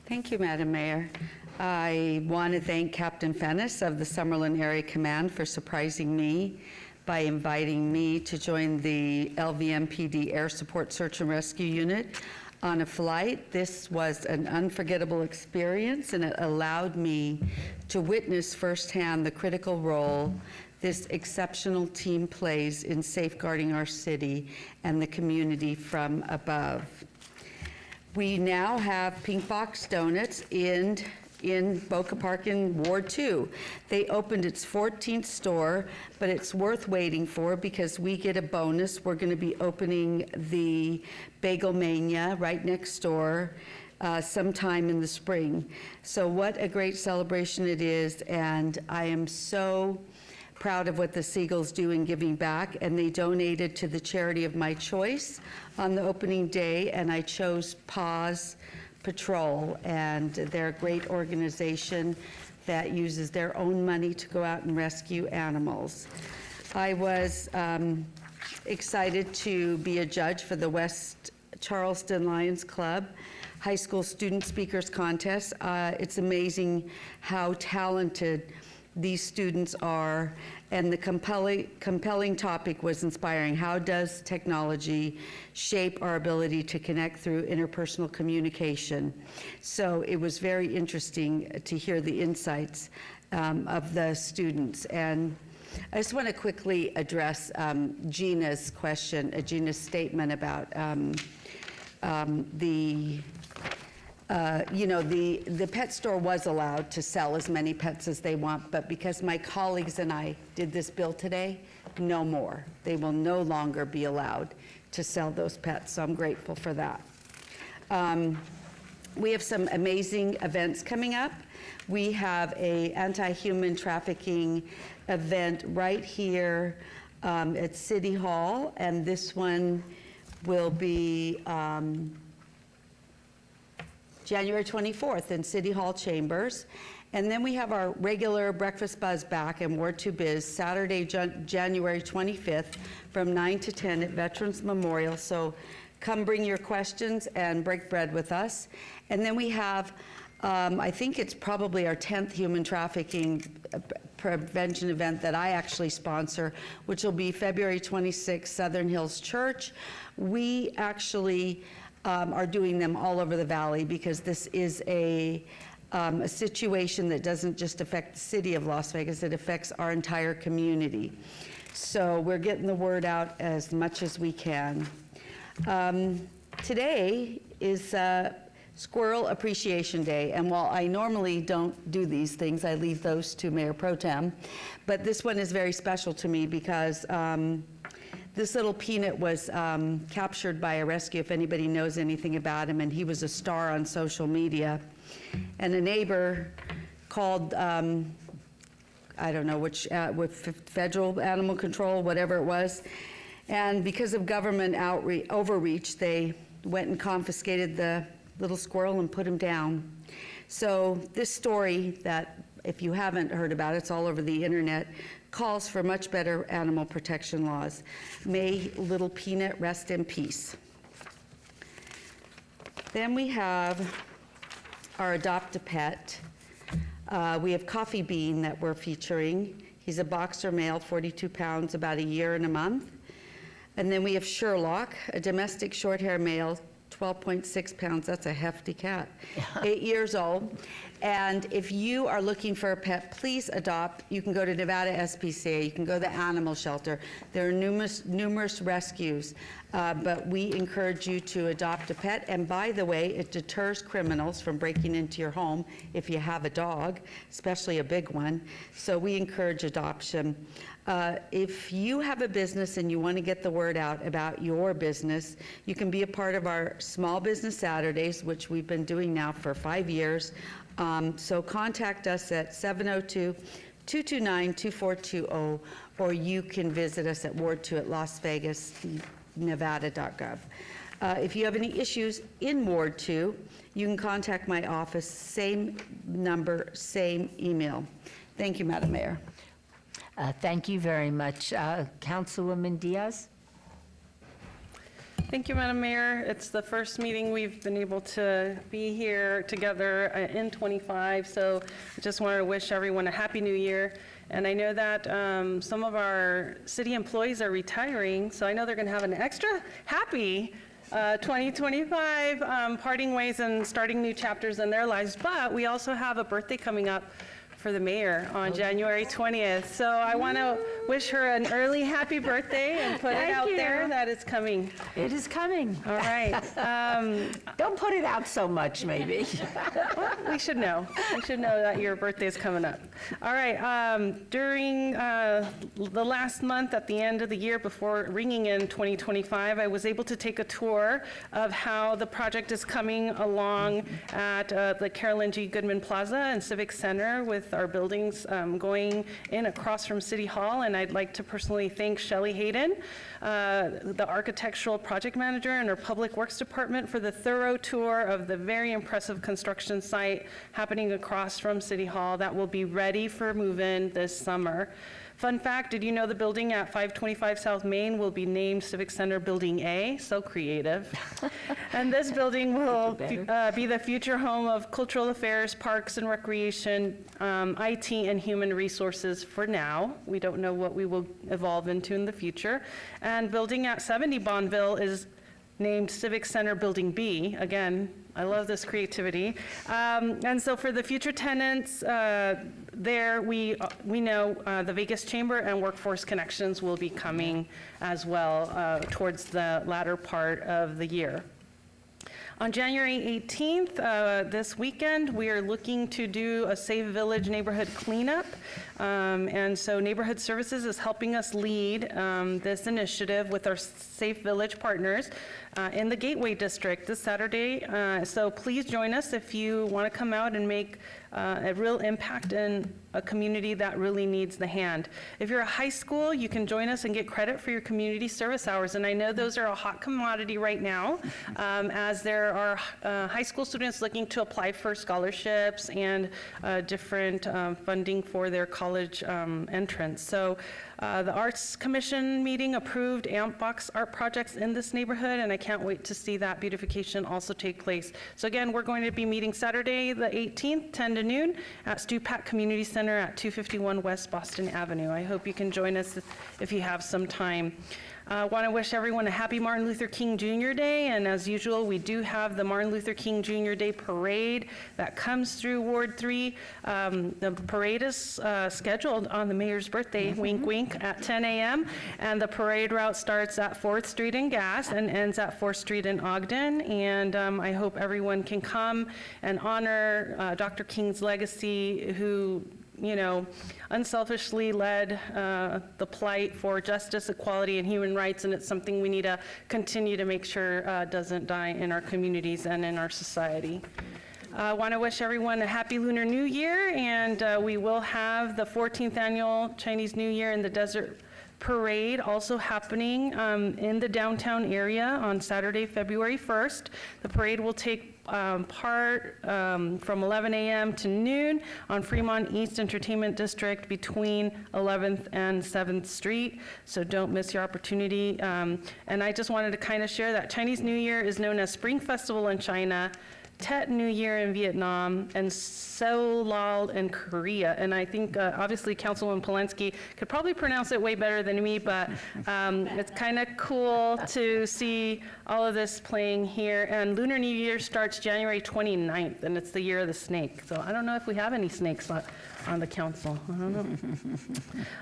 Thank you, Madam Mayor. I want to thank Captain Fennis of the Summerlin Area Command for surprising me by inviting me to join the LVMPD Air Support Search and Rescue Unit on a flight. This was an unforgettable experience, and it allowed me to witness firsthand the critical role this exceptional team plays in safeguarding our city and the community from above. We now have Pink Box Donuts in Boca Park in Ward 2. They opened its 14th store, but it's worth waiting for because we get a bonus. We're going to be opening the Bagel Mania right next door sometime in the spring. So what a great celebration it is, and I am so proud of what the Seagulls do in giving back, and they donated to the charity of my choice on the opening day, and I chose Paws Patrol, and they're a great organization that uses their own money to go out and rescue animals. I was excited to be a judge for the West Charleston Lions Club High School Student Speakers Contest. It's amazing how talented these students are, And the compelling topic was inspiring. How does technology shape our ability to connect through interpersonal communication? So it was very interesting to hear the insights of the students. And I just want to quickly address Gina's question, Gina's statement about the pet store was allowed to sell as many pets as they want, but because my colleagues and I did this bill today, no more. They will no longer be allowed to sell those pets, so I'm grateful for that. We have some amazing events coming up. We have a anti-human trafficking event right here at City Hall, and this one will be January 24th in City Hall Chambers. And then we have our regular Breakfast Buzz back in Ward 2 Biz, Saturday, January 25th from 9 to 10 at Veterans Memorial. So come bring your questions and break bread with us. And then we have, I think it's probably our 10th human trafficking prevention event that I actually sponsor, which will be February 26th, Southern Hills Church. We actually are doing them all over the valley because this is a situation that doesn't just affect the city of Las Vegas, it affects our entire community. So we're getting the word out as much as we can. Today is Squirrel Appreciation Day, and while I normally don't do these things, I leave those to Mayor Pro Tem, but this one is very special to me because this little peanut was captured by a rescue, if anybody knows anything about him, and he was a star on social media. And a neighbor called, I don't know which, with federal animal control, whatever it was, and because of government overreach, they went and confiscated the little squirrel and put him down. So this story that, if you haven't heard about it, it's all over the internet, calls for much better animal protection laws. May little Peanut rest in peace. Then we have our Adopt a Pet. We have Coffee Bean that we're featuring. He's a boxer male, 42 pounds, about a year and a month. And then we have Sherlock, a domestic short-hair male, 12.6 pounds. That's a hefty cat. 8 years old. And if you are looking for a pet, please adopt. You can go to Nevada SPCA. You can go to the animal shelter. There are numerous rescues. But we encourage you to adopt a pet. And by the way, it deters criminals from breaking into your home if you have a dog, especially a big one. So we encourage adoption. If you have a business and you want to get the word out about your business, you can be a part of our Small Business Saturdays, which we've been doing now for 5 years. So contact us at 702-229-2420, or you can visit us at Ward 2 at LasVegasNevada.gov. If you have any issues in Ward 2, you can contact my office, same number, same email. Thank you, Madam Mayor. Thank you very much. Councilwoman Diaz? Thank you, Madam Mayor. It's the first meeting we've been able to be here together in 25, so I just wanted to wish everyone a Happy New Year. And I know that some of our city employees are retiring, so I know they're going to have an extra happy 2025, parting ways and starting new chapters in their lives. But we also have a birthday coming up for the mayor on January 20th. So I want to wish her an early happy birthday and put it out there that it's coming. It is coming. All right. Don't put it out so much, maybe. Well, we should know. We should know that your birthday is coming up. All right. During the last month, at the end of the year, before ringing in 2025, I was able to take a tour of how the project is coming along at the Carolyn G. Goodman Plaza and Civic Center, with our buildings going in across from City Hall. And I'd like to personally thank Shelley Hayden, the architectural project manager, and her Public Works Department for the thorough tour of the very impressive construction site happening across from City Hall that will be ready for move-in this summer. Fun fact, did you know the building at 525 South Main will be named Civic Center Building A? So creative. And this building will be the future home of cultural affairs, parks and recreation, IT, and human resources for now. We don't know what we will evolve into in the future. And building at 70 Bonneville is named Civic Center Building B. Again, I love this creativity. And so for the future tenants there, we know the Vegas Chamber and Workforce Connections will be coming as well towards the latter part of the year. On January 18th, this weekend, we are looking to do a Safe Village neighborhood cleanup. And so Neighborhood Services is helping us lead this initiative with our Safe Village partners in the Gateway District this Saturday. So please join us if you want to come out and make a real impact in a community that really needs the hand. If you're a high school, you can join us and get credit for your community service hours. And I know those are a hot commodity right now, as there are high school students looking to apply for scholarships and different funding for their college entrance. So the Arts Commission meeting approved AMP box art projects in this neighborhood, and I can't wait to see that beautification also take place. So again, we're going to be meeting Saturday the 18th, 10 to noon at Stupak Community Center at 251 West Boston Avenue. I hope you can join us if you have some time. I want to wish everyone a happy Martin Luther King Jr. Day, and as usual, we do have the Martin Luther King Jr. Day Parade that comes through Ward 3. The parade is scheduled on the mayor's birthday, wink wink, at 10 a.m., and the parade route starts at 4th Street in Gass and ends at 4th Street in Ogden, and I hope everyone can come and honor Dr. King's legacy, who unselfishly led the plight for justice, equality, and human rights, and it's something we need to continue to make sure doesn't die in our communities and in our society. I want to wish everyone a happy Lunar New Year, and we will have the 14th annual Chinese New Year in the Desert Parade also happening in the downtown area on Saturday, February 1st. The parade will take part from 11 a.m. to noon on Fremont East Entertainment District between 11th and 7th Street, so don't miss your opportunity. And I just wanted to kind of share that Chinese New Year is known as Spring Festival in China, Tet New Year in Vietnam, and Seollal in Korea. And I think obviously Councilwoman Polensky could probably pronounce it way better than me, but it's kind of cool to see all of this playing here. And Lunar New Year starts January 29th, and it's the year of the snake. So I don't know if we have any snakes on the council. I don't know.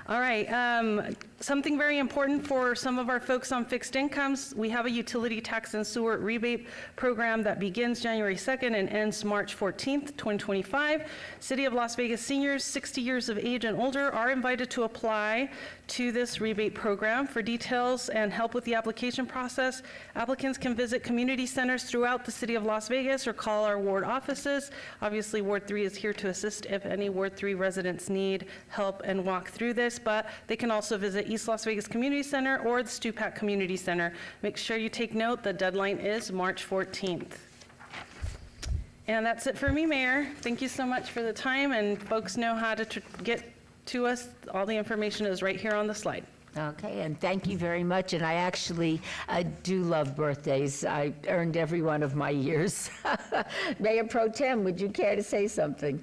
All right, something very important for some of our folks on fixed incomes, we have a utility tax and sewer rebate program that begins January 2nd and ends March 14th, 2025. City of Las Vegas seniors 60 years of age and older are invited to apply to this rebate program. For details and help with the application process, applicants can visit community centers throughout the city of Las Vegas or call our ward offices. Obviously, Ward 3 is here to assist if any Ward 3 residents need help and walk through this, but they can also visit East Las Vegas Community Center or the Stupak Community Center. Make sure you take note, the deadline is March 14th. And that's it for me, Mayor. Thank you so much for the time, and folks know how to get to us. All the information is right here on the slide. Okay, and thank you very much. And I do love birthdays. I earned every one of my years. Mayor Pro Tem, would you care to say something?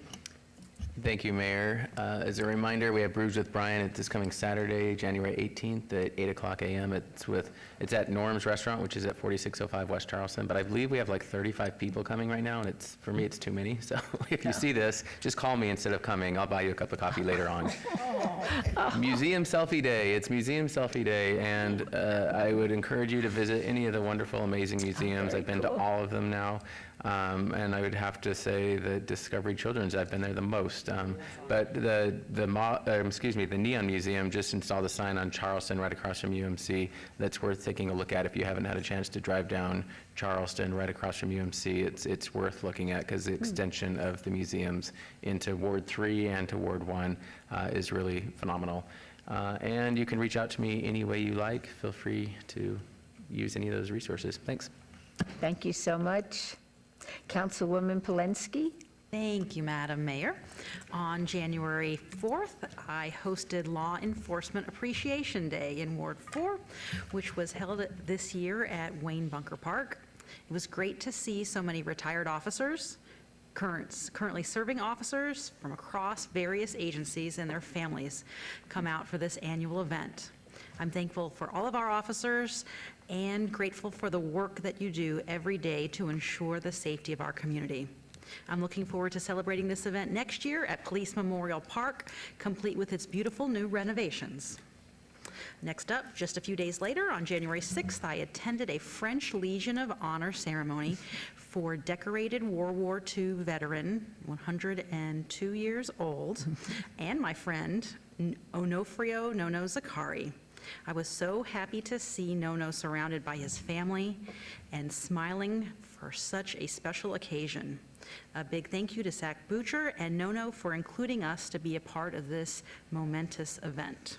Thank you, Mayor. As a reminder, we have Brews with Brian. It's this coming Saturday, January 18th at 8:00 a.m. It's at Norm's Restaurant, which is at 4605 West Charleston. But I believe we have like 35 people coming right now, and for me, it's too many. So if you see this, just call me instead of coming. I'll buy you a cup of coffee later on. Museum Selfie Day. It's Museum Selfie Day, and I would encourage you to visit any of the wonderful, amazing museums. I've been to all of them now. And I would have to say that Discovery Children's, I've been there the most. But the Neon Museum just installed a sign on Charleston right across from UMC that's worth taking a look at if you haven't had a chance to drive down Charleston right across from UMC. It's worth looking at because the extension of the museums into Ward 3 and to Ward 1 is really phenomenal. And you can reach out to me any way you like. Feel free to use any of those resources. Thanks. Thank you so much. Councilwoman Polensky? Thank you, Madam Mayor. On January 4th, I hosted Law Enforcement Appreciation Day in Ward 4, which was held this year at Wayne Bunker Park. It was great to see so many retired officers, currently serving officers from across various agencies and their families come out for this annual event. I'm thankful for all of our officers and grateful for the work that you do every day to ensure the safety of our community. I'm looking forward to celebrating this event next year at Police Memorial Park, complete with its beautiful new renovations. Next up, just a few days later, on January 6th, I attended a French Legion of Honor ceremony for decorated World War II veteran, 102 years old, and my friend, Onofrio Nono Zakari. I was so happy to see Nono surrounded by his family and smiling for such a special occasion. A big thank you to Zach Butcher and Nono for including us to be a part of this momentous event.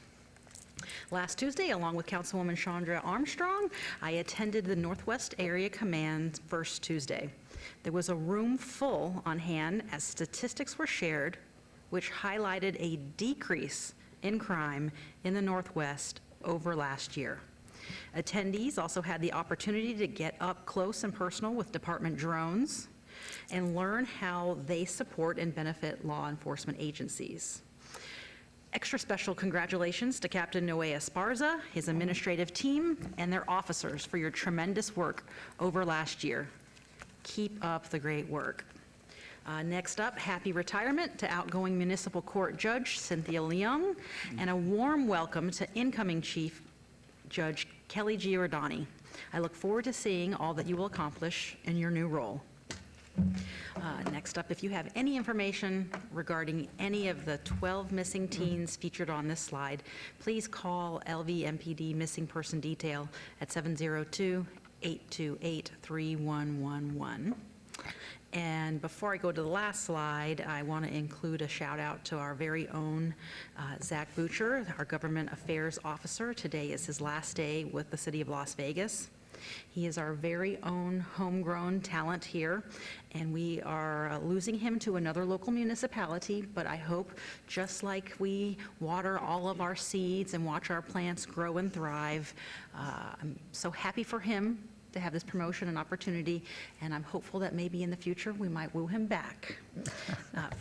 Last Tuesday, along with Councilwoman Chandra Armstrong, I attended the Northwest Area Command First Tuesday. There was a room full on hand as statistics were shared, which highlighted a decrease in crime in the Northwest over last year. Attendees also had the opportunity to get up close and personal with department drones and learn how they support and benefit law enforcement agencies. Extra special congratulations to Captain Noe Esparza, his administrative team, and their officers for your tremendous work over last year. Keep up the great work. Next up, happy retirement to outgoing Municipal Court Judge Cynthia Leung, and a warm welcome to incoming Chief Judge Kelly Giordani. I look forward to seeing all that you will accomplish in your new role. Next up, if you have any information regarding any of the 12 missing teens featured on this slide, please call LVMPD Missing Person Detail at 702-828-3111. And before I go to the last slide, I want to include a shout out to our very own Zach Butcher, our Government Affairs Officer. Today is his last day with the City of Las Vegas. He is our very own homegrown talent here, and we are losing him to another local municipality, but I hope, just like we water all of our seeds and watch our plants grow and thrive, I'm so happy for him to have this promotion and opportunity, and I'm hopeful that maybe in the future we might woo him back.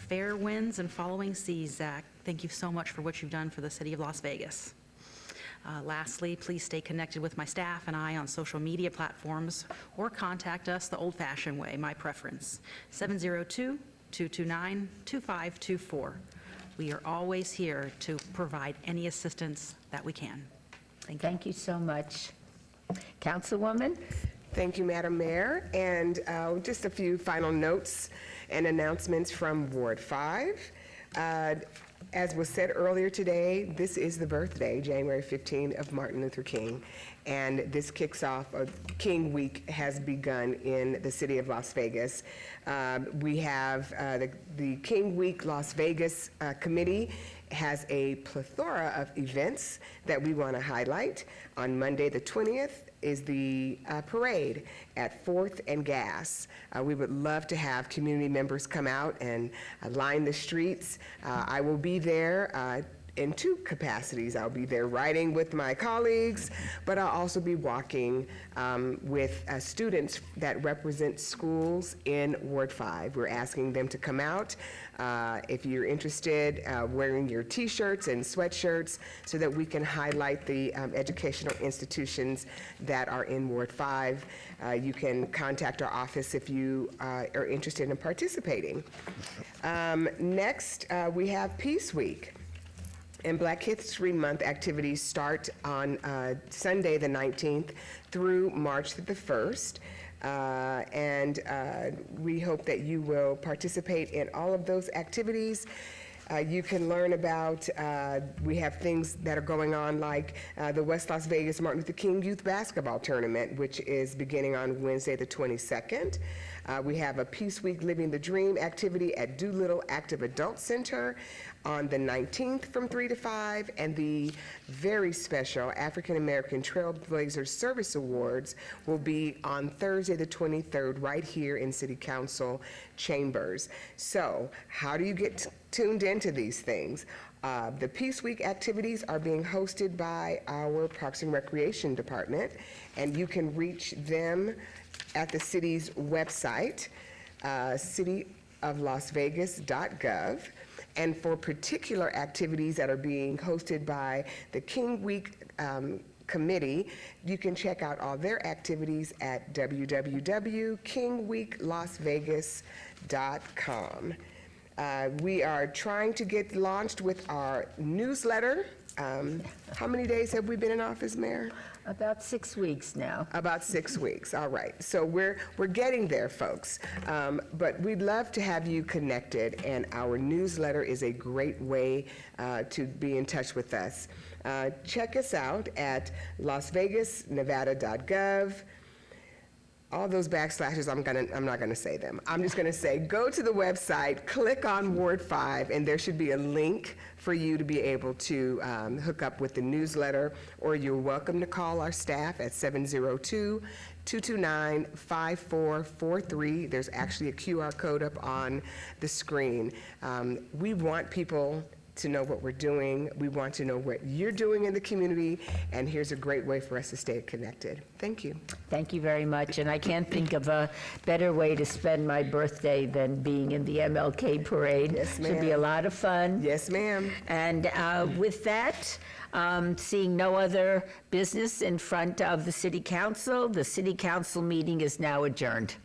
Fair winds and following seas, Zach. Thank you so much for what you've done for the City of Las Vegas. Lastly, please stay connected with my staff and I on social media platforms or contact us the old-fashioned way, my preference, 702-229-2524. We are always here to provide any assistance that we can. Thank you. Thank you so much. Councilwoman? Thank you, Madam Mayor. And just a few final notes and announcements from Ward 5. As was said earlier today, this is the birthday, January 15, of Martin Luther King. And this kicks off, King Week has begun in the city of Las Vegas. We have the King Week Las Vegas Committee has a plethora of events that we want to highlight. On Monday, the 20th, is the parade at 4th and Gas. We would love to have community members come out and line the streets. I will be there in two capacities. I'll be there riding with my colleagues, but I'll also be walking with students that represent schools in Ward 5. We're asking them to come out. If you're interested, wearing your t-shirts and sweatshirts so that we can highlight the educational institutions that are in Ward 5. You can contact our office if you are interested in participating. Next, we have Peace Week. And Black History Month activities start on Sunday the 19th through March the 1st. And we hope that you will participate in all of those activities. You can learn about, we have things that are going on like the West Las Vegas Martin Luther King Youth Basketball Tournament, which is beginning on Wednesday the 22nd. We have a Peace Week Living the Dream activity at Doolittle Active Adult Center on the 19th from 3 to 5, and the very special African American Trailblazer Service Awards will be on Thursday the 23rd right here in City Council chambers. So how do you get tuned into these things? The Peace Week activities are being hosted by our Parks and Recreation Department, and you can reach them at the city's website, cityoflasvegas.gov. And for particular activities that are being hosted by the King Week Committee, you can check out all their activities at www.kingweeklasvegas.com. We are trying to get launched with our newsletter. How many days have we been in office, Mayor? About 6 weeks now. About 6 weeks, all right. So we're getting there, folks. But we'd love to have you connected, and our newsletter is a great way to be in touch with us. Check us out at lasvegasnevada.gov. All those backslashes, I'm not gonna say them. I'm just gonna say, go to the website, click on Ward 5, and there should be a link for you to be able to hook up with the newsletter, or you're welcome to call our staff at 702-229-5443. There's actually a QR code up on the screen. We want people to know what we're doing. We want to know what you're doing in the community, and here's a great way for us to stay connected. Thank you. Thank you very much, and I can't think of a better way to spend my birthday than being in the MLK parade. Yes, ma'am. Should be a lot of fun. Yes, ma'am. And with that, seeing no other business in front of the City Council, the City Council meeting is now adjourned.